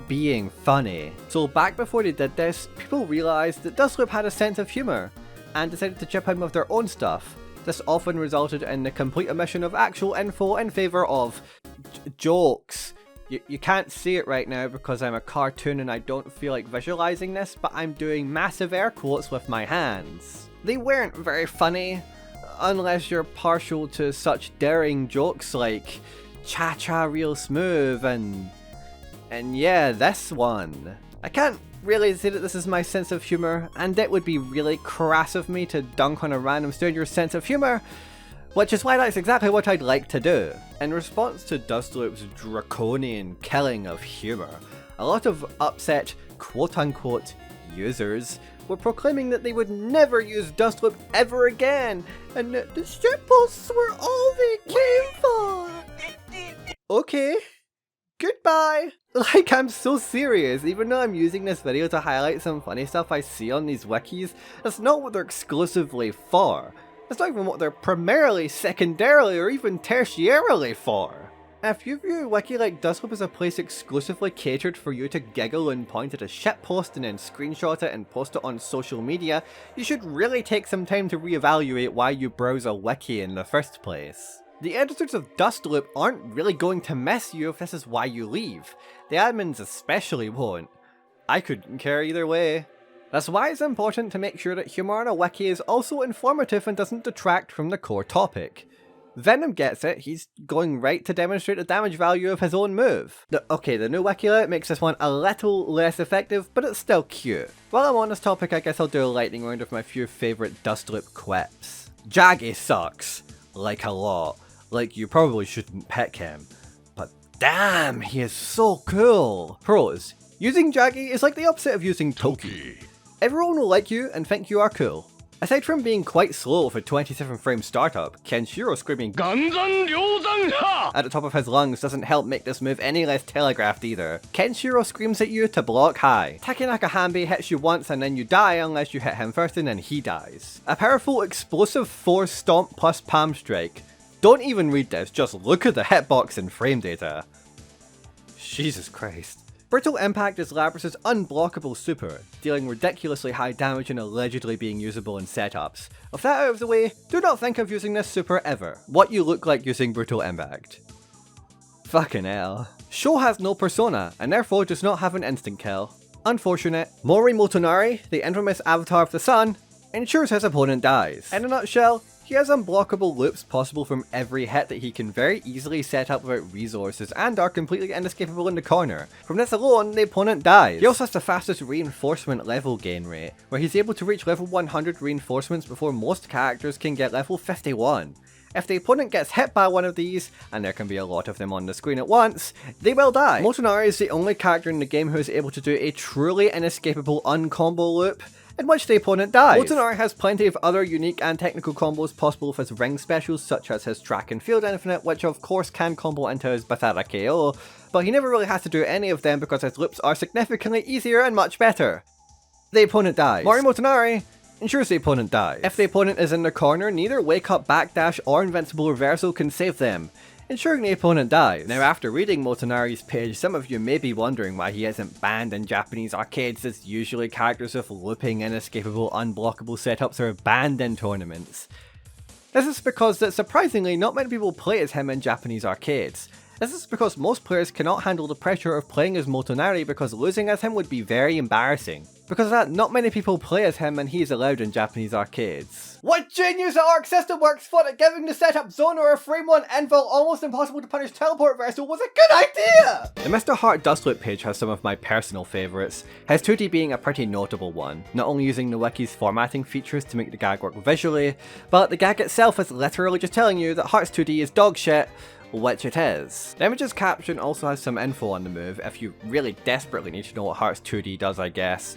being funny. So back before they did this, people realised that Dustloop had a sense of humour, and decided to chip in with their own stuff. This often resulted in the complete omission of actual info in favour of jokes. You can't see it right now because I'm a cartoon and I don't feel like visualising this, but I'm doing massive air quotes with my hands. They weren't very funny, unless you're partial to such daring jokes like Cha-Cha Real Smooth and yeah, this one. I can't really say that this is my sense of humour, and it would be really crass of me to dunk on a random stranger's sense of humour, which is why that's exactly what I'd like to do. In response to Dustloop's draconian killing of humour, a lot of upset quote-unquote users were proclaiming that they would never use Dustloop ever again, and that the shitposts were all they came for. Okay. Goodbye! Like, I'm so serious, even though I'm using this video to highlight some funny stuff I see on these wikis, that's not what they're exclusively for. That's not even what they're primarily, secondarily, or even tertiarily for. If you view a wiki like Dustloop as a place exclusively catered for you to giggle and point at a shitpost and then screenshot it and post it on social media, you should really take some time to reevaluate why you browse a wiki in the first place. The editors of Dustloop aren't really going to mess you if this is why you leave. The admins especially won't. I couldn't care either way. That's why it's important to make sure that humour on a wiki is also informative and doesn't detract from the core topic. Venom gets it, he's going right to demonstrate the damage value of his own move. The new wiki layout makes this one a little less effective, but it's still cute. While I'm on this topic, I guess I'll do a lightning round of my few favourite Dustloop quips. Jaggy sucks. Like a lot. Like, you probably shouldn't pick him. But damn, he is so cool! Pros. Using Jaggy is like the opposite of using Toki. Everyone will like you and think you are cool. Aside from being quite slow with a 27 frame startup, Kenshiro screaming Ganzan Ryozan Ha at the top of his lungs doesn't help make this move any less telegraphed either. Kenshiro screams at you to block high. Takenaka Hanbei hits you once and then you die unless you hit him first and then he dies. A powerful explosive 4 stomp plus palm strike. Don't even read this, just look at the hitbox and frame data. Jesus Christ. Brittle Impact is Labras's unblockable super, dealing ridiculously high damage and allegedly being usable in setups. With that out of the way, do not think of using this super ever. What you look like using Brittle Impact. Fucking hell. Sho has no persona, and therefore does not have an instant kill. Unfortunate. Mori Motonari, the infamous avatar of the sun, ensures his opponent dies. In a nutshell, he has unblockable loops possible from every hit that he can very easily set up without resources and are completely inescapable in the corner. From this alone, the opponent dies. He also has the fastest reinforcement level gain rate, where he's able to reach level 100 reinforcements before most characters can get level 51. If the opponent gets hit by one of these, and there can be a lot of them on the screen at once, they will die. Motonari is the only character in the game who is able to do a truly inescapable uncombo loop, in which the opponent dies. Motonari has plenty of other unique and technical combos possible with his ring specials, such as his track and field infinite, which of course can combo into his Bathara KO, but he never really has to do any of them because his loops are significantly easier and much better. The opponent dies. Mori Motonari ensures the opponent dies. If the opponent is in the corner, neither Wake Up Backdash or Invincible Reversal can save them, ensuring the opponent dies. Now, after reading Motonari's page, some of you may be wondering why he isn't banned in Japanese arcades, as usually characters with looping, inescapable, unblockable setups are banned in tournaments. This is because that surprisingly not many people play as him in Japanese arcades. This is because most players cannot handle the pressure of playing as Motonari because losing as him would be very embarrassing. Because of that, not many people play as him and he's allowed in Japanese arcades. What genius at Arc System Works thought that giving the setup zone or a frame 1 invul almost impossible to punish teleport vessel was a good idea! The Mr. Heart Dustloop page has some of my personal favourites, his 2D being a pretty notable one, not only using the wiki's formatting features to make the gag work visually, but the gag itself is literally just telling you that Hearts 2D is dog shit, which it is. The image's caption also has some info on the move if you really desperately need to know what Hearts 2D does, I guess.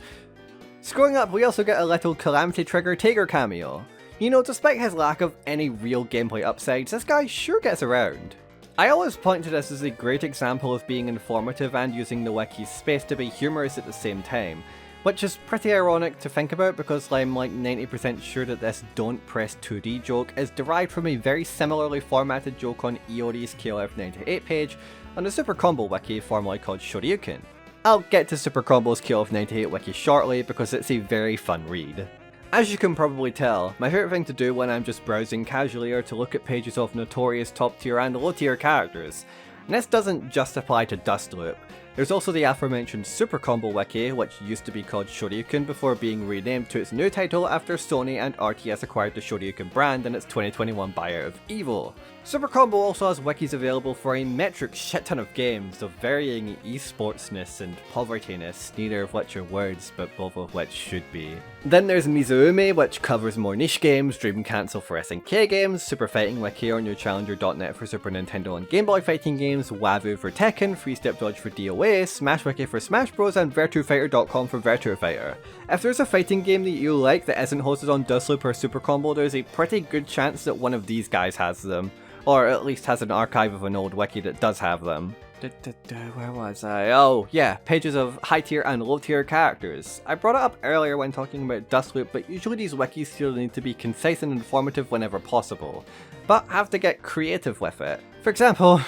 Scrolling up, we also get a little Calamity Trigger Tiger cameo. You know, despite his lack of any real gameplay upsides, this guy sure gets around. I always point to this as a great example of being informative and using the wiki's space to be humorous at the same time, which is pretty ironic to think about because I'm like 90% sure that this don't press 2D joke is derived from a very similarly formatted joke on Iori's KLF98 page on the Super Combo wiki formerly called Shoryuken. I'll get to Super Combo's KLF98 wiki shortly because it's a very fun read. As you can probably tell, my favourite thing to do when I'm just browsing casually are to look at pages of notorious top tier and low tier characters, and this doesn't just apply to Dustloop. There's also the aforementioned Super Combo wiki, which used to be called Shoryuken before being renamed to its new title after Sony and RTS acquired the Shoryuken brand in its 2021 buyout of EVO. Super Combo also has wikis available for a metric shit ton of games of varying esportsness and povertyness, neither of which are words, but both of which should be. Then there's Mizuumi, which covers more niche games, Dream Cancel for SNK games, Super Fighting Wiki or NewChallenger.net for Super Nintendo and Game Boy fighting games, Wavu for Tekken, Free Step Dodge for DOA, Smash Wiki for Smash Bros, and VirtuFighter.com for Virtua Fighter. If there's a fighting game that you like that isn't hosted on Dustloop or Super Combo, there's a pretty good chance that one of these guys has them. Or at least has an archive of an old wiki that does have them. Where was I? Oh, yeah, pages of high tier and low tier characters. I brought it up earlier when talking about Dustloop, but usually these wikis still need to be concise and informative whenever possible, but have to get creative with it. For example,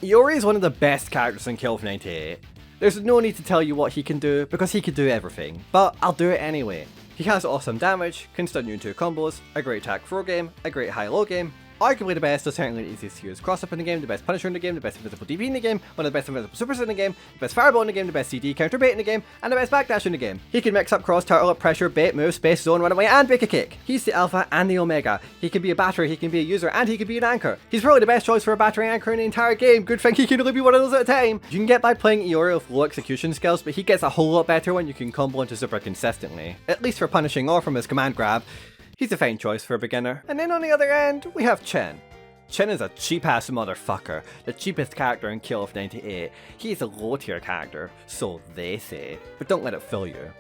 Iori is one of the best characters in KLF98. There's no need to tell you what he can do, because he can do everything, but I'll do it anyway. He has awesome damage, can stun you into combos, a great attack throw game, a great high-low game, arguably the best, or certainly the easiest to use cross-up in the game, the best Punisher in the game, the best invisible DP in the game, one of the best invisible supers in the game, the best fireball in the game, the best CD counter bait in the game, and the best backdash in the game. He can mix up cross, turtle up, pressure, bait, move, space, zone, run away, and bake a cake. He's the alpha and the omega. He can be a battery, he can be a user, and he can be an anchor. He's probably the best choice for a battery anchor in the entire game. Good thing he can only be one of those at a time. You can get by playing Iori with low execution skills, but he gets a whole lot better when you can combo into super consistently. At least for punishing or from his command grab. He's a fine choice for a beginner. And then on the other end, we have Chen. Chen is a cheap-ass motherfucker, the cheapest character in KLF98. He's a low-tier character, so they say, but don't let it fool you.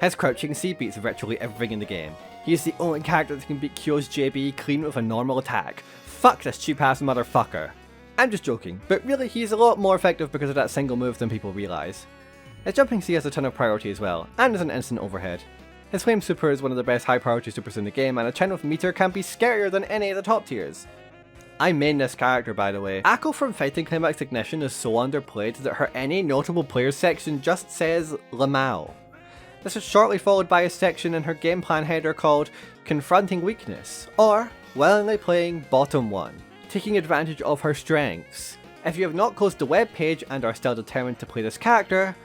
His crouching C beats virtually everything in the game. He's the only character that can beat Kyo's JB clean with a normal attack. Fuck this cheap-ass motherfucker. I'm just joking, but really he's a lot more effective because of that single move than people realise. His jumping C has a ton of priority as well, and is an instant overhead. His Flame Super is one of the best high priority supers in the game, and a Chen with meter can be scarier than any of the top tiers. I main this character, by the way. Akko from Fighting Climax Ignition is so underplayed that her any notable players section just says Lamau. This is shortly followed by a section in her game plan header called Confronting Weakness, or Willingly Playing Bottom 1, taking advantage of her strengths. If you have not closed the web page and are still determined to play this character,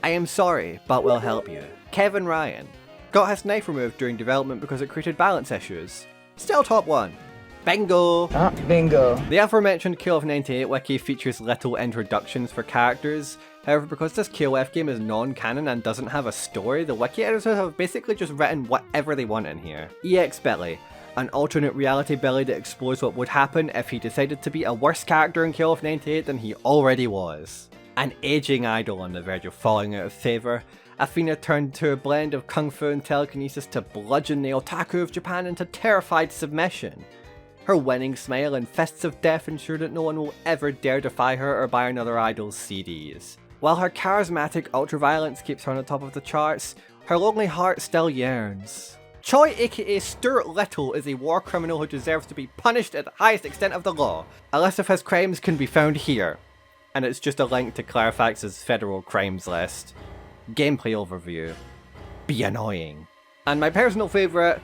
I am sorry, but will help you. Kevin Ryan. Got his knife removed during development because it created balance issues. Still top 1. Bingo! Bingo. The aforementioned KLF98 wiki features little introductions for characters. However, because this KOF game is non-canon and doesn't have a story, the wiki editors have basically just written whatever they want in here. EX Billy, an alternate reality Billy that explores what would happen if he decided to be a worse character in KLF98 than he already was. An aging idol on the verge of falling out of favour, Athena turned to a blend of kung fu and telekinesis to bludgeon the otaku of Japan into terrified submission. Her winning smile and fists of death ensure that no one will ever dare defy her or buy another idol's CDs. While her charismatic ultraviolence keeps her on the top of the charts, her lonely heart still yearns. Choi aka Stuart Little is a war criminal who deserves to be punished at the highest extent of the law. A list of his crimes can be found here. And it's just a link to Clarifax's federal crimes list. Gameplay overview. Be annoying. And my personal favourite,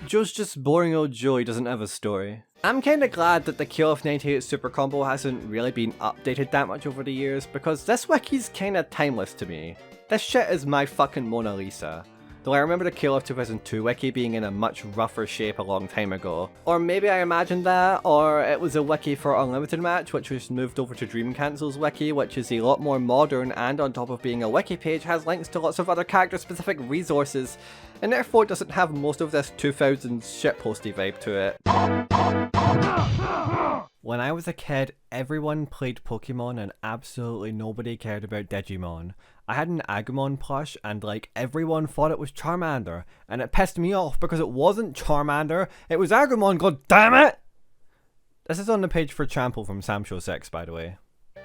Joe's just boring old Joe, he doesn't have a story. I'm kinda glad that the Kill of 98 super combo hasn't really been updated that much over the years, because this wiki's kinda timeless to me. This shit is my fucking Mona Lisa. Though I remember the Kill of 2002 wiki being in a much rougher shape a long time ago. Or maybe I imagined that, or it was a wiki for Unlimited Match, which was moved over to Dream Cancel's wiki, which is a lot more modern and on top of being a wiki page has links to lots of other character specific resources, and therefore doesn't have most of this 2000s shitposty vibe to it. When I was a kid, everyone played Pokemon and absolutely nobody cared about Digimon. I had an Agumon plush and like everyone thought it was Charmander, and it pissed me off because it wasn't Charmander, it was Agumon, god damn it! This is on the page for Trample from Samsho6, by the way.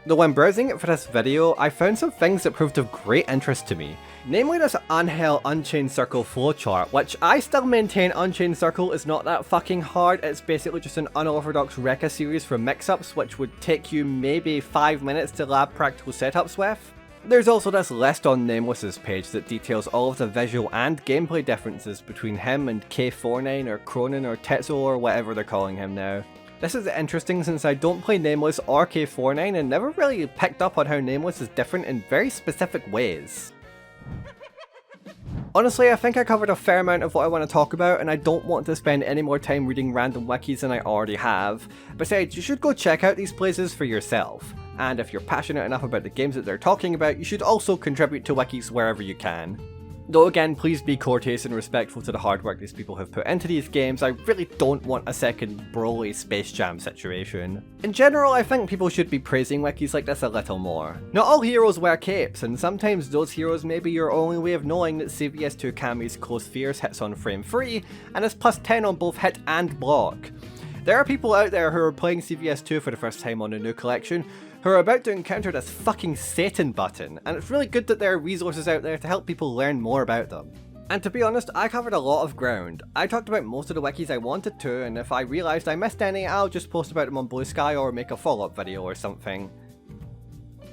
Though when browsing it for this video, I found some things that proved of great interest to me. Namely this Angel Unchained Circle flowchart, which I still maintain Unchained Circle is not that fucking hard, it's basically just an unorthodox Rekka series for mix-ups which would take you maybe 5 minutes to lab practical setups with. There's also this list on Nameless's page that details all of the visual and gameplay differences between him and K49 or Cronin or Tetsuo or whatever they're calling him now. This is interesting since I don't play Nameless or K49 and never really picked up on how Nameless is different in very specific ways. Honestly, I think I covered a fair amount of what I want to talk about, and I don't want to spend any more time reading random wikis than I already have. Besides, you should go check out these places for yourself. And if you're passionate enough about the games that they're talking about, you should also contribute to wikis wherever you can. Though again, please be courteous and respectful to the hard work these people have put into these games. I really don't want a second Broly Space Jam situation. In general, I think people should be praising wikis like this a little more. Not all heroes wear capes, and sometimes those heroes may be your only way of knowing that CVS2 Kami's Close Fierce hits on frame 3, and is plus 10 on both hit and block. There are people out there who are playing CVS2 for the first time on a new collection who are about to encounter this fucking Satan button, and it's really good that there are resources out there to help people learn more about them. And to be honest, I covered a lot of ground. I talked about most of the wikis I wanted to, and if I realised I missed any, I'll just post about them on Blue Sky or make a follow-up video or something.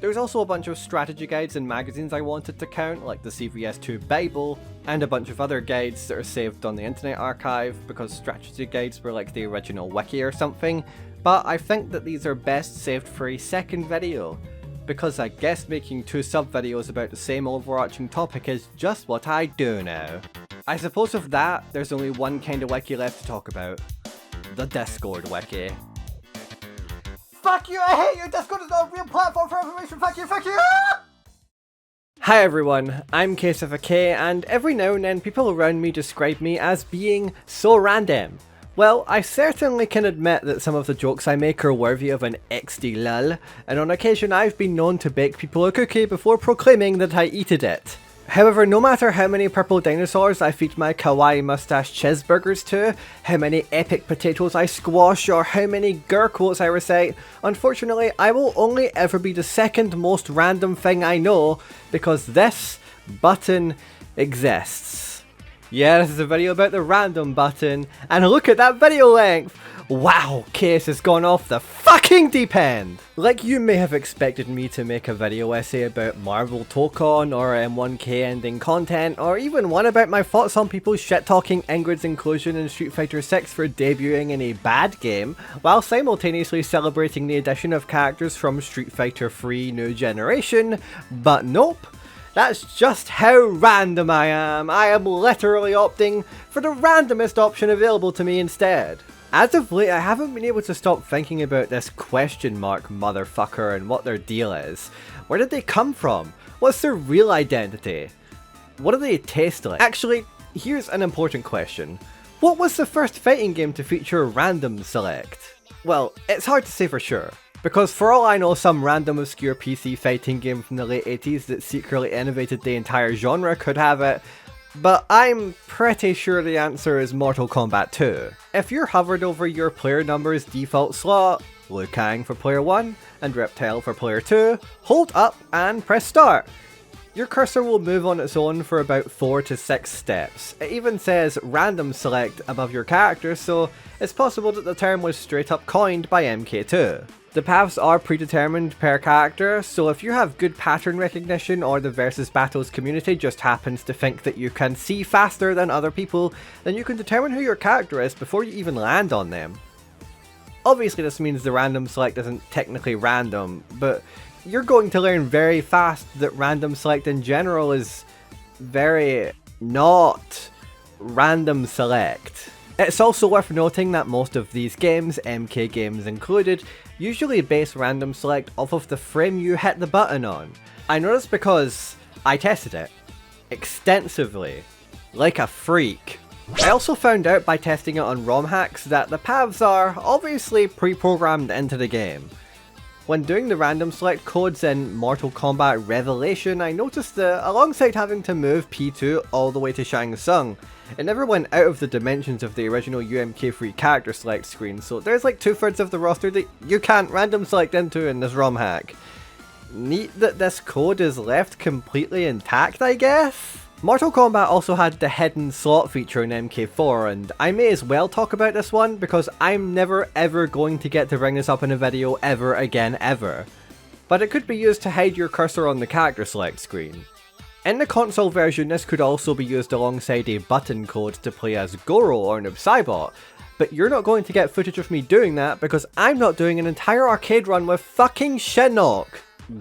There's also a bunch of strategy guides and magazines I wanted to count, like the CVS2 Bible, and a bunch of other guides that are saved on the Internet Archive, because strategy guides were like the original wiki or something, but I think that these are best saved for a second video, because I guess making 2 sub-videos about the same overarching topic is just what I do now. I suppose with that, there's only one kind of wiki left to talk about. The Discord wiki. Fuck you, I hate you! Discord is not a real platform for information, fuck you, fuck you! Hi everyone, I'm Kaius with a K, and every now and then people around me describe me as being so random. Well, I certainly can admit that some of the jokes I make are worthy of an XD lol, and on occasion I've been known to bake people a cookie before proclaiming that I eated it. However, no matter how many purple dinosaurs I feed my kawaii mustache cheeseburgers to, how many epic potatoes I squash, or how many grr quotes I recite, unfortunately I will only ever be the second most random thing I know, because this button exists. Yeah, this is a video about the random button, and look at that video length! Wow, Kaius has gone off the fucking deep end! Like you may have expected me to make a video essay about Marvel Tokon or M1K ending content, or even one about my thoughts on people shit-talking Ingrid's inclusion in Street Fighter 6 for debuting in a bad game, while simultaneously celebrating the addition of characters from Street Fighter 3 New Generation, but nope. That's just how random I am. I am literally opting for the randomest option available to me instead. As of late, I haven't been able to stop thinking about this question mark motherfucker and what their deal is. Where did they come from? What's their real identity? What do they taste like? Actually, here's an important question. What was the first fighting game to feature random select? Well, it's hard to say for sure. Because for all I know, some random obscure PC fighting game from the late 80s that secretly innovated the entire genre could have it, but I'm pretty sure the answer is Mortal Kombat 2. If you're hovered over your player number's default slot, Liu Kang for player 1 and Reptile for player 2, hold up and press start. Your cursor will move on its own for about 4 to 6 steps. It even says random select above your character, so it's possible that the term was straight up coined by MK2. The paths are predetermined per character, so if you have good pattern recognition or the versus battles community just happens to think that you can see faster than other people, then you can determine who your character is before you even land on them. Obviously this means the random select isn't technically random, but you're going to learn very fast that random select in general is very not random select. It's also worth noting that most of these games, MK games included, usually base random select off of the frame you hit the button on. I know this because I tested it extensively, like a freak. I also found out by testing it on ROM hacks that the paths are obviously pre-programmed into the game. When doing the random select codes in Mortal Kombat Revelation, I noticed that alongside having to move P2 all the way to Shang Tsung, it never went out of the dimensions of the original UMK3 character select screen, so there's like 2/3 of the roster that you can't random select into in this ROM hack. Neat that this code is left completely intact, I guess? Mortal Kombat also had the hidden slot feature in MK4, and I may as well talk about this one because I'm never ever going to get to bring this up in a video ever again ever. But it could be used to hide your cursor on the character select screen. In the console version, this could also be used alongside a button code to play as Goro or Noob Saibot, but you're not going to get footage of me doing that because I'm not doing an entire arcade run with fucking Shinnok.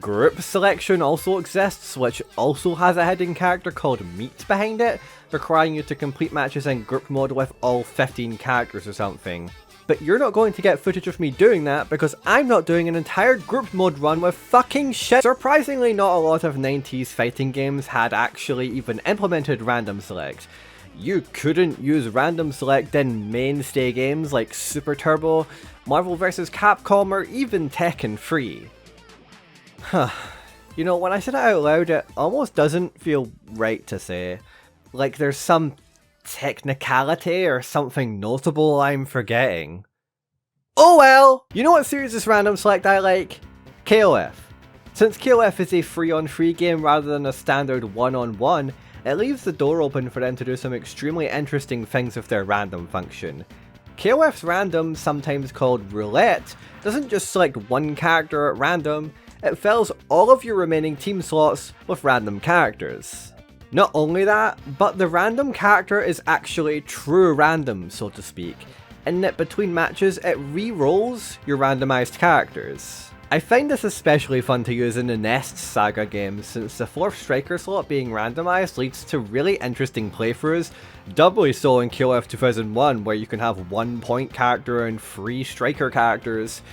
Group selection also exists, which also has a hidden character called Meat behind it, requiring you to complete matches in group mode with all 15 characters or something. But you're not going to get footage of me doing that because I'm not doing an entire group mode run with fucking shit. Surprisingly, not a lot of 90s fighting games had actually even implemented random select. You couldn't use random select in mainstay games like Super Turbo, Marvel vs. Capcom, or even Tekken 3. Huh. You know, when I said it out loud, it almost doesn't feel right to say. Like there's some technicality or something notable I'm forgetting. Oh well! You know what series is random select I like? KOF. Since KOF is a free-on-free game rather than a standard one-on-one, it leaves the door open for them to do some extremely interesting things with their random function. KOF's random, sometimes called roulette, doesn't just select one character at random, it fills all of your remaining team slots with random characters. Not only that, but the random character is actually true random, so to speak, in that between matches it re-rolls your randomized characters. I find this especially fun to use in the Nest Saga games, since the 4th striker slot being randomized leads to really interesting playthroughs, doubly so in KOF 2001 where you can have 1 point character and 3 striker characters.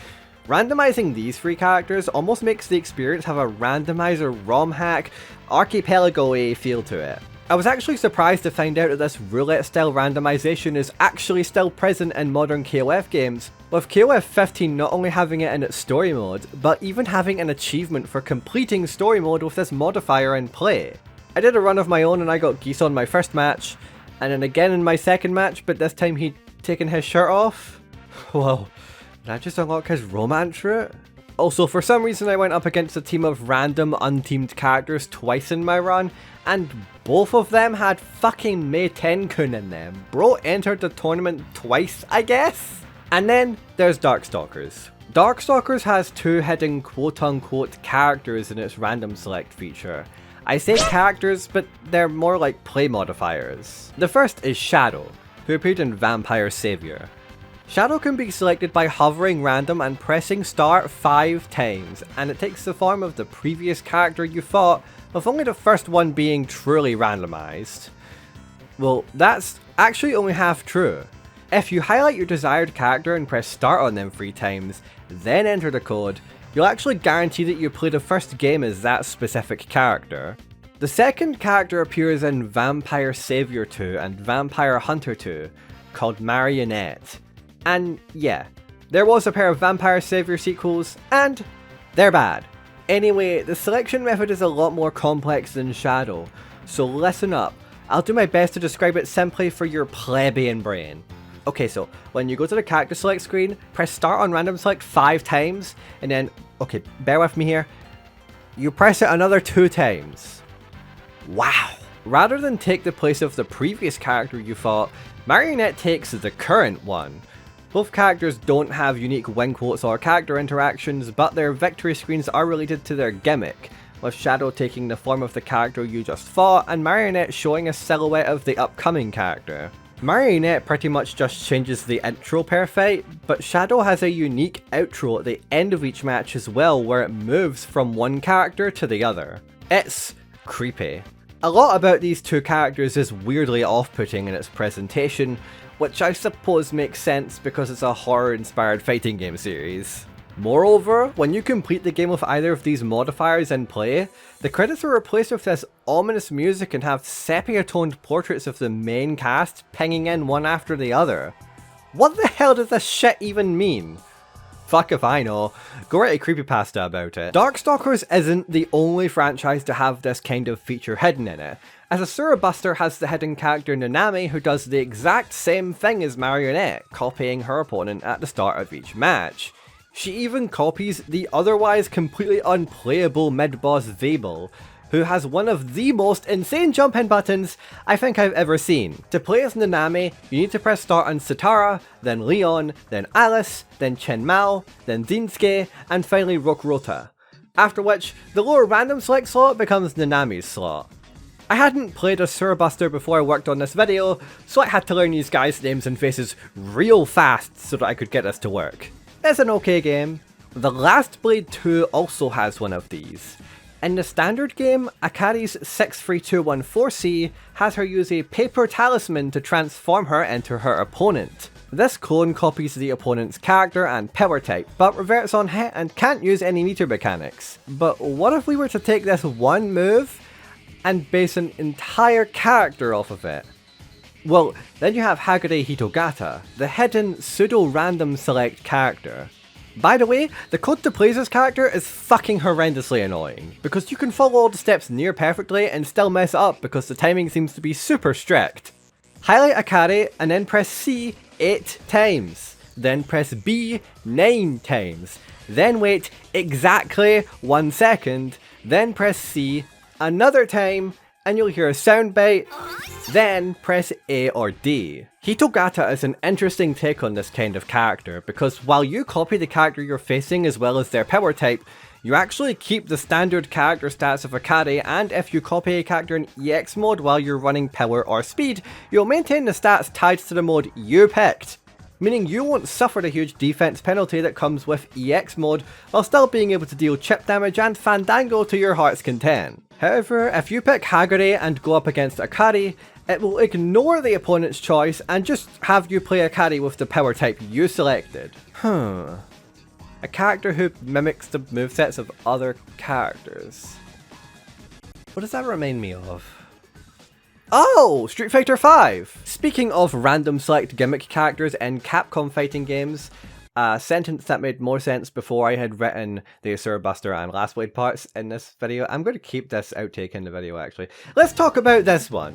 Randomizing these 3 characters almost makes the experience have a randomizer ROM hack, archipelago-y feel to it. I was actually surprised to find out that this roulette style randomization is actually still present in modern KOF games, with KOF 15 not only having it in its story mode, but even having an achievement for completing story mode with this modifier in play. I did a run of my own and I got Geese on my first match, and then again in my second match, but this time he'd taken his shirt off. Whoa. Did I just unlock his romance route? Also, for some reason I went up against a team of random unteamed characters twice in my run, and both of them had fucking Mei Tenkun in them. Bro entered the tournament twice, I guess? And then there's Darkstalkers. Darkstalkers has 2 hidden quote-unquote characters in its random select feature. I say characters, but they're more like play modifiers. The first is Shadow, who appeared in Vampire Savior. Shadow can be selected by hovering random and pressing start 5 times, and it takes the form of the previous character you fought, with only the first one being truly randomized. Well, that's actually only half true. If you highlight your desired character and press start on them 3 times, then enter the code, you'll actually guarantee that you play the first game as that specific character. The second character appears in Vampire Savior 2 and Vampire Hunter 2, called Marionette. And yeah, there was a pair of Vampire Savior sequels, and they're bad. Anyway, the selection method is a lot more complex than Shadow, so listen up. I'll do my best to describe it simply for your plebeian brain. Okay, so when you go to the character select screen, press start on random select 5 times, and then, okay, bear with me here, you press it another 2 times. Wow. Rather than take the place of the previous character you fought, Marionette takes the current one. Both characters don't have unique win quotes or character interactions, but their victory screens are related to their gimmick, with Shadow taking the form of the character you just fought and Marionette showing a silhouette of the upcoming character. Marionette pretty much just changes the intro per fight, but Shadow has a unique outro at the end of each match as well, where it moves from one character to the other. It's creepy. A lot about these two characters is weirdly off-putting in its presentation, which I suppose makes sense because it's a horror-inspired fighting game series. Moreover, when you complete the game with either of these modifiers in play, the credits are replaced with this ominous music and have sepia-toned portraits of the main cast pinging in one after the other. What the hell does this shit even mean? Fuck if I know. Go write a creepypasta about it. Darkstalkers isn't the only franchise to have this kind of feature hidden in it, as Asura Buster has the hidden character Nanami who does the exact same thing as Marionette, copying her opponent at the start of each match. She even copies the otherwise completely unplayable mid-boss Vabel, who has one of the most insane jump-in buttons I think I've ever seen. To play as Nanami, you need to press start on Sitara, then Leon, then Alice, then Chen Mao, then Dinsuke, and finally Rokurota. After which, the lower random select slot becomes Nanami's slot. I hadn't played Asura Buster before I worked on this video, so I had to learn these guys' names and faces real fast so that I could get this to work. It's an okay game. The Last Blade 2 also has one of these. In the standard game, Akari's 63214C has her use a paper talisman to transform her into her opponent. This clone copies the opponent's character and power type, but reverts on hit and can't use any meter mechanics. But what if we were to take this one move and base an entire character off of it? Well, then you have Hagure Hitogata, the hidden pseudo-random select character. By the way, the code to play this character is fucking horrendously annoying, because you can follow all the steps near perfectly and still mess up because the timing seems to be super strict. Highlight Akari and then press C 8 times, then press B 9 times, then wait exactly 1 second, then press C another time, and you'll hear a soundbite, then press A or D. Hitogata is an interesting take on this kind of character, because while you copy the character you're facing as well as their power type, you actually keep the standard character stats of Akari, and if you copy a character in EX mode while you're running power or speed, you'll maintain the stats tied to the mode you picked. Meaning you won't suffer the huge defense penalty that comes with EX mode, while still being able to deal chip damage and fandango to your heart's content. However, if you pick Hagure and go up against Akari, it will ignore the opponent's choice and just have you play Akari with the power type you selected. A character who mimics the movesets of other characters. What does that remind me of? Oh, Street Fighter V! Speaking of random select gimmick characters in Capcom fighting games, a sentence that made more sense before I had written the Asura Buster and Last Blade parts in this video. I'm going to keep this outtake in the video actually. Let's talk about this one.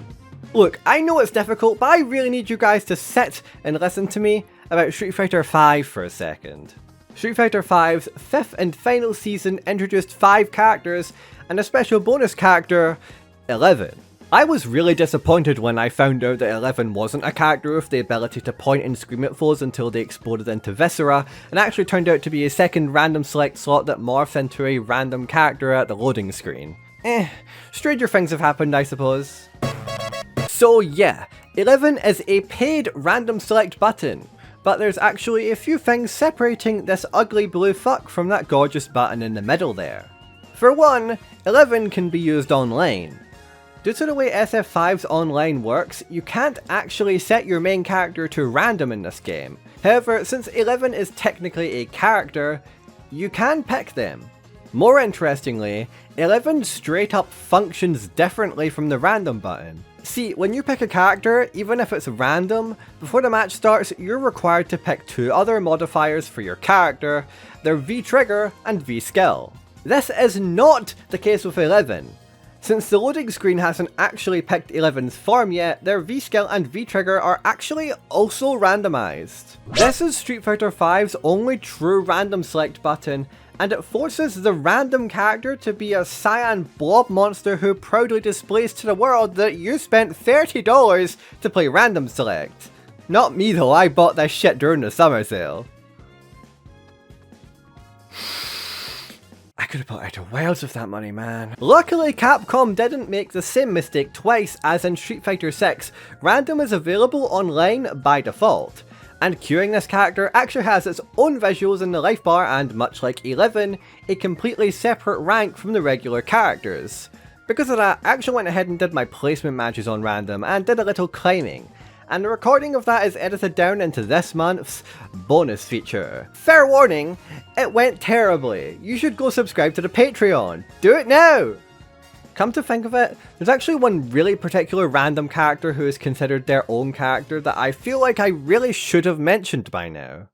Look, I know it's difficult, but I really need you guys to sit and listen to me about Street Fighter V for a second. Street Fighter V's 5th and final season introduced 5 characters and a special bonus character, 11. I was really disappointed when I found out that 11 wasn't a character with the ability to point and scream at foes until they exploded into viscera, and actually turned out to be a second random select slot that morphed into a random character at the loading screen. Stranger things have happened, I suppose. So yeah, 11 is a paid random select button, but there's actually a few things separating this ugly blue fuck from that gorgeous button in the middle there. For one, 11 can be used online. Due to the way SF5's online works, you can't actually set your main character to random in this game. However, since 11 is technically a character, you can pick them. More interestingly, 11 straight up functions differently from the random button. See, when you pick a character, even if it's random, before the match starts, you're required to pick 2 other modifiers for your character, their V-trigger and V-skill. This is not the case with 11. Since the loading screen hasn't actually picked 11's form yet, their V-skill and V-trigger are actually also randomized. This is Street Fighter V's only true random select button, and it forces the random character to be a cyan blob monster who proudly displays to the world that you spent $30 to play random select. Not me though, I bought this shit during the summer sale. I could have bought Outer Wilds with that money, man. Luckily, Capcom didn't make the same mistake twice as in Street Fighter 6. Random is available online by default. And queuing this character actually has its own visuals in the life bar and, much like 11, a completely separate rank from the regular characters. Because of that, I actually went ahead and did my placement matches on Random and did a little climbing. And the recording of that is edited down into this month's bonus feature. Fair warning, it went terribly. You should go subscribe to the Patreon. Do it now! Come to think of it, there's actually one really particular Random character who is considered their own character that I feel like I really should have mentioned by now.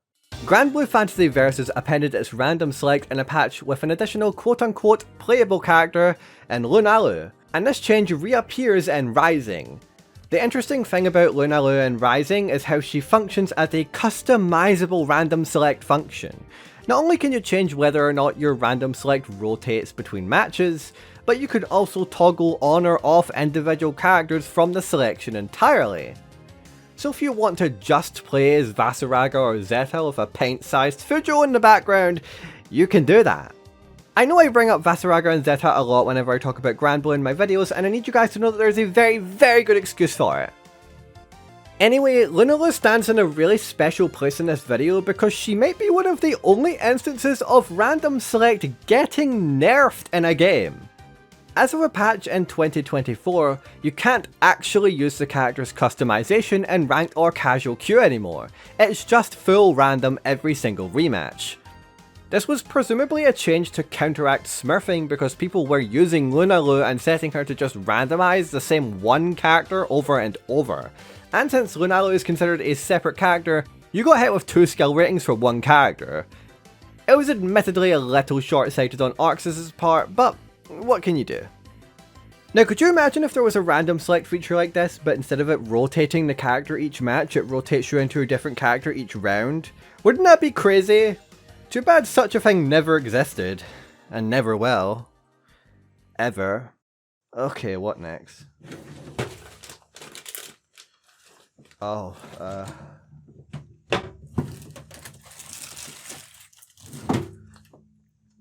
Grand Blue Fantasy Versus appended its Random select in a patch with an additional quote-unquote playable character in Lunalu, and this change reappears in Rising. The interesting thing about Lunalu in Rising is how she functions as a customizable random select function. Not only can you change whether or not your random select rotates between matches, but you could also toggle on or off individual characters from the selection entirely. So if you want to just play as Vasaraga or Zeta with a pint-sized Fujo in the background, you can do that. I know I bring up Vasaraga and Zeta a lot whenever I talk about Grand Blue in my videos, and I need you guys to know that there's a very, very good excuse for it. Anyway, Lunalu stands in a really special place in this video because she might be one of the only instances of random select getting nerfed in a game. As of a patch in 2024, you can't actually use the character's customization in ranked or casual queue anymore. It's just full random every single rematch. This was presumably a change to counteract smurfing because people were using Lunalu and setting her to just randomize the same one character over and over. And since Lunalu is considered a separate character, you got hit with 2 skill ratings for one character. It was admittedly a little short-sighted on Arxis' part, but what can you do? Now, could you imagine if there was a random select feature like this, but instead of it rotating the character each match, it rotates you into a different character each round? Wouldn't that be crazy? Too bad such a thing never existed. And never will. Ever. Okay, what next? Oh,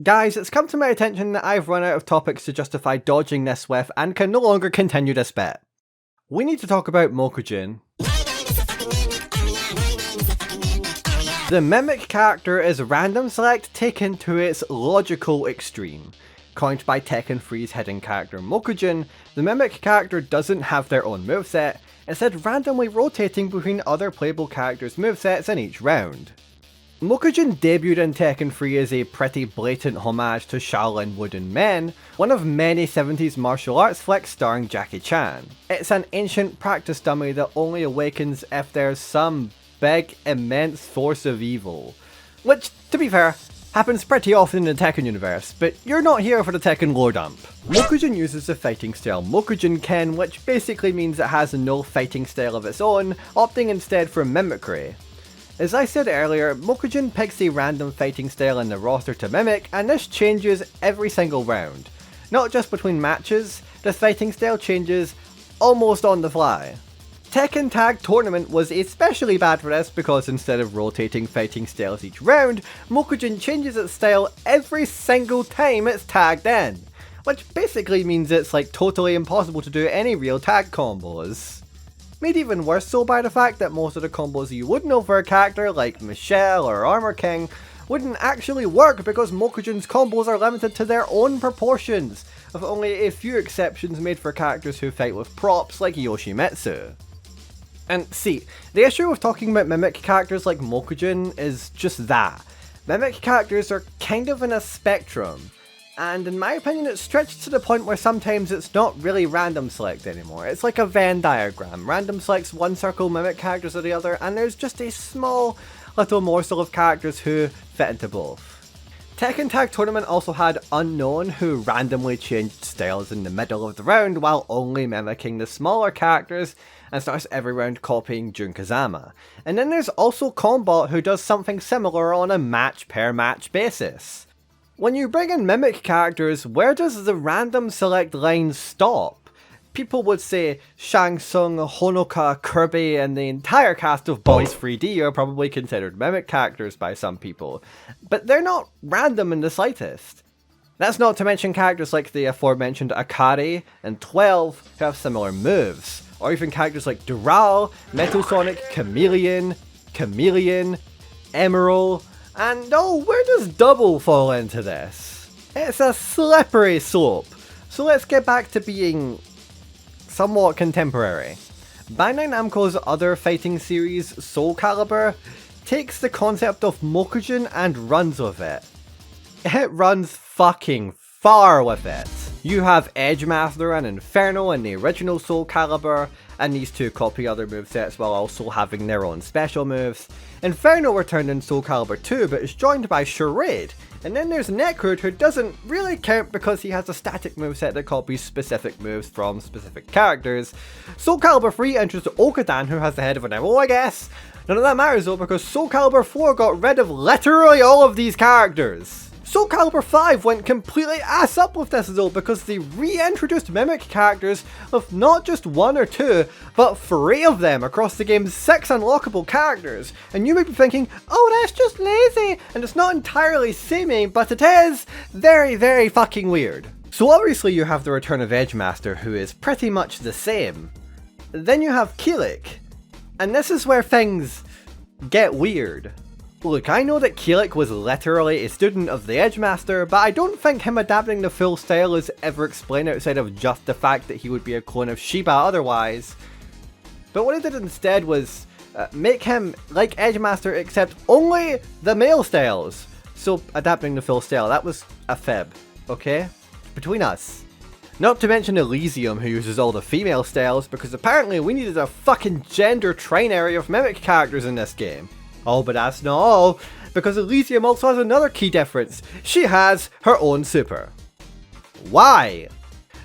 Guys, it's come to my attention that I've run out of topics to justify dodging this with and can no longer continue this bit. We need to talk about Mokujin. The Mimic character is random select taken to its logical extreme. Coined by Tekken 3's hidden character Mokujin, the Mimic character doesn't have their own moveset, instead randomly rotating between other playable characters' movesets in each round. Mokujin debuted in Tekken 3 as a pretty blatant homage to Shaolin Wooden Men, one of many 70s martial arts flicks starring Jackie Chan. It's an ancient practice dummy that only awakens if there's some big, immense force of evil. Which, to be fair, happens pretty often in the Tekken universe, but you're not here for the Tekken lore dump. Mokujin uses the fighting style Mokujin Ken, which basically means it has no fighting style of its own, opting instead for mimicry. As I said earlier, Mokujin picks a random fighting style in the roster to mimic, and this changes every single round. Not just between matches, the fighting style changes almost on the fly. Tekken Tag Tournament was especially bad for this because instead of rotating fighting styles each round, Mokujin changes its style every single time it's tagged in. Which basically means it's like totally impossible to do any real tag combos. Made even worse so by the fact that most of the combos you would know for a character like Michelle or Armor King wouldn't actually work because Mokujin's combos are limited to their own proportions, with only a few exceptions made for characters who fight with props like Yoshimitsu. And see, the issue with talking about Mimic characters like Mokujin is just that. Mimic characters are kind of in a spectrum, and in my opinion it's stretched to the point where sometimes it's not really random select anymore. It's like a Venn diagram. Random selects one circle, Mimic characters are the other, and there's just a small little morsel of characters who fit into both. Tekken Tag Tournament also had Unknown, who randomly changed styles in the middle of the round while only mimicking the smaller characters, and starts every round copying Jun Kazama. And then there's also Combot, who does something similar on a match per match basis. When you bring in Mimic characters, where does the random select line stop? People would say Shang Tsung, Honoka, Kirby, and the entire cast of Boys 3D are probably considered Mimic characters by some people, but they're not random in the slightest. That's not to mention characters like the aforementioned Akari and 12 who have similar moves, or even characters like Dural, Metal Sonic, Chameleon, Emerald, and oh, where does Double fall into this? It's a slippery slope. So let's get back to being somewhat contemporary. Bandai Namco's other fighting series, Soul Calibur, takes the concept of Mokujin and runs with it. It runs fucking far with it. You have Edgemaster and Inferno in the original Soul Calibur, and these two copy other movesets while also having their own special moves. Inferno returned in Soul Calibur 2, but is joined by Charade, and then there's Necrode, who doesn't really count because he has a static moveset that copies specific moves from specific characters. Soul Calibur 3 enters Okadan, who has the head of an MO, I guess. None of that matters though, because Soul Calibur 4 got rid of literally all of these characters. Soul Calibur 5 went completely ass up with this though, because they reintroduced Mimic characters of not just 1 or 2, but 3 of them across the game's 6 unlockable characters. And you may be thinking, oh, that's just lazy, and it's not entirely samey, but it is very, very fucking weird. So obviously you have the return of Edgemaster, who is pretty much the same. Then you have Kilik, and this is where things get weird. Look, I know that Kilik was literally a student of the Edgemaster, but I don't think him adapting the full style is ever explained outside of just the fact that he would be a clone of Shiba otherwise. But what he did instead was make him like Edgemaster, except only the male styles. So adapting the full style, that was a fib, okay? Between us. Not to mention Elysium, who uses all the female styles, because apparently we needed a fucking gender trinary of Mimic characters in this game. Oh, but that's not all, because Elysium also has another key difference. She has her own super. Why?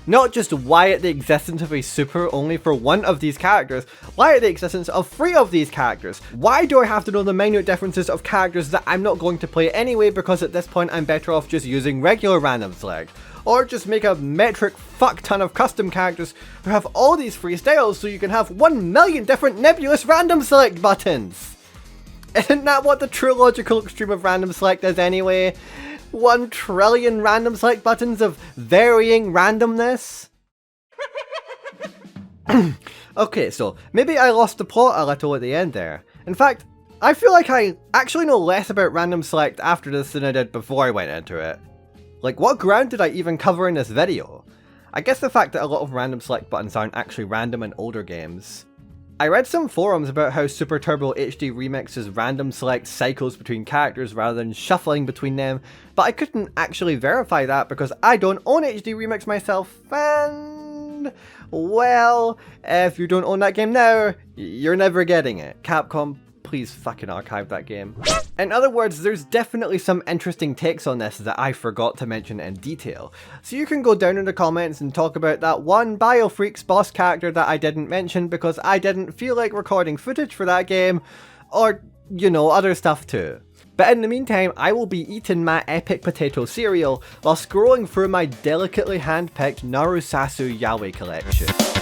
Not just why at the existence of a super only for one of these characters, why at the existence of 3 of these characters? Why do I have to know the minute differences of characters that I'm not going to play anyway, because at this point I'm better off just using regular random select? Or just make a metric fuck ton of custom characters who have all these 3 styles so you can have 1 million different nebulous random select buttons? Isn't that what the true logical extreme of random select is anyway? 1 trillion random select buttons of varying randomness? Okay, so maybe I lost the plot a little at the end there. In fact, I feel like I actually know less about random select after this than I did before I went into it. Like, what ground did I even cover in this video? I guess the fact that a lot of random select buttons aren't actually random in older games. I read some forums about how Super Turbo HD Remix's random select cycles between characters rather than shuffling between them, but I couldn't actually verify that because I don't own HD Remix myself, and well, if you don't own that game now, you're never getting it. Capcom, please fucking archive that game. In other words, there's definitely some interesting takes on this that I forgot to mention in detail. So you can go down in the comments and talk about that one BioFreaks boss character that I didn't mention because I didn't feel like recording footage for that game, or, you know, other stuff too. But in the meantime, I will be eating my epic potato cereal while scrolling through my delicately hand-picked Narusasu Yaoi collection.